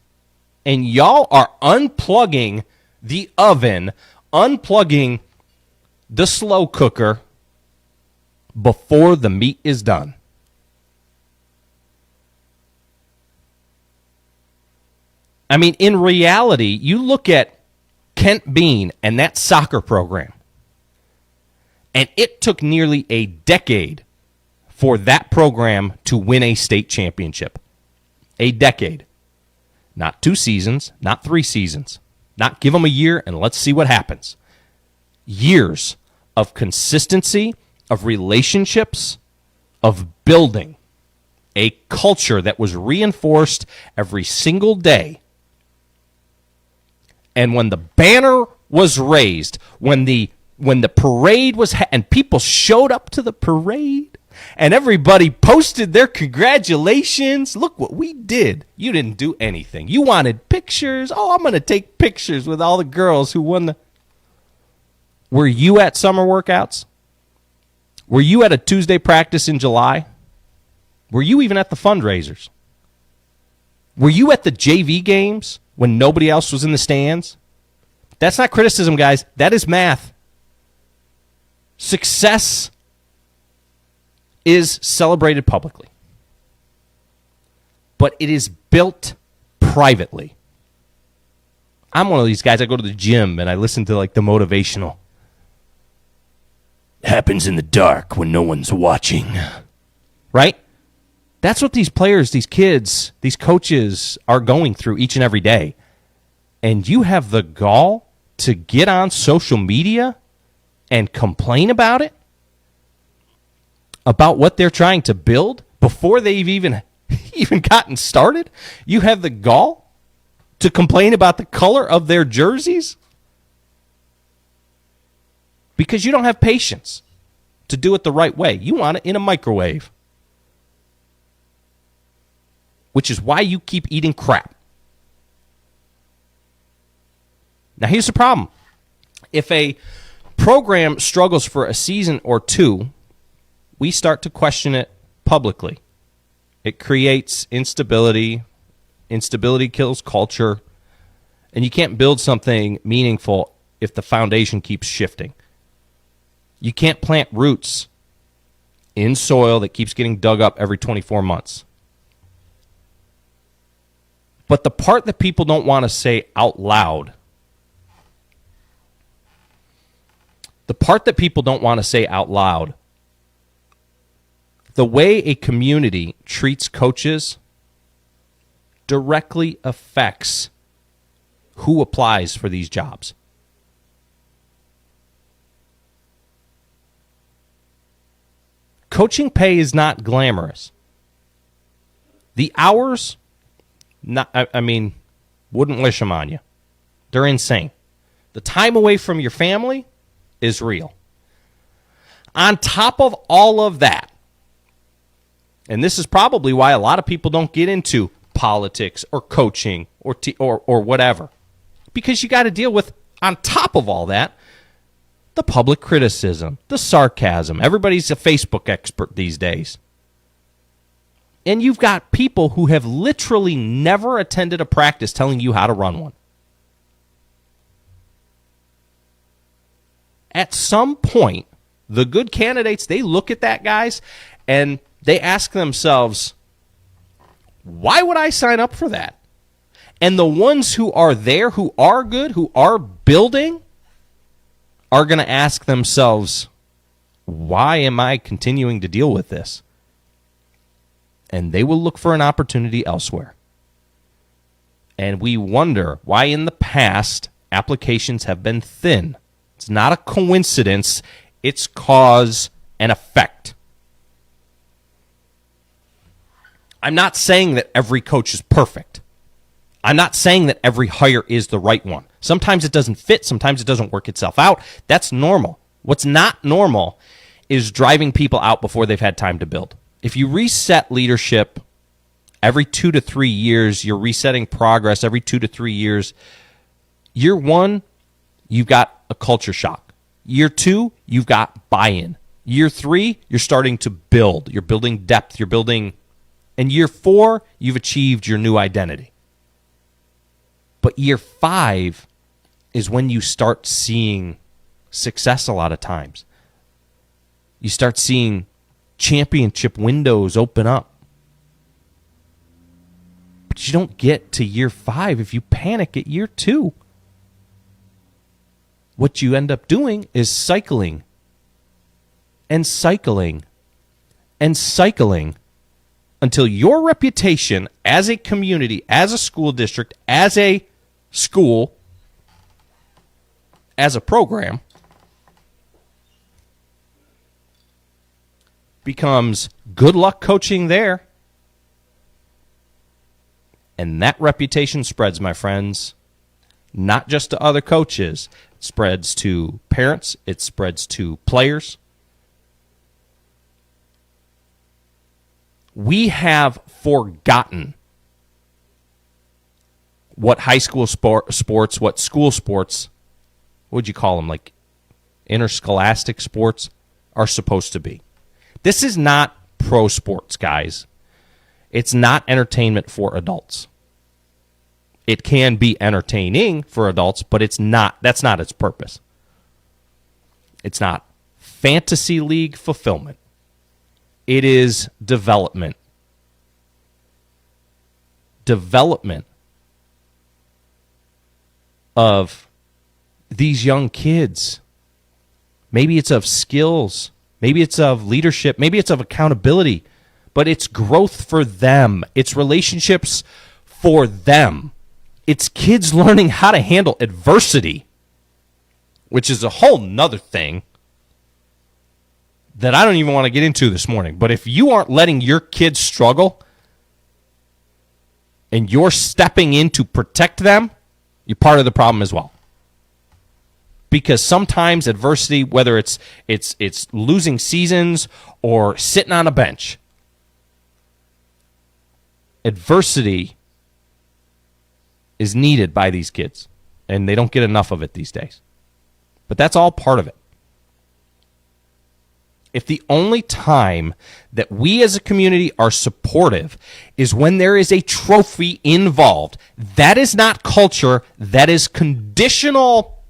B: And y'all are unplugging the oven, unplugging the slow cooker before the meat is done. I mean, in reality, you look at Kent Bean and that soccer program, and it took nearly a decade for that program to win a state championship. A decade. Not 2 seasons, not 3 seasons. Not give them a year and let's see what happens. Years of consistency, of relationships, of building a culture that was reinforced every single day. And when the banner was raised, when the parade was and people showed up to the parade, and everybody posted their congratulations. Look what we did. You didn't do anything. You wanted pictures. Oh, I'm going to take pictures with all the girls who won the... Were you at summer workouts? Were you at a Tuesday practice in July? Were you even at the fundraisers? Were you at the JV games when nobody else was in the stands? That's not criticism, guys. That is math. Success is celebrated publicly, but it is built privately. I'm one of these guys. I go to the gym and I listen to like the motivational. Happens in the dark when no one's watching. Right? That's what these players, these kids, these coaches are going through each and every day. And you have the gall to get on social media and complain about it? About what they're trying to build before they've even gotten started? You have the gall to complain about the color of their jerseys? Because you don't have patience to do it the right way. You want it in a microwave. Which is why you keep eating crap. Now here's the problem. If a program struggles for a season or two, we start to question it publicly. It creates instability. Instability kills culture. And you can't build something meaningful if the foundation keeps shifting. You can't plant roots in soil that keeps getting dug up every 24 months. But the part that people don't want to say out loud, the way a community treats coaches directly affects who applies for these jobs. Coaching pay is not glamorous. The hours, wouldn't wish them on you. They're insane. The time away from your family is real. On top of all of that, and this is probably why a lot of people don't get into politics or coaching or whatever, because you got to deal with, on top of all that, the public criticism, the sarcasm. Everybody's a Facebook expert these days. And you've got people who have literally never attended a practice telling you how to run one. At some point, the good candidates, they look at that, guys, and they ask themselves, why would I sign up for that? And the ones who are there, who are good, who are building, are going to ask themselves, why am I continuing to deal with this? And they will look for an opportunity elsewhere. And we wonder why in the past applications have been thin. It's not a coincidence. It's cause and effect. I'm not saying that every coach is perfect. I'm not saying that every hire is the right one. Sometimes it doesn't fit. Sometimes it doesn't work itself out. That's normal. What's not normal is driving people out before they've had time to build. If you reset leadership every 2 to 3 years, you're resetting progress every 2 to 3 years. Year one, you've got a culture shock. Year two, you've got buy-in. Year three, you're starting to build. You're building depth. You're building. And year four, you've achieved your new identity. But year five is when you start seeing success a lot of times. You start seeing championship windows open up. But you don't get to year five if you panic at year two. What you end up doing is cycling and cycling and cycling until your reputation as a community, as a school district, as a school, as a program becomes good luck coaching there. And that reputation spreads, my friends, not just to other coaches. It spreads to parents. It spreads to players. We have forgotten what high school sports, what school sports, what would you call them, like interscholastic sports, are supposed to be. This is not pro sports, guys. It's not entertainment for adults. It can be entertaining for adults, but it's not. That's not its purpose. It's not fantasy league fulfillment. It is development. Development of these young kids. Maybe it's of skills. Maybe it's of leadership. Maybe it's of accountability. But it's growth for them. It's relationships for them. It's kids learning how to handle adversity, which is a whole nother thing that I don't even want to get into this morning. But if you aren't letting your kids struggle and you're stepping in to protect them, you're part of the problem as well. Because sometimes adversity, whether it's losing seasons or sitting on a bench, adversity is needed by these kids, and they don't get enough of it these days. But that's all part of it. If the only time that we as a community are supportive is when there is a trophy involved, that is not culture, that is conditional,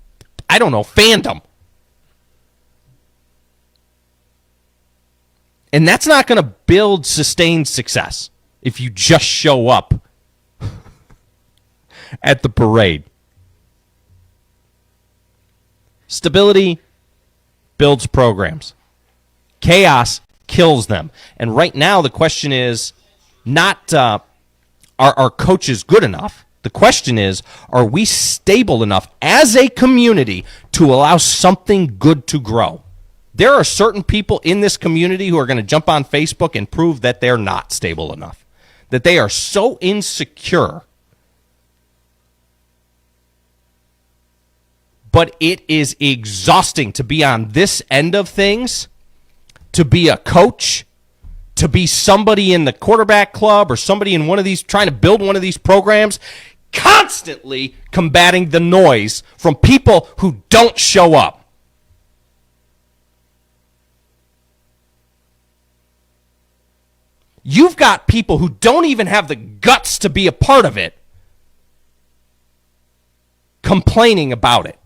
B: fandom. And that's not going to build sustained success if you just show up at the parade. Stability builds programs. Chaos kills them. And right now the question is not are our coaches good enough? The question is, are we stable enough as a community to allow something good to grow? There are certain people in this community who are going to jump on Facebook and prove that they're not stable enough, that they are so insecure. But it is exhausting to be on this end of things, to be a coach, to be somebody in the quarterback club or somebody in one of these, trying to build one of these programs, constantly combating the noise from people who don't show up. You've got people who don't even have the guts to be a part of it complaining about it.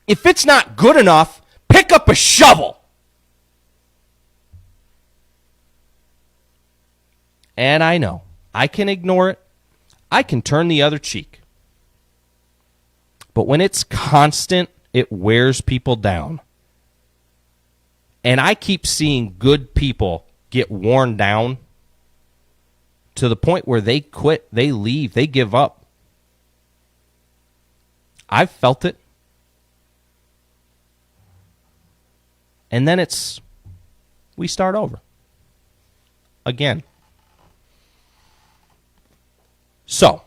B: If it's not good enough, pick up a shovel. And I know, I can ignore it. I can turn the other cheek. But when it's constant, it wears people down. And I keep seeing good people get worn down to the point where they quit, they leave, they give up. I've felt it. And then we start over again. So,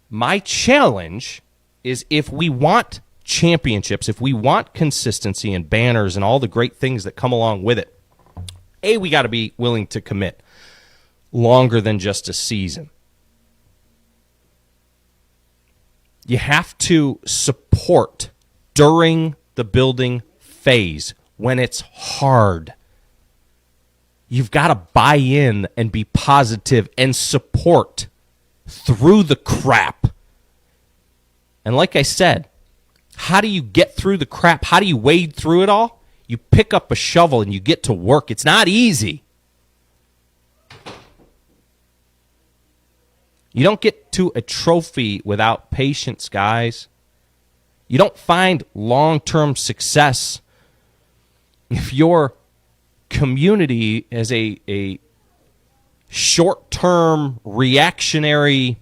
B: my challenge is, if we want championships, if we want consistency and banners and all the great things that come along with it, we got to be willing to commit longer than just a season. You have to support during the building phase when it's hard. You've got to buy in and be positive and support through the crap. And like I said, how do you get through the crap? How do you wade through it all? You pick up a shovel and you get to work. It's not easy. You don't get to a trophy without patience, guys. You don't find long-term success if your community is a short-term reactionary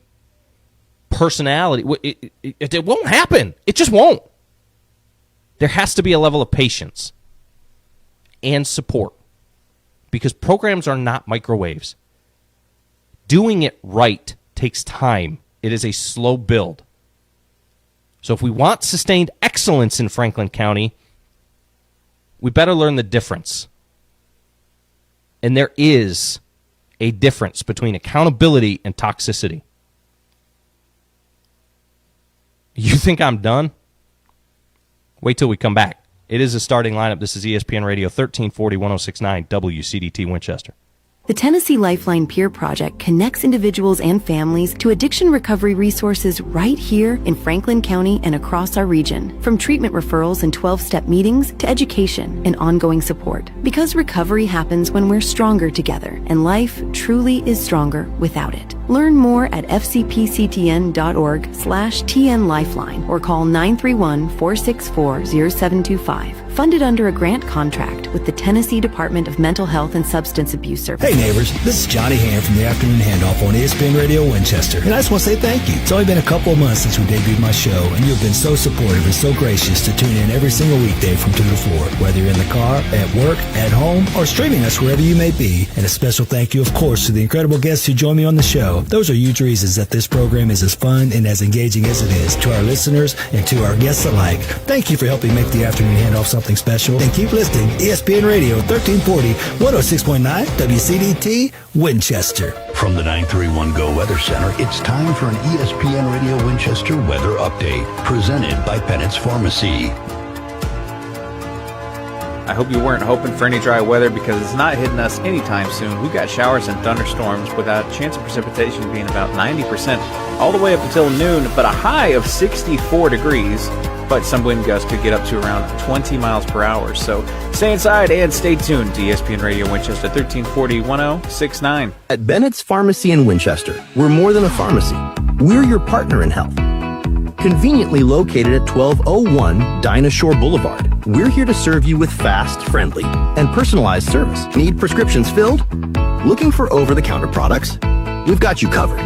B: personality. It won't happen. It just won't. There has to be a level of patience and support, because programs are not microwaves. Doing it right takes time. It is a slow build. So if we want sustained excellence in Franklin County, we better learn the difference. And there is a difference between accountability and toxicity. You think I'm done? Wait till we come back. It is a starting lineup. This is ESPN Radio 1340 1069 WCDT Winchester.
E: The Tennessee Lifeline Peer Project connects individuals and families to addiction recovery resources right here in Franklin County and across our region. From treatment referrals and 12-step meetings to education and ongoing support. Because recovery happens when we're stronger together, and life truly is stronger without it. Learn more at fcpctn.org/TNLifeline or call 931-464-0725. Funded under a grant contract with the Tennessee Department of Mental Health and Substance Abuse Services.
L: Hey neighbors, this is Johnny Hand from the Afternoon Handoff on ESPN Radio Winchester. And I just want to say thank you. It's only been a couple of months since we debuted my show, and you have been so supportive and so gracious to tune in every single weekday from 2 to 4, whether you're in the car, at work, at home, or streaming us wherever you may be. And a special thank you, of course, to the incredible guests who join me on the show. Those are huge reasons that this program is as fun and as engaging as it is. To our listeners and to our guests alike, thank you for helping make the Afternoon Handoff something special. And keep listening. ESPN Radio 1340, 106.9 WCDT, Winchester.
A: From the 931 Go Weather Center, it's time for an ESPN Radio Winchester weather update, presented by Pennett's Pharmacy.
C: I hope you weren't hoping for any dry weather, because it's not hitting us anytime soon. We've got showers and thunderstorms with a chance of precipitation being about 90% all the way up until noon, but a high of 64 degrees.
S: but some wind gusts could get up to around 20 miles per hour. So stay inside and stay tuned to ESPN Radio Winchester, 1340 1069.
T: At Bennett's Pharmacy in Winchester, we're more than a pharmacy. We're your partner in health. Conveniently located at 1201 Dinah Shore Boulevard, we're here to serve you with fast, friendly, and personalized service. Need prescriptions filled? Looking for over-the-counter products? We've got you covered.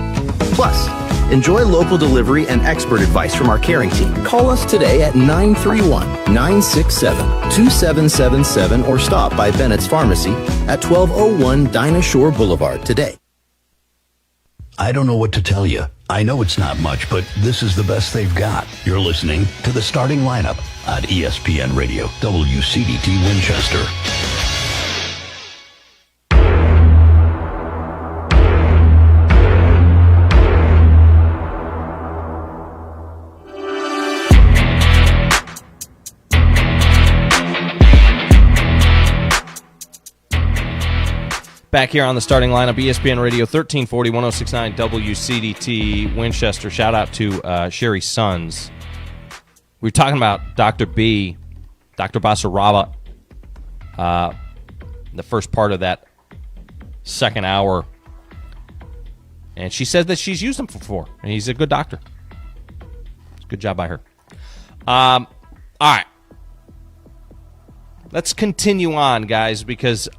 T: Plus, enjoy local delivery and expert advice from our caring team. Call us today at 931-967-2777 or stop by Bennett's Pharmacy at 1201 Dinah Shore Boulevard today.
A: I don't know what to tell you. I know it's not much, but this is the best they've got. You're listening to the starting lineup on ESPN Radio, WCDT Winchester.
B: Back here on the starting lineup, ESPN Radio 1340 1069 WCDT Winchester. Shout out to Sherry Sons. We were talking about Dr. B, Dr. Basaraba, the first part of that second hour. And she says that she's used him before, and he's a good doctor. Good job by her. All right. Let's continue on, guys, because...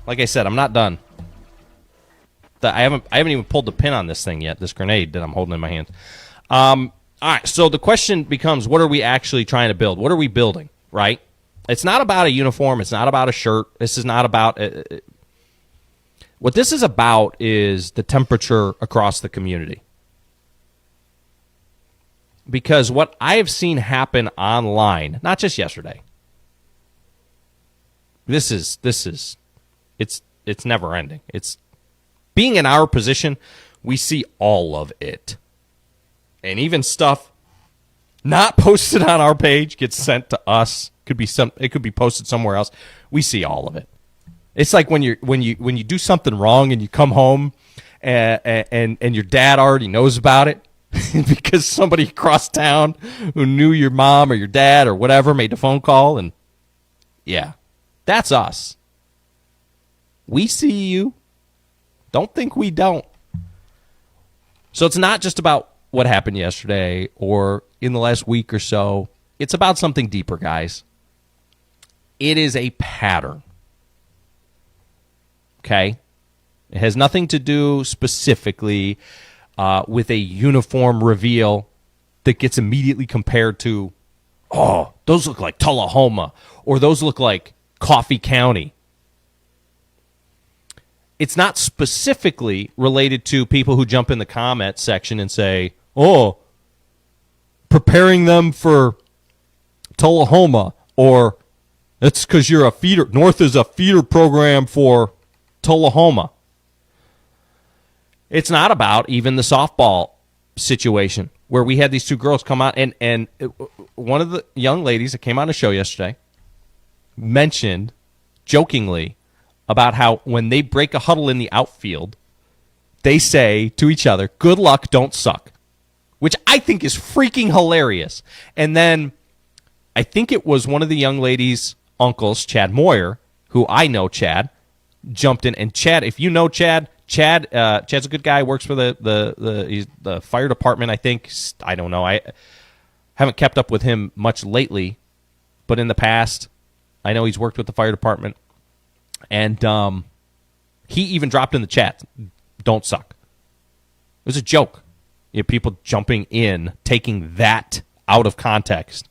B: like I said, I'm not done. I haven't even pulled the pin on this thing yet, this grenade that I'm holding in my hand. All right, so the question becomes, what are we actually trying to build? What are we building, right? It's not about a uniform. It's not about a shirt. This is not about... what this is about is the temperature across the community. Because what I have seen happen online, not just yesterday, it's never ending. It's being in our position, we see all of it. And even stuff not posted on our page gets sent to us. It could be posted somewhere else. We see all of it. It's like when you do something wrong and you come home and your dad already knows about it because somebody across town who knew your mom or your dad or whatever made the phone call, and yeah, that's us. We see you. Don't think we don't. So it's not just about what happened yesterday or in the last week or so. It's about something deeper, guys. It is a pattern. Okay? It has nothing to do specifically with a uniform reveal that gets immediately compared to, oh, those look like Tullahoma, or those look like Coffee County. It's not specifically related to people who jump in the comment section and say, oh, preparing them for Tullahoma, or that's because you're a feeder. North is a feeder program for Tullahoma. It's not about even the softball situation where we had these two girls come out, and one of the young ladies that came on the show yesterday mentioned jokingly about how when they break a huddle in the outfield, they say to each other, good luck, don't suck, which I think is freaking hilarious. And then I think it was one of the young ladies' uncles, Chad Moyer, who I know Chad, jumped in. And Chad, if you know Chad's a good guy, works for the fire department, I think. I don't know. I haven't kept up with him much lately, but in the past, I know he's worked with the fire department. And he even dropped in the chat, don't suck. It was a joke. You know, people jumping in, taking that out of context.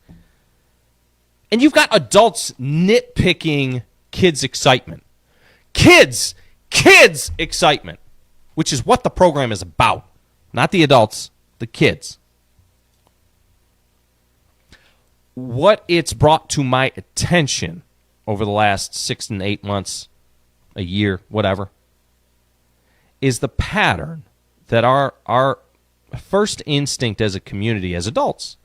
B: And you've got adults nitpicking kids' excitement. Kids' excitement, which is what the program is about. Not the adults, the kids. What it's brought to my attention over the last 6 and 8 months, a year, whatever, is the pattern that our first instinct as a community, as adults,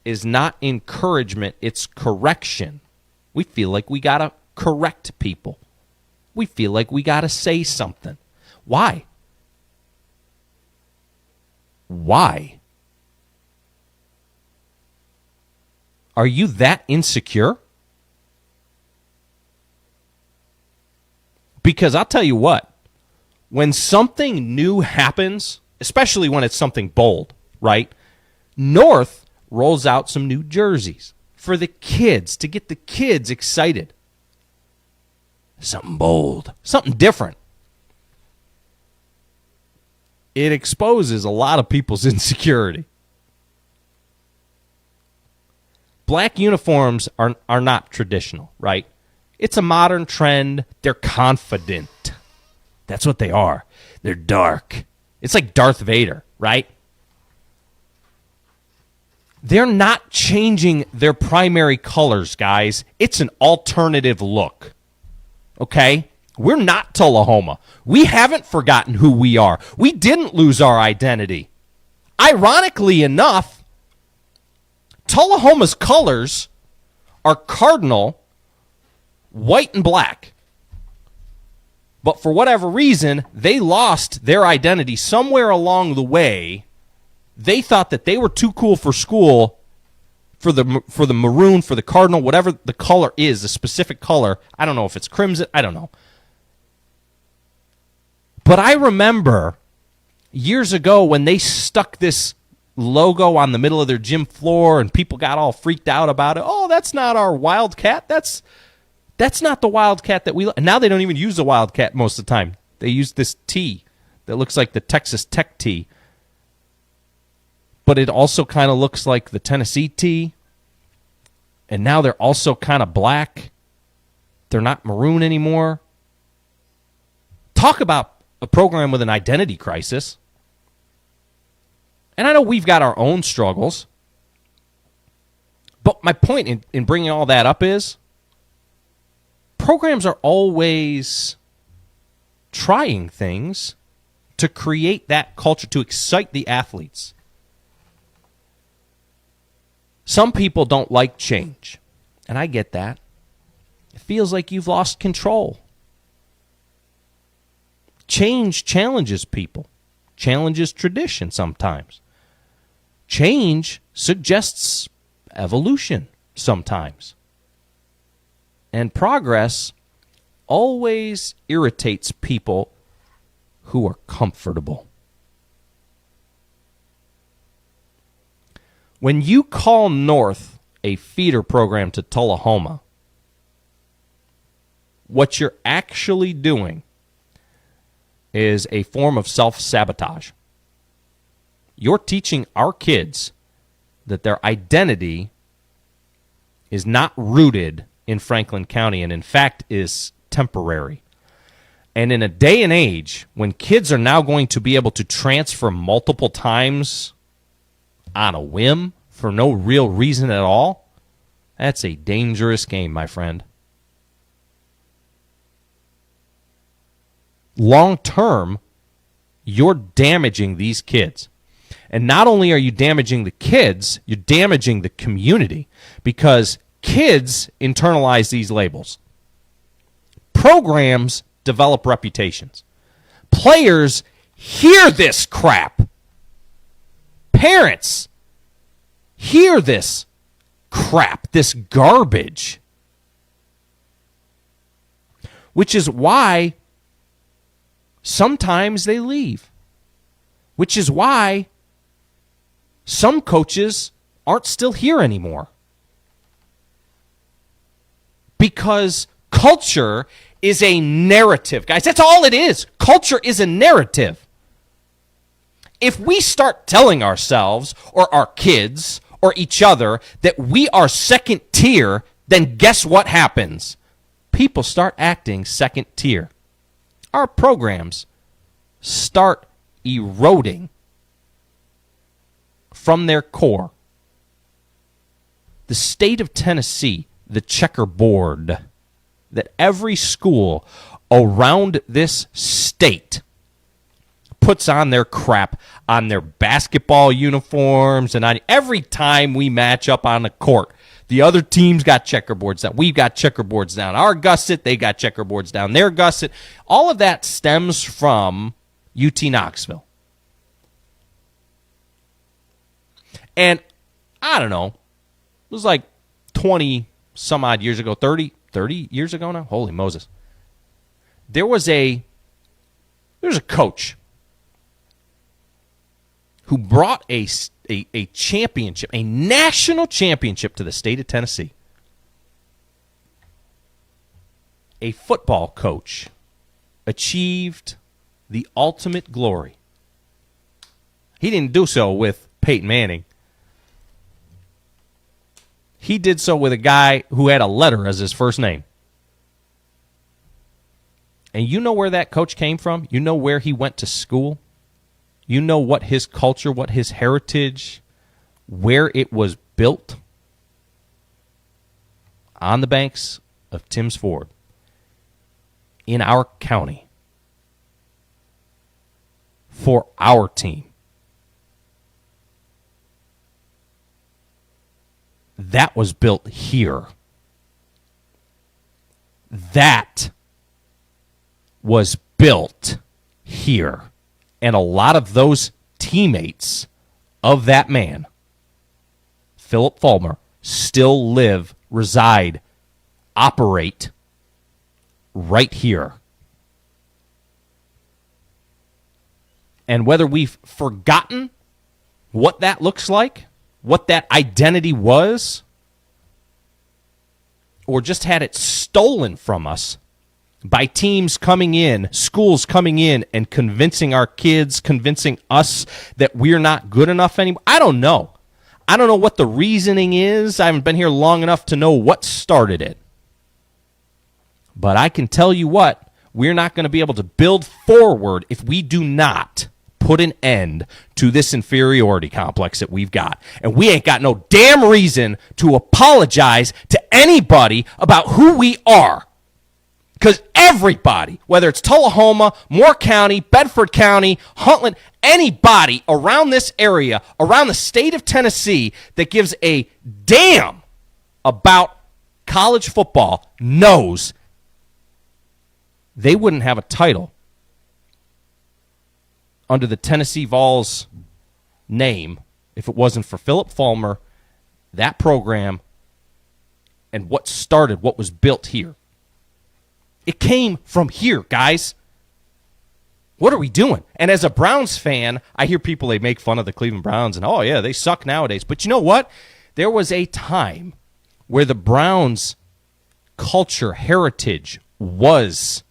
B: is not encouragement, it's correction. We feel like we got to correct people. We feel like we got to say something. Why? Why? Are you that insecure? Because I'll tell you what, when something new happens, especially when it's something bold, right? North rolls out some new jerseys for the kids, to get the kids excited. Something bold, something different. It exposes a lot of people's insecurity. Black uniforms are not traditional, right? It's a modern trend. They're confident. That's what they are. They're dark. It's like Darth Vader, right? They're not changing their primary colors, guys. It's an alternative look. Okay? We're not Tullahoma. We haven't forgotten who we are. We didn't lose our identity. Ironically enough, Tullahoma's colors are cardinal, white and black. But for whatever reason, they lost their identity somewhere along the way. They thought that they were too cool for school for the maroon, for the cardinal, whatever the color is, the specific color. I don't know if it's crimson. I don't know. But I remember years ago when they stuck this logo on the middle of their gym floor and people got all freaked out about it. Oh, that's not our Wildcat. That's not the Wildcat that we... Now they don't even use the Wildcat most of the time. They use this T that looks like the Texas Tech T. But it also kind of looks like the Tennessee T. And now they're also kind of black. They're not maroon anymore. Talk about a program with an identity crisis. And I know we've got our own struggles. But my point in bringing all that up is programs are always trying things to create that culture, to excite the athletes. Some people don't like change, and I get that. It feels like you've lost control. Change challenges people, challenges tradition sometimes. Change suggests evolution sometimes. And progress always irritates people who are comfortable. When you call North a feeder program to Tullahoma, what you're actually doing is a form of self-sabotage. You're teaching our kids that their identity is not rooted in Franklin County and, in fact, is temporary. And in a day and age when kids are now going to be able to transfer multiple times on a whim for no real reason at all, that's a dangerous game, my friend. Long term, you're damaging these kids. And not only are you damaging the kids, you're damaging the community because kids internalize these labels. Programs develop reputations. Players hear this crap. Parents hear this crap, this garbage. Which is why sometimes they leave. Which is why some coaches aren't still here anymore. Because culture is a narrative, guys. That's all it is. Culture is a narrative. If we start telling ourselves or our kids or each other that we are second tier, then guess what happens? People start acting second tier. Our programs start eroding from their core. The state of Tennessee, the checkerboard that every school around this state puts on their crap, on their basketball uniforms, and on every time we match up on the court. The other team's got checkerboards down. We've got checkerboards down. Our gusset, they got checkerboards down. Their gusset. All of that stems from UT Knoxville. And I don't know. It was like 20 some odd years ago, 30 years ago now. Holy Moses. There was a coach who brought a championship, a national championship to the state of Tennessee. A football coach achieved the ultimate glory. He didn't do so with Peyton Manning. He did so with a guy who had a letter as his first name. And you know where that coach came from? You know where he went to school? You know what his culture, what his heritage, where it was built? On the banks of Tim's Ford. In our county. For our team. That was built here. That was built here. And a lot of those teammates of that man, Philip Fulmer, still live, reside, operate right here. And whether we've forgotten what that looks like, what that identity was, or just had it stolen from us by teams coming in, schools coming in and convincing our kids, convincing us that we're not good enough anymore. I don't know. I don't know what the reasoning is. I haven't been here long enough to know what started it. But I can tell you what, we're not going to be able to build forward if we do not put an end to this inferiority complex that we've got. And we ain't got no damn reason to apologize to anybody about who we are. Because everybody, whether it's Tullahoma, Moore County, Bedford County, Huntland, anybody around this area, around the state of Tennessee that gives a damn about college football knows they wouldn't have a title under the Tennessee Vols name if it wasn't for Philip Fulmer, that program, and what started, what was built here. It came from here, guys. What are we doing? And as a Browns fan, I hear people, they make fun of the Cleveland Browns, and oh yeah, they suck nowadays. But you know what? There was a time where the Browns' culture, heritage was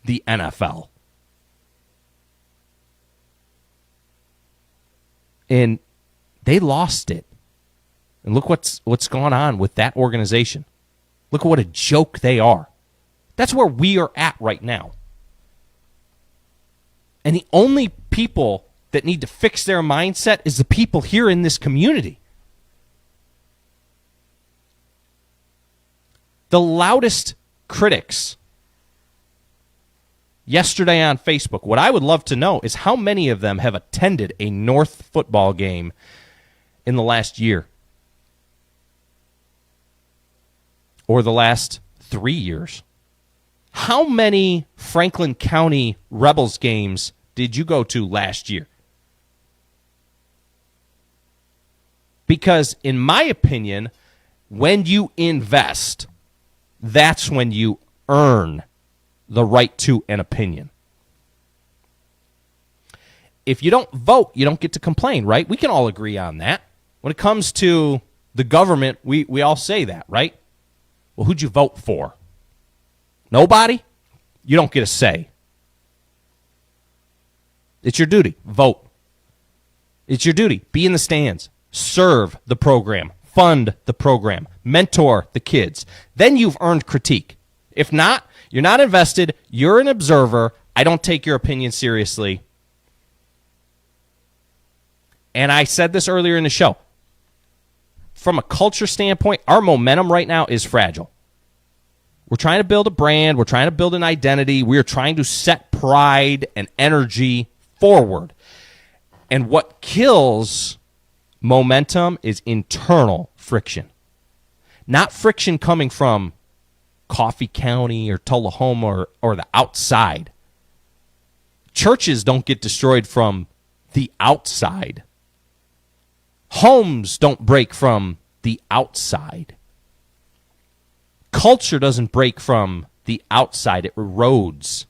B: the NFL. And they lost it. And look what's gone on with that organization. Look at what a joke they are. That's where we are at right now. And the only people that need to fix their mindset is the people here in this community. The loudest critics yesterday on Facebook, what I would love to know is how many of them have attended a North football game in the last year or the last 3 years. How many Franklin County Rebels games did you go to last year? Because in my opinion, when you invest, that's when you earn the right to an opinion. If you don't vote, you don't get to complain, right? We can all agree on that. When it comes to the government, we all say that, right? Well, who'd you vote for? Nobody? You don't get a say. It's your duty. Vote. It's your duty. Be in the stands. Serve the program. Fund the program. Mentor the kids. Then you've earned critique. If not, you're not invested. You're an observer. I don't take your opinion seriously. And I said this earlier in the show. From a culture standpoint, our momentum right now is fragile. We're trying to build a brand. We're trying to build an identity. We are trying to set pride and energy forward. And what kills momentum is internal friction. Not friction coming from Coffee County or Tullahoma or the outside. Churches don't get destroyed from the outside. Homes don't break from the outside. culture doesn't break from the outside. It erodes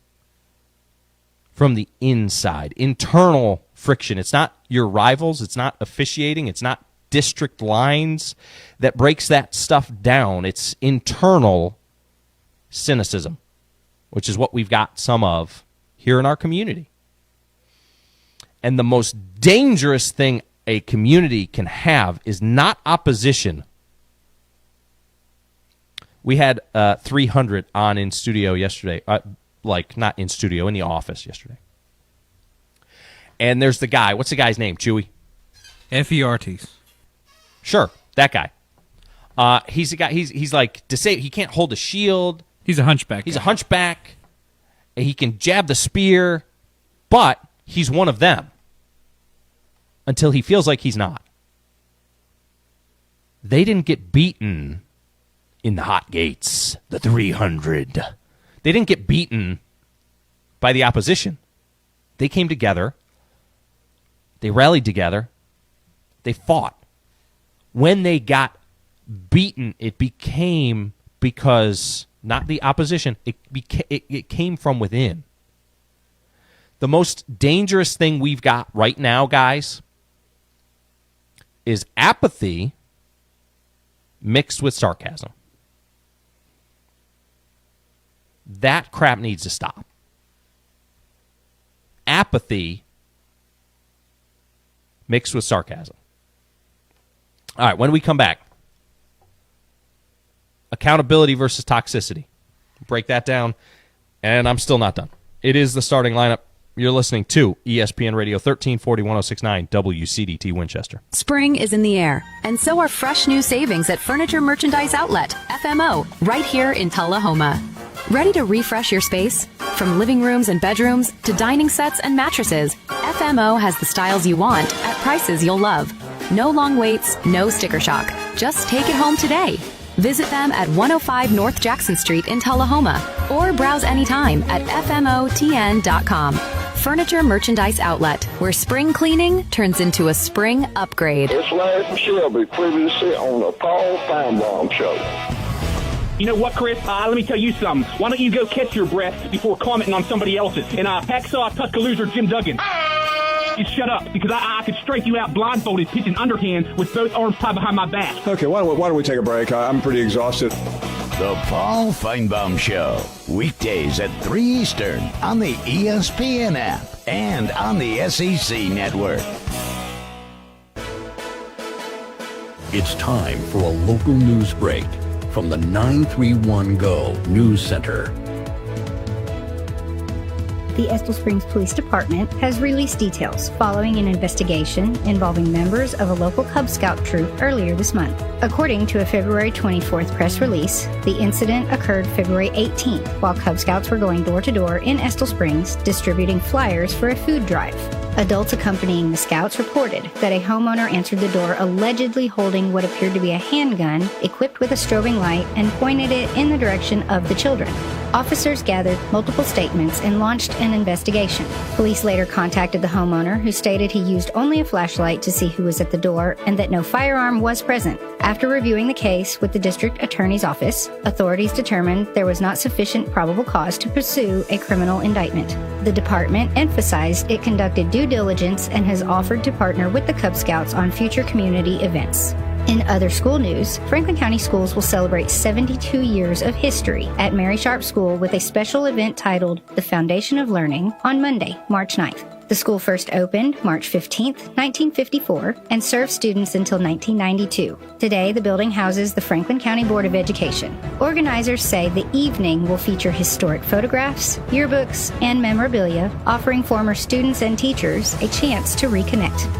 B: from the inside. Internal friction. It's not your rivals. It's not officiating. It's not district lines that breaks that stuff down. It's internal cynicism, which is what we've got some of here in our community. And the most dangerous thing a community can have is not opposition. We had 300 on in studio yesterday, not in studio, in the office yesterday. And there's the guy. What's the guy's name, Chewy?
C: Effie Ortiz.
B: Sure, that guy. He's a guy. He's like disabled. He can't hold a shield.
C: He's a hunchback.
B: He's a hunchback. And he can jab the spear, but he's one of them until he feels like he's not. They didn't get beaten in the hot gates, the 300. They didn't get beaten by the opposition. They came together. They rallied together. They fought. When they got beaten, it became because, not the opposition, it came from within. The most dangerous thing we've got right now, guys, is apathy mixed with sarcasm. That crap needs to stop. Apathy mixed with sarcasm. All right, when we come back, accountability versus toxicity. Break that down, and I'm still not done. It is the starting lineup. You're listening to ESPN Radio 1340 1069 WCDT Winchester.
E: Spring is in the air, and so are fresh new savings at Furniture Merchandise Outlet, FMO, right here in Tullahoma. Ready to refresh your space? From living rooms and bedrooms to dining sets and mattresses, FMO has the styles you want at prices you'll love. No long waits, no sticker shock. Just take it home today. Visit them at 105 North Jackson Street in Tullahoma or browse anytime at FMOTN.com. Furniture Merchandise Outlet, where spring cleaning turns into a spring upgrade.
U: It's Larry from Shelby, previously on the Paul Feinbaum Show.
V: You know what, Chris? Let me tell you something. Why don't you go catch your breath before commenting on somebody else's? And Hacksaw Tuscaloosa Jim Duggan. You shut up, because I could strike you out blindfolded, pitching underhand with both arms tied behind my back.
W: Okay, why don't we take a break? I'm pretty exhausted.
X: The Paul Feinbaum Show, weekdays at 3 Eastern on the ESPN app and on the SEC Network.
A: It's time for a local news break from the 931 Go News Center.
H: The Estill Springs Police Department has released details following an investigation involving members of a local Cub Scout troop earlier this month. According to a February 24th press release, the incident occurred February 18th while Cub Scouts were going door to door in Estill Springs distributing flyers for a food drive. Adults accompanying the Scouts reported that a homeowner answered the door allegedly holding what appeared to be a handgun equipped with a strobing light and pointed it in the direction of the children. Officers gathered multiple statements and launched an investigation. Police later contacted the homeowner, who stated he used only a flashlight to see who was at the door and that no firearm was present. After reviewing the case with the district attorney's office, authorities determined there was not sufficient probable cause to pursue a criminal indictment. The department emphasized it conducted due diligence and has offered to partner with the Cub Scouts on future community events. In other school news, Franklin County Schools will celebrate 72 years of history at Mary Sharp School with a special event titled The Foundation of Learning on Monday, March 9th. The school first opened March 15th, 1954, and served students until 1992. Today, the building houses the Franklin County Board of Education. Organizers say the evening will feature historic photographs, yearbooks, and memorabilia, offering former students and teachers a chance to reconnect.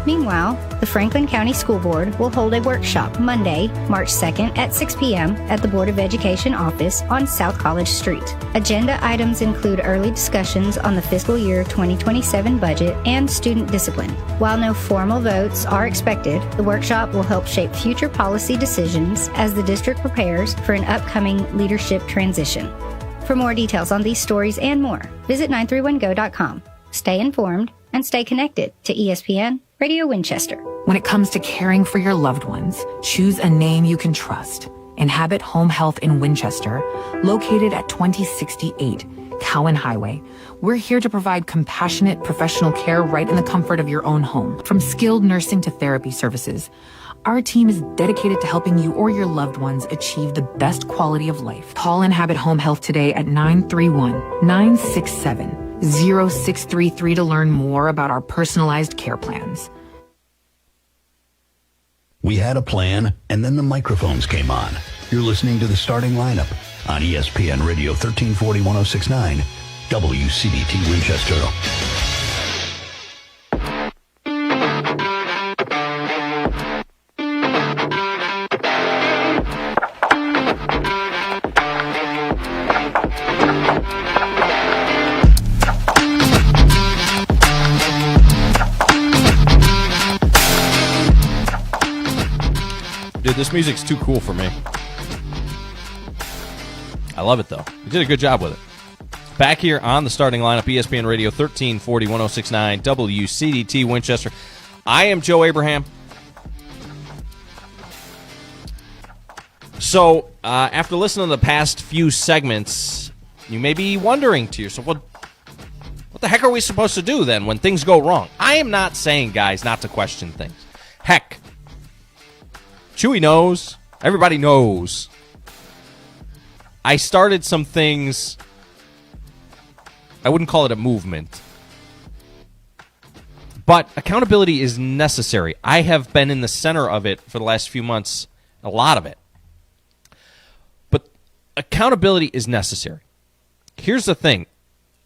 H: Meanwhile, the Franklin County School Board will hold a workshop Monday, March 2nd at 6 p.m. at the Board of Education office on South College Street. Agenda items include early discussions on the fiscal year 2027 budget and student discipline. While no formal votes are expected, the workshop will help shape future policy decisions as the district prepares for an upcoming leadership transition. For more details on these stories and more, visit 931go.com. Stay informed and stay connected to ESPN Radio Winchester.
Y: When it comes to caring for your loved ones, choose a name you can trust.
D: Inhabit Home Health in Winchester, located at 2068 Cowan Highway. We're here to provide compassionate professional care right in the comfort of your own home. From skilled nursing to therapy services, our team is dedicated to helping you or your loved ones achieve the best quality of life. Call Inhabit Home Health today at 931-967-0633 to learn more about our personalized care plans.
A: We had a plan, and then the microphones came on. You're listening to the starting lineup on ESPN Radio 1340 1069, WCDT Winchester.
B: Dude, this music's too cool for me. I love it, though. You did a good job with it. Back here on the starting lineup, ESPN Radio 1340 1069, WCDT Winchester. I am Joe Abraham. So, after listening to the past few segments, you may be wondering to yourself, well, what the heck are we supposed to do then when things go wrong? I am not saying, guys, not to question things. Heck, Chewy knows. Everybody knows. I started some things. I wouldn't call it a movement. But accountability is necessary. I have been in the center of it for the last few months, a lot of it. But accountability is necessary. Here's the thing.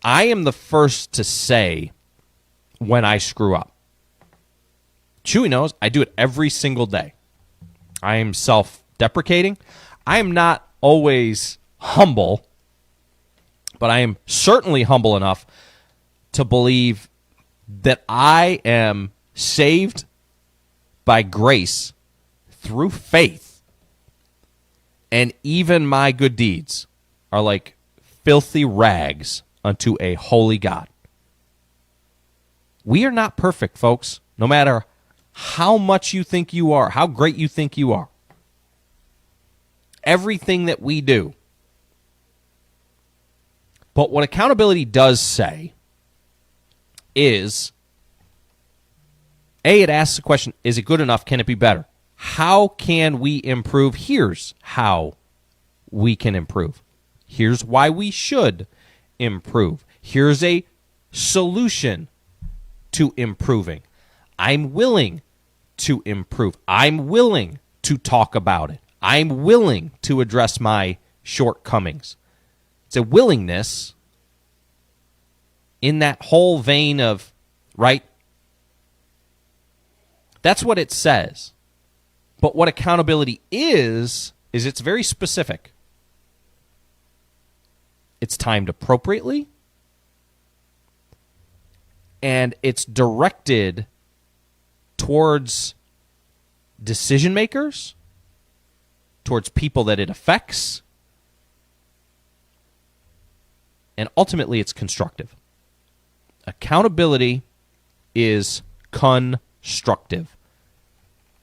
B: I am the first to say when I screw up. Chewy knows I do it every single day. I am self-deprecating. I am not always humble, but I am certainly humble enough to believe that I am saved by grace through faith, and even my good deeds are like filthy rags unto a holy God. We are not perfect, folks, no matter how much you think you are, how great you think you are. Everything that we do. But what accountability does say is, A, it asks the question, is it good enough? Can it be better? How can we improve? Here's how we can improve. Here's why we should improve. Here's a solution to improving. I'm willing to improve. I'm willing to talk about it. I'm willing to address my shortcomings. It's a willingness in that whole vein of, right? That's what it says. But what accountability is it's very specific. It's timed appropriately, and it's directed towards decision makers, towards people that it affects, and ultimately it's constructive. Accountability is constructive.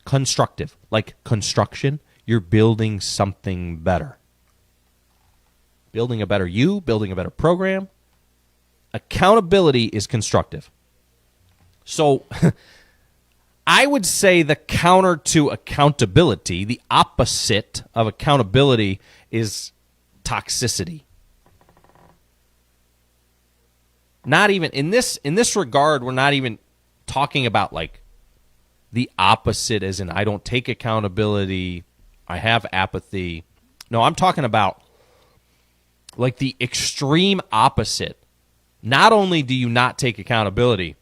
B: Constructive, like construction, you're building something better. Building a better you, building a better program. Accountability is constructive. So, I would say the counter to accountability, the opposite of accountability, is toxicity. Not even in this regard, we're not even talking about like the opposite, as in I don't take accountability, I have apathy. No, I'm talking about like the extreme opposite. Not only do you not take accountability,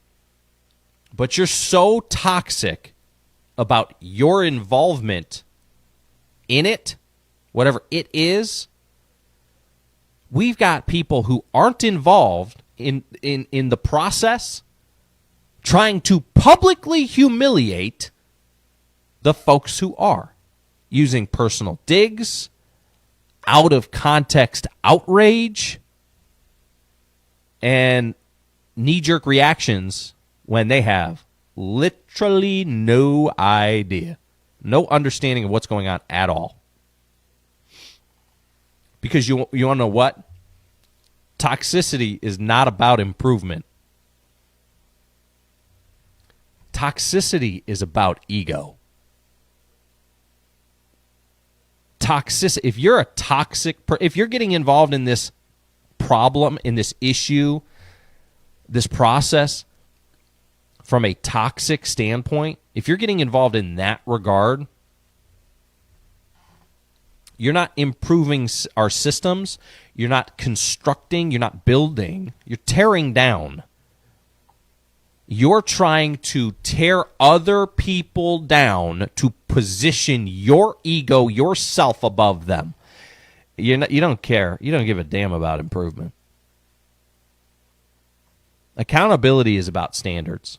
B: but you're so toxic about your involvement in it, whatever it is. We've got people who aren't involved in the process trying to publicly humiliate the folks who are, using personal digs, out of context outrage, and knee-jerk reactions when they have literally no idea, no understanding of what's going on at all. Because you want to know what? Toxicity is not about improvement. Toxicity is about ego. If you're a toxic, if you're getting involved in this problem, in this issue, this process from a toxic standpoint, if you're getting involved in that regard, you're not improving our systems, you're not constructing, you're not building, you're tearing down. You're trying to tear other people down to position your ego, yourself above them. You don't care. You don't give a damn about improvement. Accountability is about standards.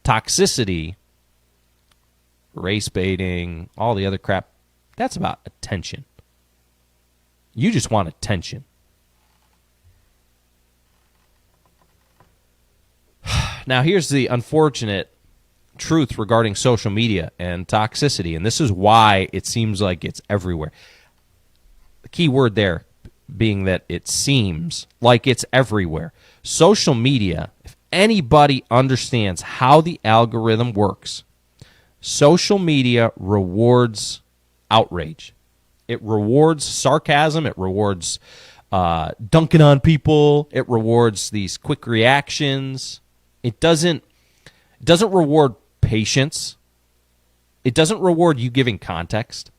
B: Toxicity, race baiting, all the other crap, that's about attention. You just want attention. Now, here's the unfortunate truth regarding social media and toxicity, and this is why it seems like it's everywhere. The key word there being that it seems like it's everywhere. Social media, if anybody understands how the algorithm works, social media rewards outrage. It rewards sarcasm. It rewards dunking on people. It rewards these quick reactions. It doesn't reward patience. It doesn't reward you giving context.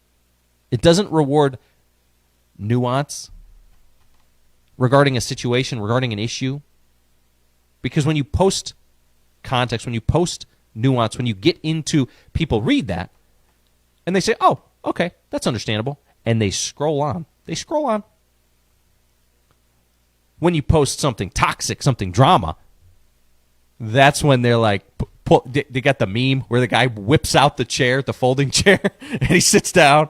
B: It doesn't reward nuance regarding a situation, regarding an issue. Because when you post context, when you post nuance, when you get into, people read that, and they say, oh, okay, that's understandable. And they scroll on. They scroll on. When you post something toxic, something drama, that's when they're like, they got the meme where the guy whips out the chair, the folding chair, and he sits down.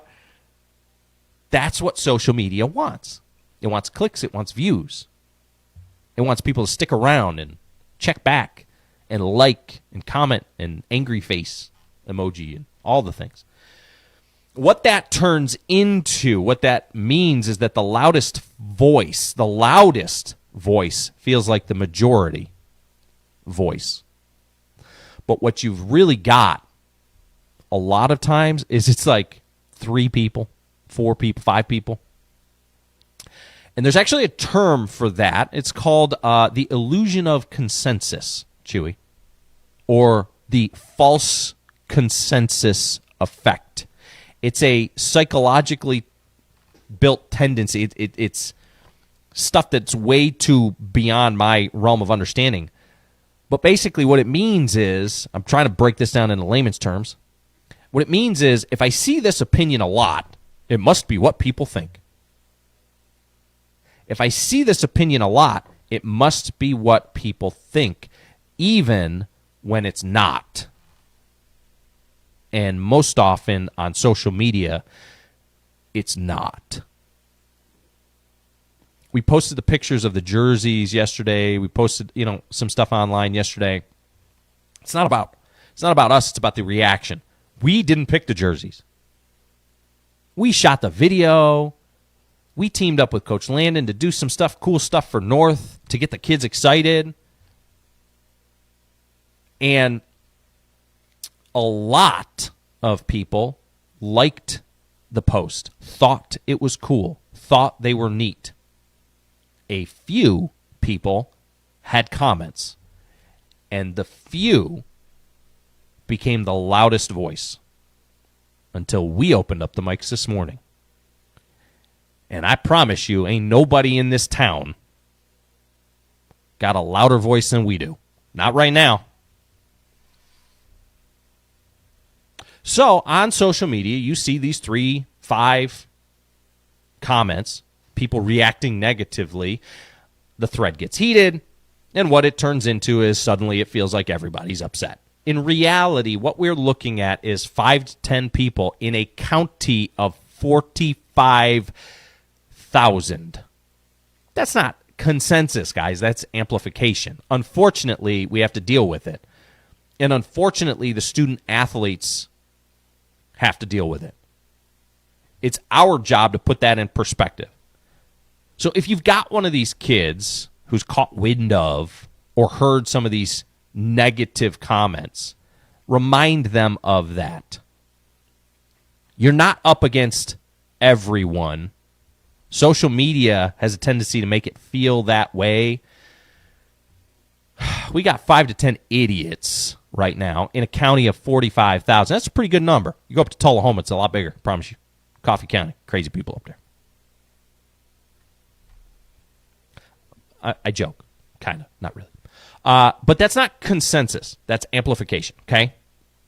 B: That's what social media wants. It wants clicks. It wants views. It wants people to stick around and check back and like and comment and angry face emoji and all the things. What that turns into, what that means is that the loudest voice feels like the majority voice. But what you've really got a lot of times is it's like 3 people, 4 people, 5 people. And there's actually a term for that. It's called the illusion of consensus, Chewy, or the false consensus effect. It's a psychologically built tendency. It's stuff that's way too beyond my realm of understanding. But basically what it means is, I'm trying to break this down into layman's terms. What it means is, if I see this opinion a lot, it must be what people think. If I see this opinion a lot, it must be what people think, even when it's not. And most often on social media, it's not. We posted the pictures of the jerseys yesterday. We posted, some stuff online yesterday. It's not about us, it's about the reaction. We didn't pick the jerseys. We shot the video. We teamed up with Coach Landon to do some stuff, cool stuff for North to get the kids excited. And a lot of people liked the post, thought it was cool, thought they were neat. A few people had comments, and the few became the loudest voice until we opened up the mics this morning. And I promise you, ain't nobody in this town got a louder voice than we do. Not right now. So on social media, you see these 3, 5 comments, people reacting negatively. The thread gets heated, and what it turns into is suddenly it feels like everybody's upset. In reality, what we're looking at is 5 to 10 people in a county of 45,000. That's not consensus, guys. That's amplification. Unfortunately, we have to deal with it. And unfortunately, the student athletes have to deal with it. It's our job to put that in perspective. So if you've got one of these kids who's caught wind of or heard some of these negative comments, remind them of that. You're not up against everyone. Social media has a tendency to make it feel that way. We got 5 to 10 idiots right now in a county of 45,000. That's a pretty good number. You go up to Tullahoma, it's a lot bigger, I promise you. Coffee County, crazy people up there. I joke, kind of, not really. But that's not consensus. That's amplification, okay?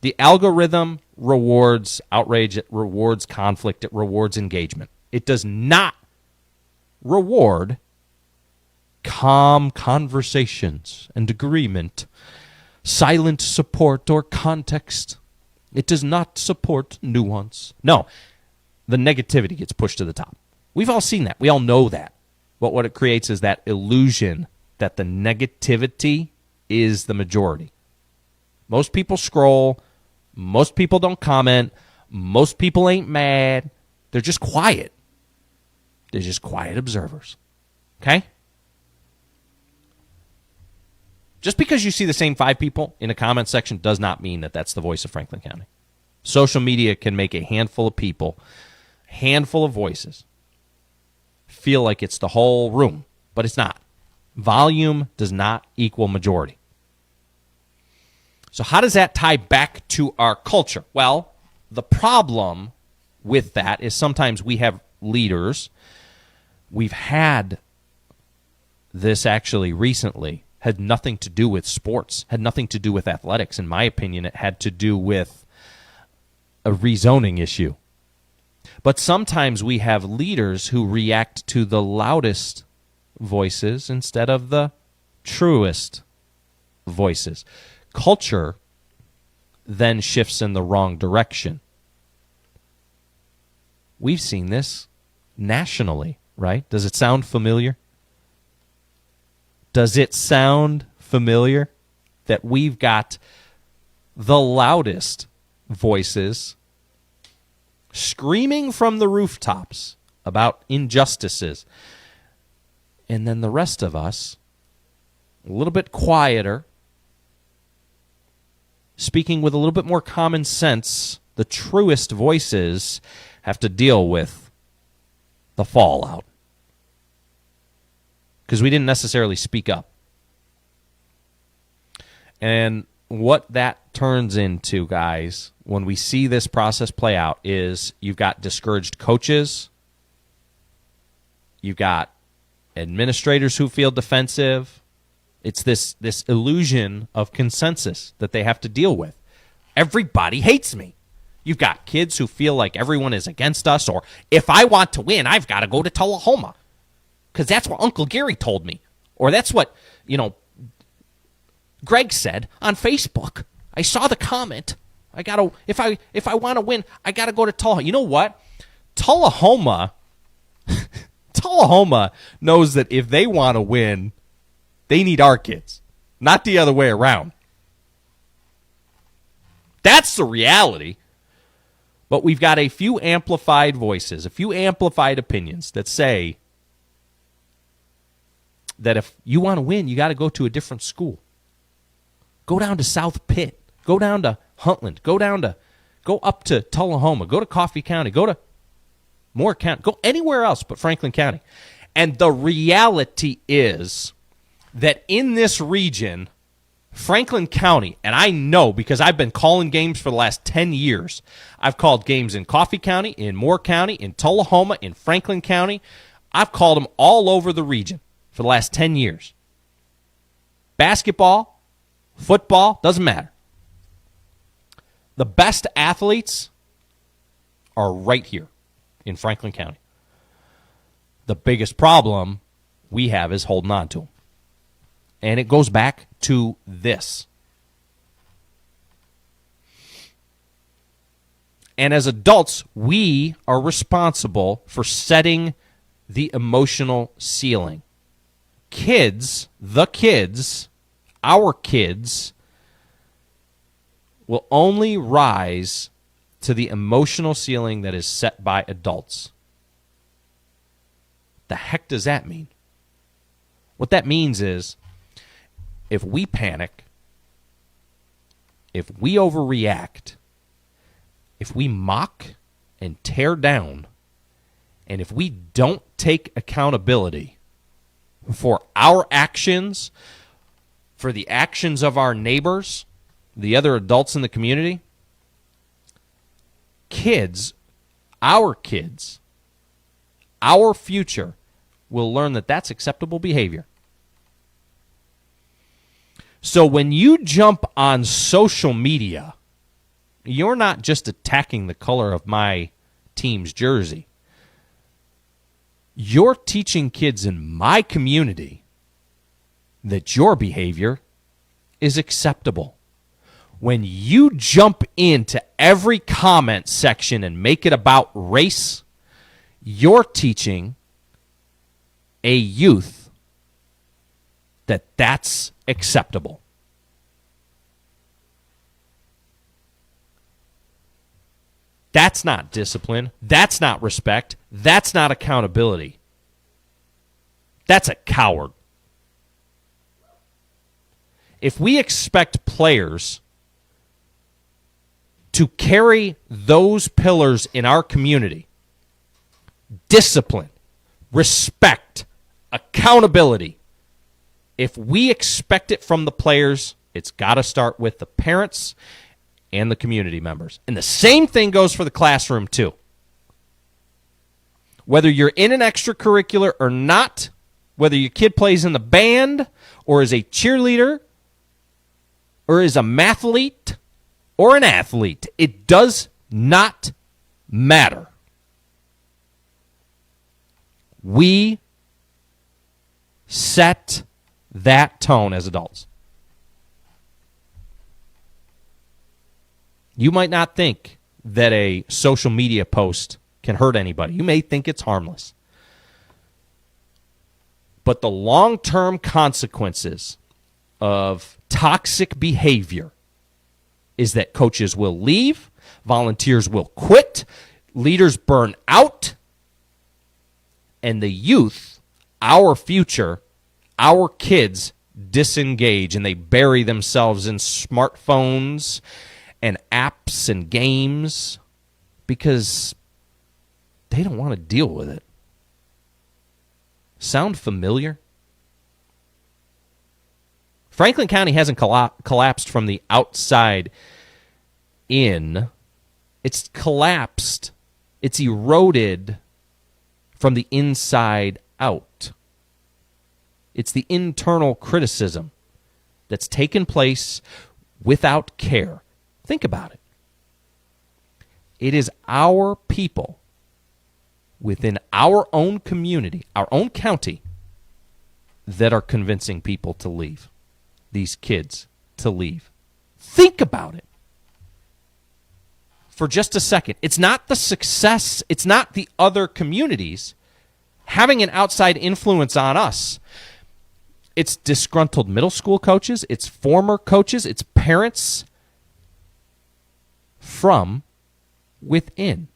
B: The algorithm rewards outrage. It rewards conflict. It rewards engagement. It does not reward calm conversations and agreement, silent support or context. It does not support nuance. No, the negativity gets pushed to the top. We've all seen that. We all know that. But what it creates is that illusion that the negativity is the majority. Most people scroll. Most people don't comment. Most people ain't mad. They're just quiet. They're just quiet observers. Okay? Just because you see the same 5 people in a comment section does not mean that that's the voice of Franklin County. Social media can make a handful of people, handful of voices, feel like it's the whole room, but it's not. Volume does not equal majority. So how does that tie back to our culture? Well, the problem with that is sometimes we have leaders. We've had this actually recently, had nothing to do with sports, had nothing to do with athletics. In my opinion, it had to do with a rezoning issue. But sometimes we have leaders who react to the loudest voices instead of the truest voices. Culture then shifts in the wrong direction. We've seen this nationally, right? Does it sound familiar? Does it sound familiar that we've got the loudest voices screaming from the rooftops about injustices, and then the rest of us, a little bit quieter, speaking with a little bit more common sense, the truest voices have to deal with the fallout because we didn't necessarily speak up. And what that turns into, guys, when we see this process play out, is you've got discouraged coaches, you've got administrators who feel defensive. It's this illusion of consensus that they have to deal with. Everybody hates me. You've got kids who feel like everyone is against us, or if I want to win, I've got to go to Tullahoma because that's what Uncle Gary told me, or that's what, Greg said on Facebook. I saw the comment. I gotta if I want to win, I gotta go to Tullahoma. You know what? Tullahoma knows that if they want to win, they need our kids, not the other way around. That's the reality. But we've got a few amplified voices, a few amplified opinions that say that if you want to win, you got to go to a different school. Go down to South Pitt. Go down to Huntland. Go up to Tullahoma. Go to Coffee County. Go to Moore County. Go anywhere else but Franklin County. And the reality is that in this region, Franklin County, and I know because I've been calling games for the last 10 years. I've called games in Coffee County, in Moore County, in Tullahoma, in Franklin County. I've called them all over the region for the last 10 years. Basketball, football, doesn't matter. The best athletes are right here in Franklin County. The biggest problem we have is holding on to them. And it goes back to this. And as adults, we are responsible for setting the emotional ceiling. Our kids will only rise to the emotional ceiling that is set by adults. The heck does that mean? What that means is if we panic, if we overreact, if we mock and tear down, and if we don't take accountability for our actions, for the actions of our neighbors, the other adults in the community, our future will learn that that's acceptable behavior. So when you jump on social media, you're not just attacking the color of my team's jersey. You're teaching kids in my community that your behavior is acceptable. When you jump into every comment section and make it about race, you're teaching a youth that that's acceptable. That's not discipline. That's not respect. That's not accountability. That's a coward. If we expect players to carry those pillars in our community, discipline, respect, accountability, if we expect it from the players, it's got to start with the parents and the community members. And the same thing goes for the classroom, too. Whether you're in an extracurricular or not, whether your kid plays in the band or is a cheerleader or is a mathlete or an athlete, it does not matter. We set that tone as adults. You might not think that a social media post can hurt anybody. You may think it's harmless. But the long-term consequences of toxic behavior is that coaches will leave, volunteers will quit, leaders burn out, and the youth, our future, our kids disengage and they bury themselves in smartphones and apps and games because they don't want to deal with it. Sound familiar? Franklin County hasn't collapsed from the outside in. It's collapsed. It's eroded from the inside out. It's the internal criticism that's taken place without care. Think about it. It is our people within our own community, our own county, that are convincing people to leave, these kids to leave. Think about it for just a second. It's not the success, it's not the other communities having an outside influence on us. It's disgruntled middle school coaches, it's former coaches, it's parents from within.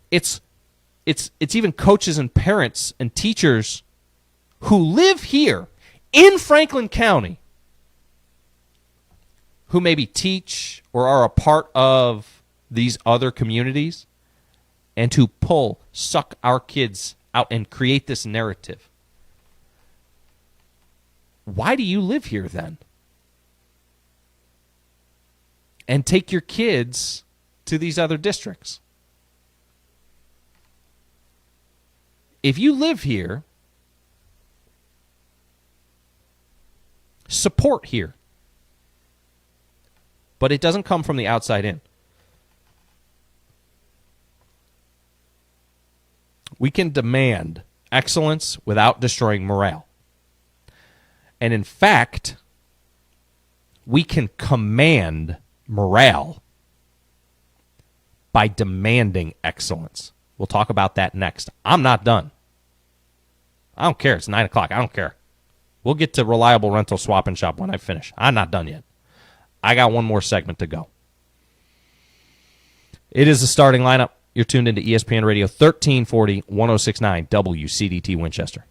B: It's even coaches and parents and teachers who live here in Franklin County who maybe teach or are a part of these other communities and who suck our kids out and create this narrative. Why do you live here then? And take your kids to these other districts. If you live here, support here. But it doesn't come from the outside in. We can demand excellence without destroying morale. And in fact, we can command morale by demanding excellence. We'll talk about that next. I'm not done. I don't care. It's 9 o'clock. I don't care. We'll get to reliable rental swap and shop when I finish. I'm not done yet. I got one more segment to go. It is the starting lineup. You're tuned into ESPN Radio 1340, 1069 WCDT Winchester.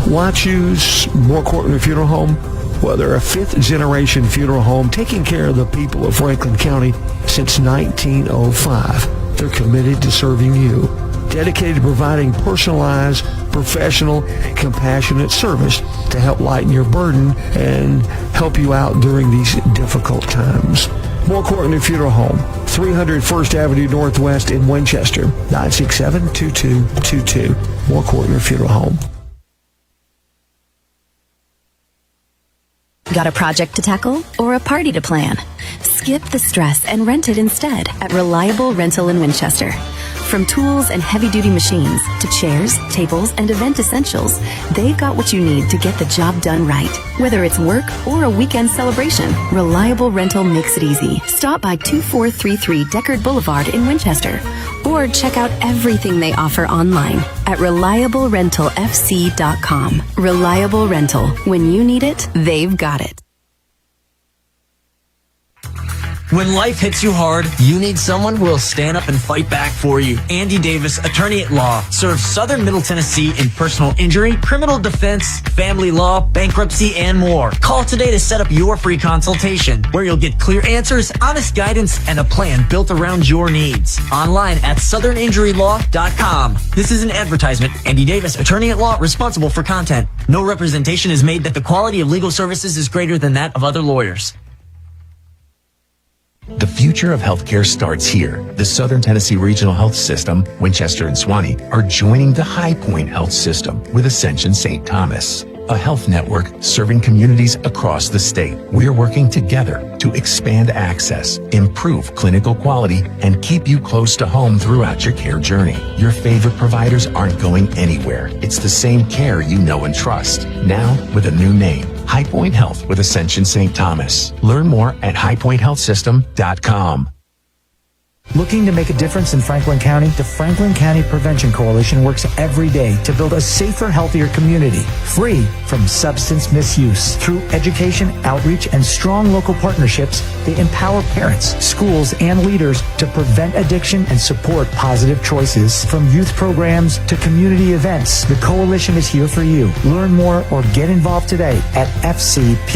F: Why choose More Courtney Funeral Home? Well, they're a fifth-generation funeral home taking care of the people of Franklin County since 1905. They're committed to serving you, dedicated to providing personalized, professional, compassionate service to help lighten your burden and help you out during these difficult times. More Courtney Funeral Home, 300 First Avenue Northwest in Winchester, 967-2222. More Courtney Funeral Home.
E: Got a project to tackle or a party to plan? Skip the stress and rent it instead at Reliable Rental in Winchester. From tools and heavy-duty machines to chairs, tables, and event essentials, they've got what you need to get the job done right. Whether it's work or a weekend celebration, Reliable Rental makes it easy. Stop by 2433 Deckard Boulevard in Winchester or check out everything they offer online at ReliableRentalFC.com. Reliable Rental. When you need it, they've got it.
G: When life hits you hard, you need someone who will stand up and fight back for you. Andy Davis, attorney at law, serves Southern Middle Tennessee in personal injury, criminal defense, family law, bankruptcy, and more. Call today to set up your free consultation, where you'll get clear answers, honest guidance, and a plan built around your needs. Online at southerninjurylaw.com. This is an advertisement. Andy Davis, attorney at law, responsible for content. No representation is made that the quality of legal services is greater than that of other lawyers.
I: The future of healthcare starts here. The Southern Tennessee Regional Health System, Winchester and Suwannee, are joining the High Point Health System with Ascension St. Thomas, a health network serving communities across the state. We're working together to expand access, improve clinical quality, and keep you close to home throughout your care journey. Your favorite providers aren't going anywhere. It's the same care you know and trust, now with a new name. High Point Health with Ascension St. Thomas. Learn more at highpointhealthsystem.com.
M: Looking to make a difference in Franklin County? The Franklin County Prevention Coalition works every day to build a safer, healthier community, free from substance misuse. Through education, outreach, and strong local partnerships, they empower parents, schools, and leaders to prevent addiction and support positive choices. From youth programs to community events, the coalition is here for you. Learn more or get involved today at fcpctn.org.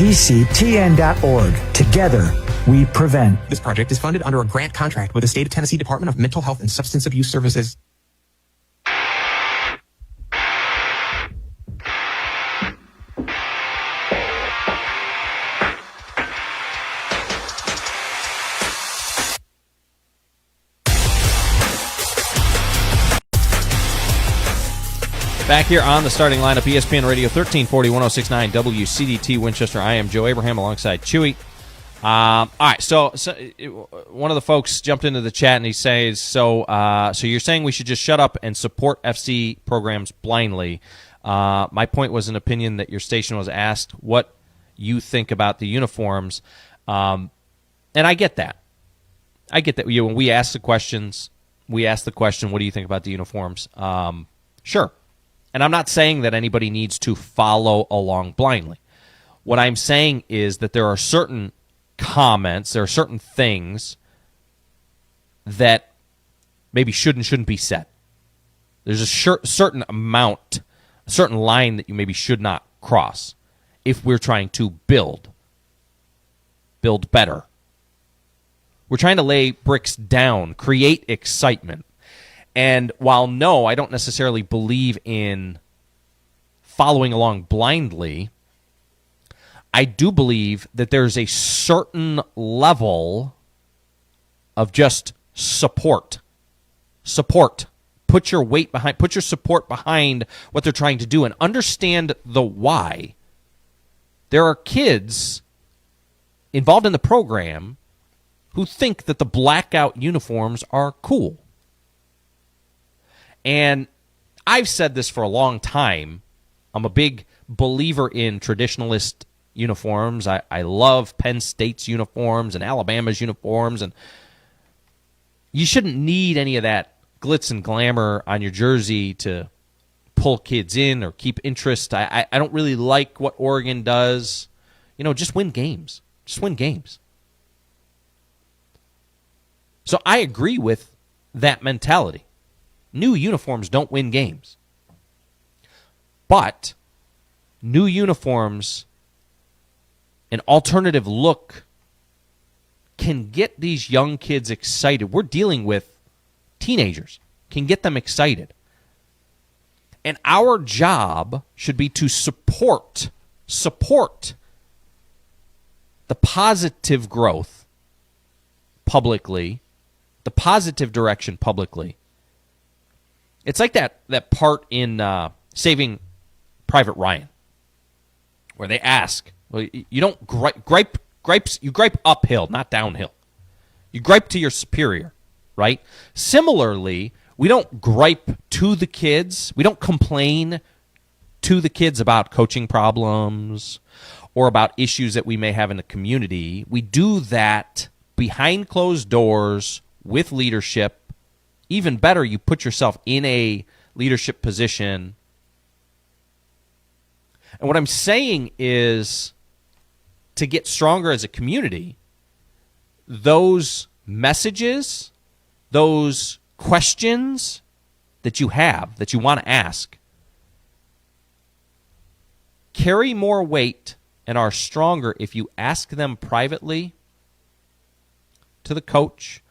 M: Together, we prevent.
Y: This project is funded under a grant contract with the State of Tennessee Department of Mental Health and Substance Abuse Services.
B: Back here on the starting lineup, ESPN Radio 1340, 1069 WCDT Winchester. I am Joe Abraham alongside Chewy. All right, so one of the folks jumped into the chat and he says, so you're saying we should just shut up and support FC programs blindly. My point was an opinion that your station was asked what you think about the uniforms. And I get that. When we ask the questions, what do you think about the uniforms? Sure. And I'm not saying that anybody needs to follow along blindly. What I'm saying is that there are certain comments, there are certain things that maybe should and shouldn't be said. There's a certain amount, a certain line that you maybe should not cross if we're trying to build better. We're trying to lay bricks down, create excitement. And while no, I don't necessarily believe in following along blindly, I do believe that there's a certain level of just support. Put your weight behind, put your support behind what they're trying to do and understand the why. There are kids involved in the program who think that the blackout uniforms are cool. And I've said this for a long time. I'm a big believer in traditionalist uniforms. I love Penn State's uniforms and Alabama's uniforms, and you shouldn't need any of that glitz and glamour on your jersey to pull kids in or keep interest. I don't really like what Oregon does. Just win games. Just win games. So I agree with that mentality. New uniforms don't win games. But new uniforms, an alternative look, can get these young kids excited. We're dealing with teenagers, can get them excited. And our job should be to support the positive growth publicly, the positive direction publicly. It's like that part in Saving Private Ryan, where they ask, well, you don't gripes, you gripe uphill, not downhill. You gripe to your superior, right? Similarly, we don't gripe to the kids. We don't complain to the kids about coaching problems or about issues that we may have in the community. We do that behind closed doors with leadership. Even better, you put yourself in a leadership position. And what I'm saying is, to get stronger as a community, those messages, those questions that you have, that you want to ask, carry more weight and are stronger if you ask them privately to the coach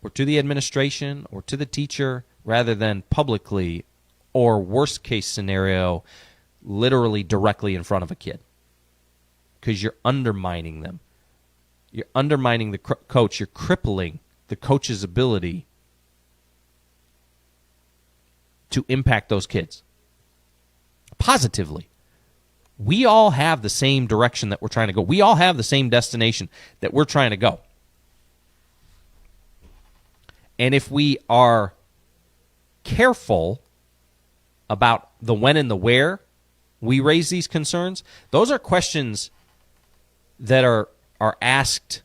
B: or to the administration or to the teacher rather than publicly, or worst case scenario, literally directly in front of a kid. Because you're undermining them. You're undermining the coach. You're crippling the coach's ability to impact those kids positively. We all have the same direction that we're trying to go. We all have the same destination that we're trying to go. And if we are careful about the when and the where we raise these concerns, those are questions that are asked.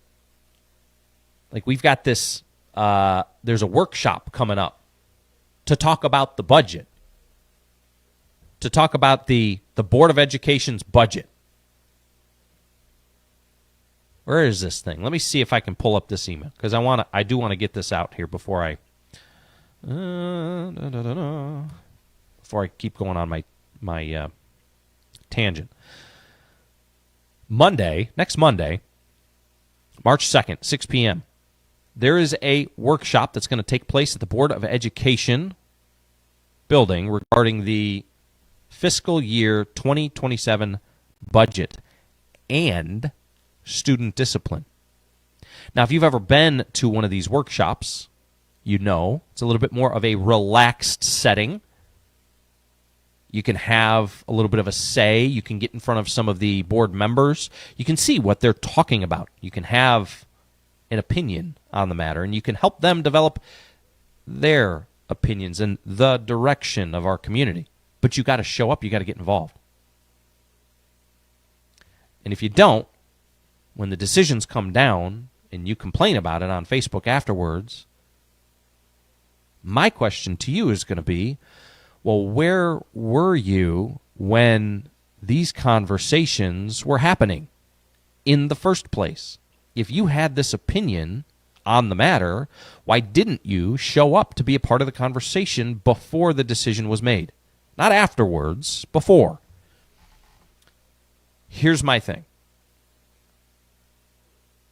B: Like, we've got this, there's a workshop coming up to talk about the budget, to talk about the Board of Education's budget. Where is this thing? Let me see if I can pull up this email, because I do want to get this out here before I keep going on my tangent. Next Monday, March 2nd, 6 p.m., there is a workshop that's going to take place at the Board of Education building regarding the fiscal year 2027 budget and student discipline. Now, if you've ever been to one of these workshops, you know it's a little bit more of a relaxed setting. You can have a little bit of a say. You can get in front of some of the board members. You can see what they're talking about. You can have an opinion on the matter, and you can help them develop their opinions and the direction of our community. But you got to show up. You got to get involved. And if you don't, when the decisions come down and you complain about it on Facebook afterwards, my question to you is going to be, well, where were you when these conversations were happening in the first place? If you had this opinion on the matter, why didn't you show up to be a part of the conversation before the decision was made? Not afterwards, before. Here's my thing.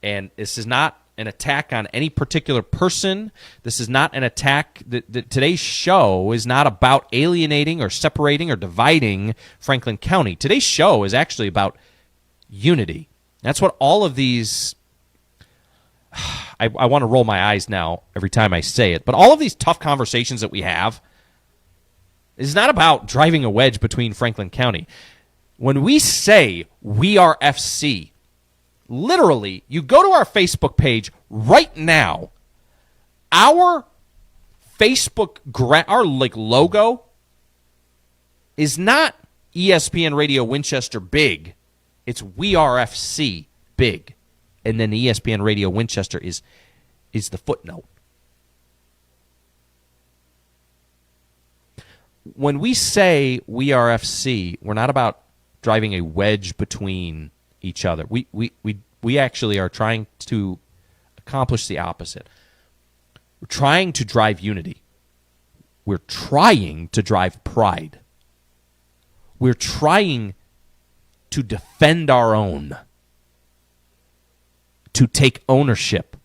B: And this is not an attack on any particular person. This is not an attack. Today's show is not about alienating or separating or dividing Franklin County. Today's show is actually about unity. That's what all of these... I want to roll my eyes now every time I say it, but all of these tough conversations that we have is not about driving a wedge between Franklin County. When we say we are FC, literally, you go to our Facebook page right now. Our Facebook our logo is not ESPN Radio Winchester big. It's We Are FC big, and then the ESPN Radio Winchester is the footnote. When we say We Are FC, we're not about driving a wedge between each other. We actually are trying to accomplish the opposite. We're trying to drive unity. We're trying to drive pride. We're trying to defend our own, to take ownership.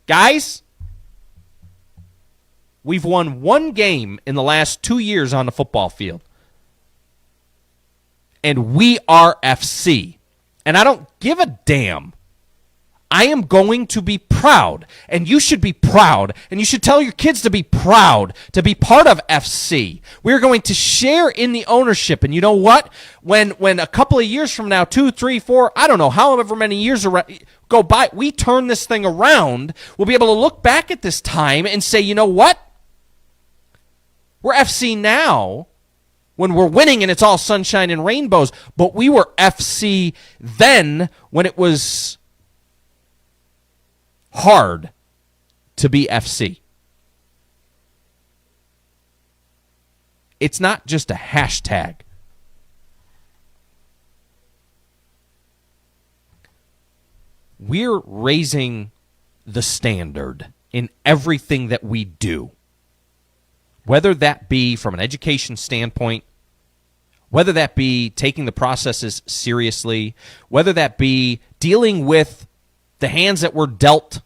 B: Guys, we've won one game in the last 2 years on the football field. And we are FC. And I don't give a damn. I am going to be proud, and you should be proud, and you should tell your kids to be proud to be part of FC. We're going to share in the ownership, and you know what? When a couple of years from now, 2, 3, 4, I don't know, however many years go by, we turn this thing around, we'll be able to look back at this time and say, you know what? We're FC now when we're winning and it's all sunshine and rainbows, but we were FC then when it was hard to be FC. It's not just a hashtag. We're raising the standard in everything that we do. Whether that be from an education standpoint, whether that be taking the processes seriously, whether that be dealing with the hands that were dealt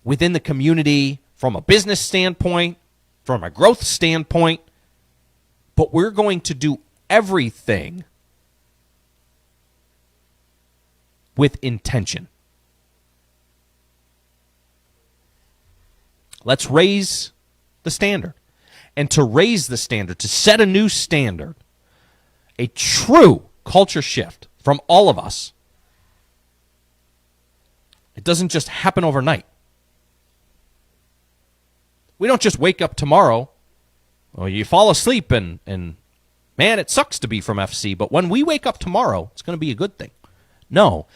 B: within the community from a business standpoint, from a growth standpoint, but we're going to do everything with intention. Let's raise the standard. And to raise the standard, to set a new standard, a true culture shift from all of us, it doesn't just happen overnight. We don't just wake up tomorrow. Well, you fall asleep and man, it sucks to be from FC, but when we wake up tomorrow, it's going to be a good thing. No,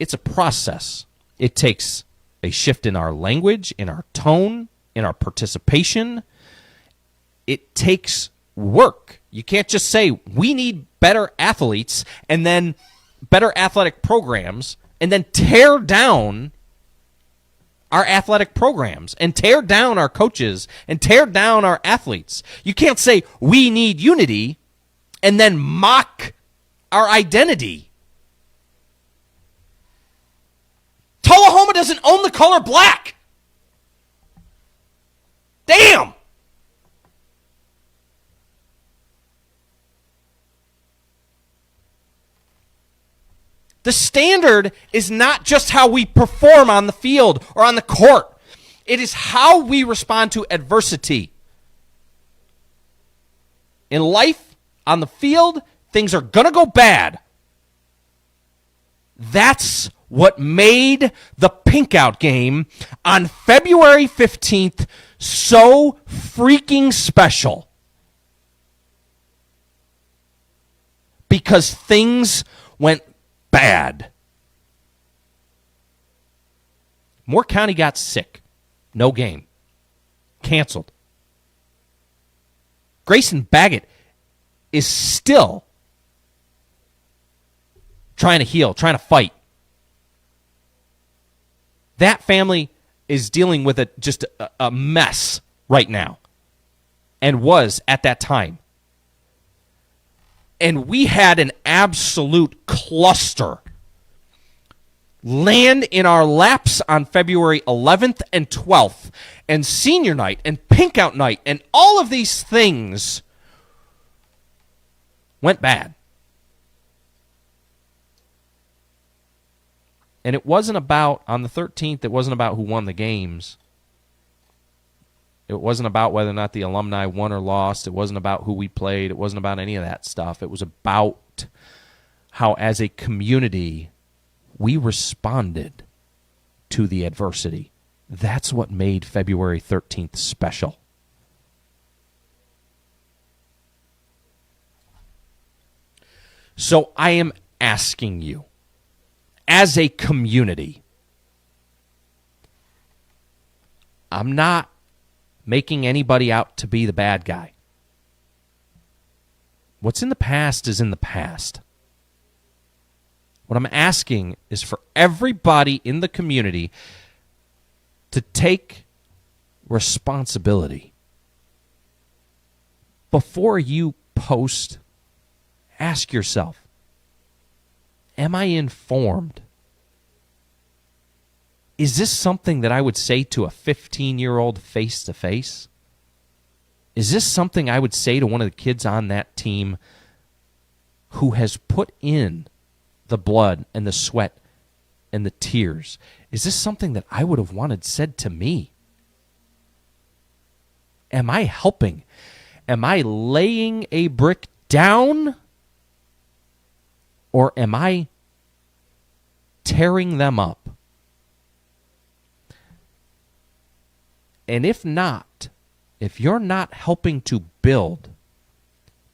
B: it's a process. It takes a shift in our language, in our tone, in our participation. It takes work. You can't just say, we need better athletes and then better athletic programs and then tear down our athletic programs and tear down our coaches and tear down our athletes. You can't say, we need unity and then mock our identity. Tullahoma doesn't own the color black. Damn! The standard is not just how we perform on the field or on the court. It is how we respond to adversity. In life, on the field, things are going to go bad. That's what made the Pinkout game on February 15th so freaking special. Because things went bad. Moore County got sick. No game. Canceled. Grayson Baggett is still trying to heal, trying to fight. That family is dealing with just a mess right now, and was at that time. And we had an absolute cluster land in our laps on February 11th and 12th, and senior night and Pinkout night, and all of these things went bad. And it wasn't about, on the 13th, it wasn't about who won the games. It wasn't about whether or not the alumni won or lost. It wasn't about who we played. It wasn't about any of that stuff. It was about how, as a community, we responded to the adversity. That's what made February 13th special. So I am asking you, as a community, I'm not making anybody out to be the bad guy. What's in the past is in the past. What I'm asking is for everybody in the community to take responsibility. Before you post, ask yourself, am I informed? Is this something that I would say to a 15-year-old face-to-face? Is this something I would say to one of the kids on that team who has put in the blood and the sweat and the tears? Is this something that I would have wanted said to me? Am I helping? Am I laying a brick down? Or am I tearing them up? And if not, if you're not helping to build,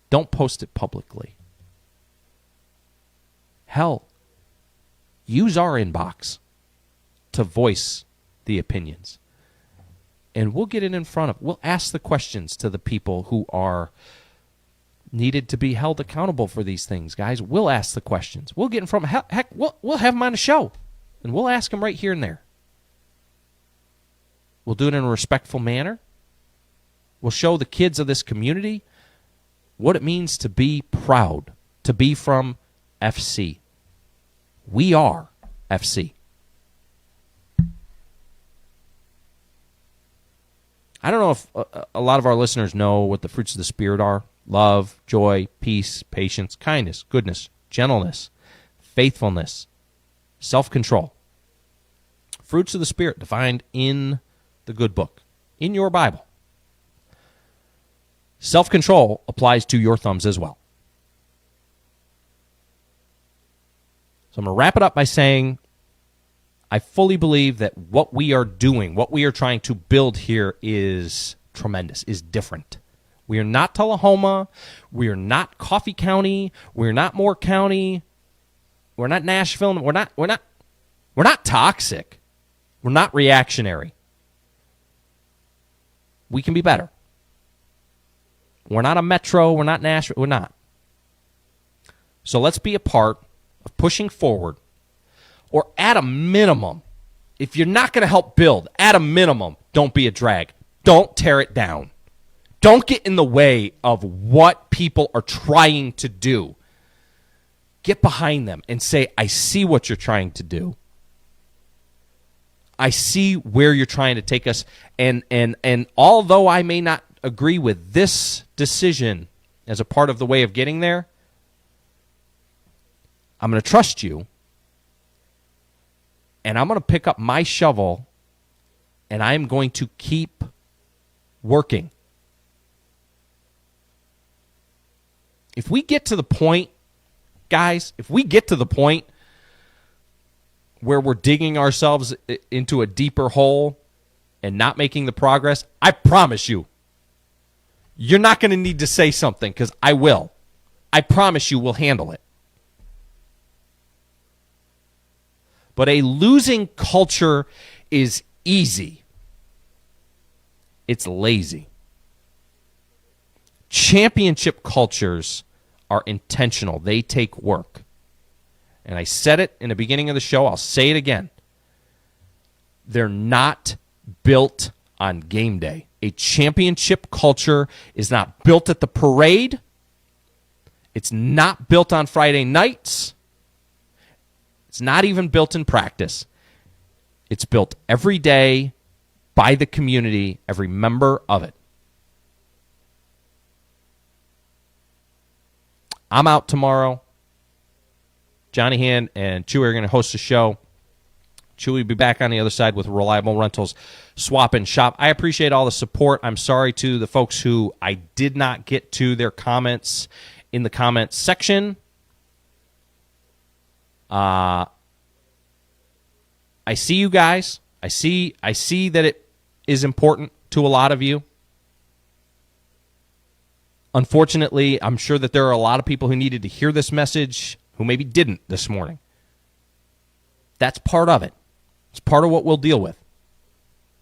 B: don't post it publicly. Hell, use our inbox to voice the opinions. And we'll get it in front of, we'll ask the questions to the people who are needed to be held accountable for these things, guys. We'll ask the questions. We'll get in front of, heck, we'll have them on the show. And we'll ask them right here and there. We'll do it in a respectful manner. We'll show the kids of this community what it means to be proud, to be from FC. We are FC. I don't know if a lot of our listeners know what the fruits of the Spirit are. Love, joy, peace, patience, kindness, goodness, gentleness, faithfulness, self-control. Fruits of the Spirit defined in the good book, in your Bible. Self-control applies to your thumbs as well. So I'm going to wrap it up by saying I fully believe that what we are doing, what we are trying to build here is tremendous, is different. We are not Tullahoma. We are not Coffee County. We're not Moore County. We're not Nashville. We're not toxic. We're not reactionary. We can be better. We're not a Metro. We're not Nashville. We're not. So let's be a part of pushing forward, or at a minimum, if you're not going to help build, at a minimum, don't be a drag. Don't tear it down. Don't get in the way of what people are trying to do. Get behind them and say, I see what you're trying to do. I see where you're trying to take us. And although I may not agree with this decision as a part of the way of getting there, I'm going to trust you, and I'm going to pick up my shovel, and I'm going to keep working. If we get to the point, guys, if we get to the point where we're digging ourselves into a deeper hole and not making the progress, I promise you, you're not going to need to say something, because I will. I promise you we'll handle it. But a losing culture is easy. It's lazy. Championship cultures are intentional. They take work. And I said it in the beginning of the show. I'll say it again. They're not built on game day. A championship culture is not built at the parade. It's not built on Friday nights. It's not even built in practice. It's built every day by the community, every member of it. I'm out tomorrow. Johnny Hand and Chewy are going to host a show. Chewy will be back on the other side with Reliable Rentals Swap and Shop. I appreciate all the support. I'm sorry to the folks who I did not get to their comments in the comments section. I see you guys. I see that it is important to a lot of you. Unfortunately, I'm sure that there are a lot of people who needed to hear this message who maybe didn't this morning. That's part of it. It's part of what we'll deal with.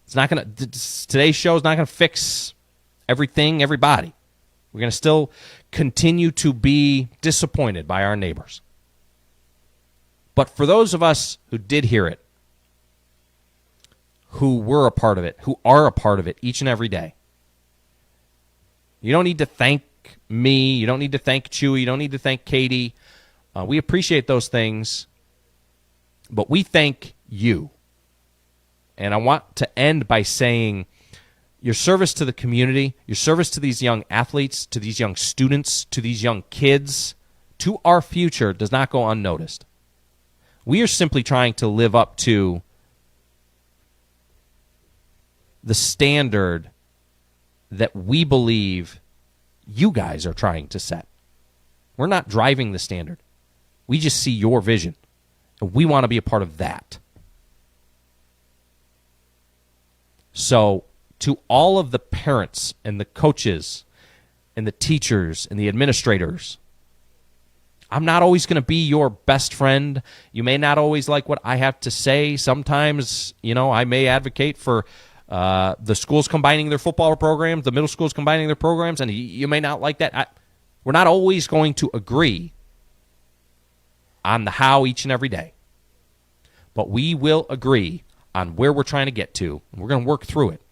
B: It's not going to. Today's show is not going to fix everything, everybody. We're going to still continue to be disappointed by our neighbors. But for those of us who did hear it, who were a part of it, who are a part of it each and every day. You don't need to thank me. You don't need to thank Chewy. You don't need to thank Katie. We appreciate those things, but we thank you. And I want to end by saying your service to the community, your service to these young athletes, to these young students, to these young kids, to our future does not go unnoticed. We are simply trying to live up to the standard that we believe you guys are trying to set. We're not driving the standard. We just see your vision, and we want to be a part of that. So, to all of the parents and the coaches and the teachers and the administrators, I'm not always going to be your best friend. You may not always like what I have to say. Sometimes, I may advocate for the schools combining their football programs, the middle schools combining their programs, and you may not like that. We're not always going to agree on the how each and every day. But we will agree on where we're trying to get to, and we're going to work through it.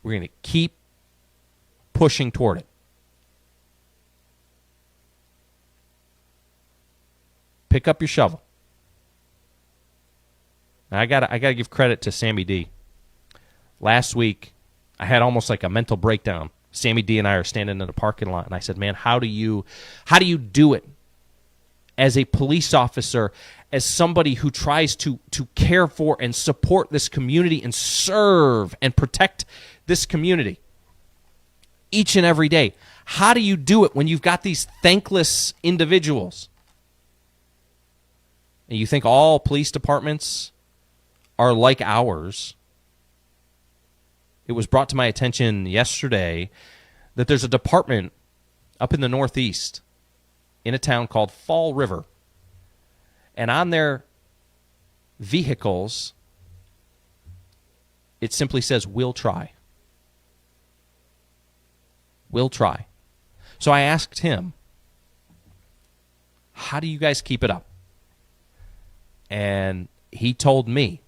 B: We're going to keep pushing toward it. Pick up your shovel. Now, I gotta give credit to Sammy D. Last week, I had almost like a mental breakdown. Sammy D and I are standing in the parking lot, and I said, man, how do you do it as a police officer, as somebody who tries to care for and support this community and serve and protect this community each and every day? How do you do it when you've got these thankless individuals? And you think all police departments are like ours. It was brought to my attention yesterday that there's a department up in the Northeast in a town called Fall River. And on their vehicles, it simply says, "We'll try." We'll try. So I asked him, how do you guys keep it up? And he told me,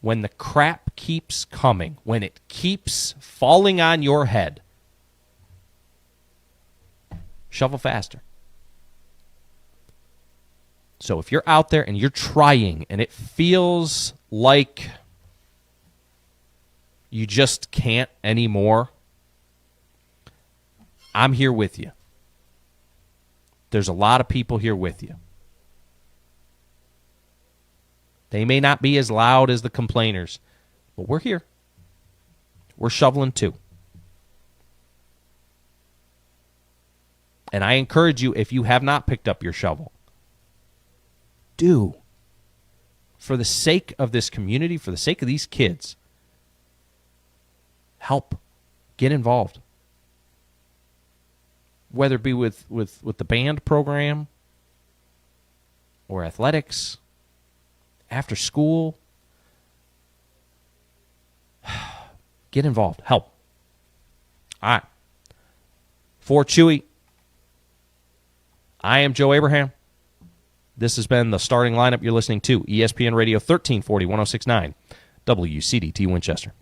B: when the crap keeps coming, when it keeps falling on your head, shovel faster. So if you're out there and you're trying and it feels like you just can't anymore, I'm here with you. There's a lot of people here with you. They may not be as loud as the complainers, but we're here. We're shoveling too. And I encourage you, if you have not picked up your shovel, do. For the sake of this community, for the sake of these kids, help. Get involved. Whether it be with the band program or athletics, after school, get involved. Help. All right. For Chewy, I am Joe Abraham. This has been the starting lineup. You're listening to ESPN Radio 1340, 1069, WCDT Winchester.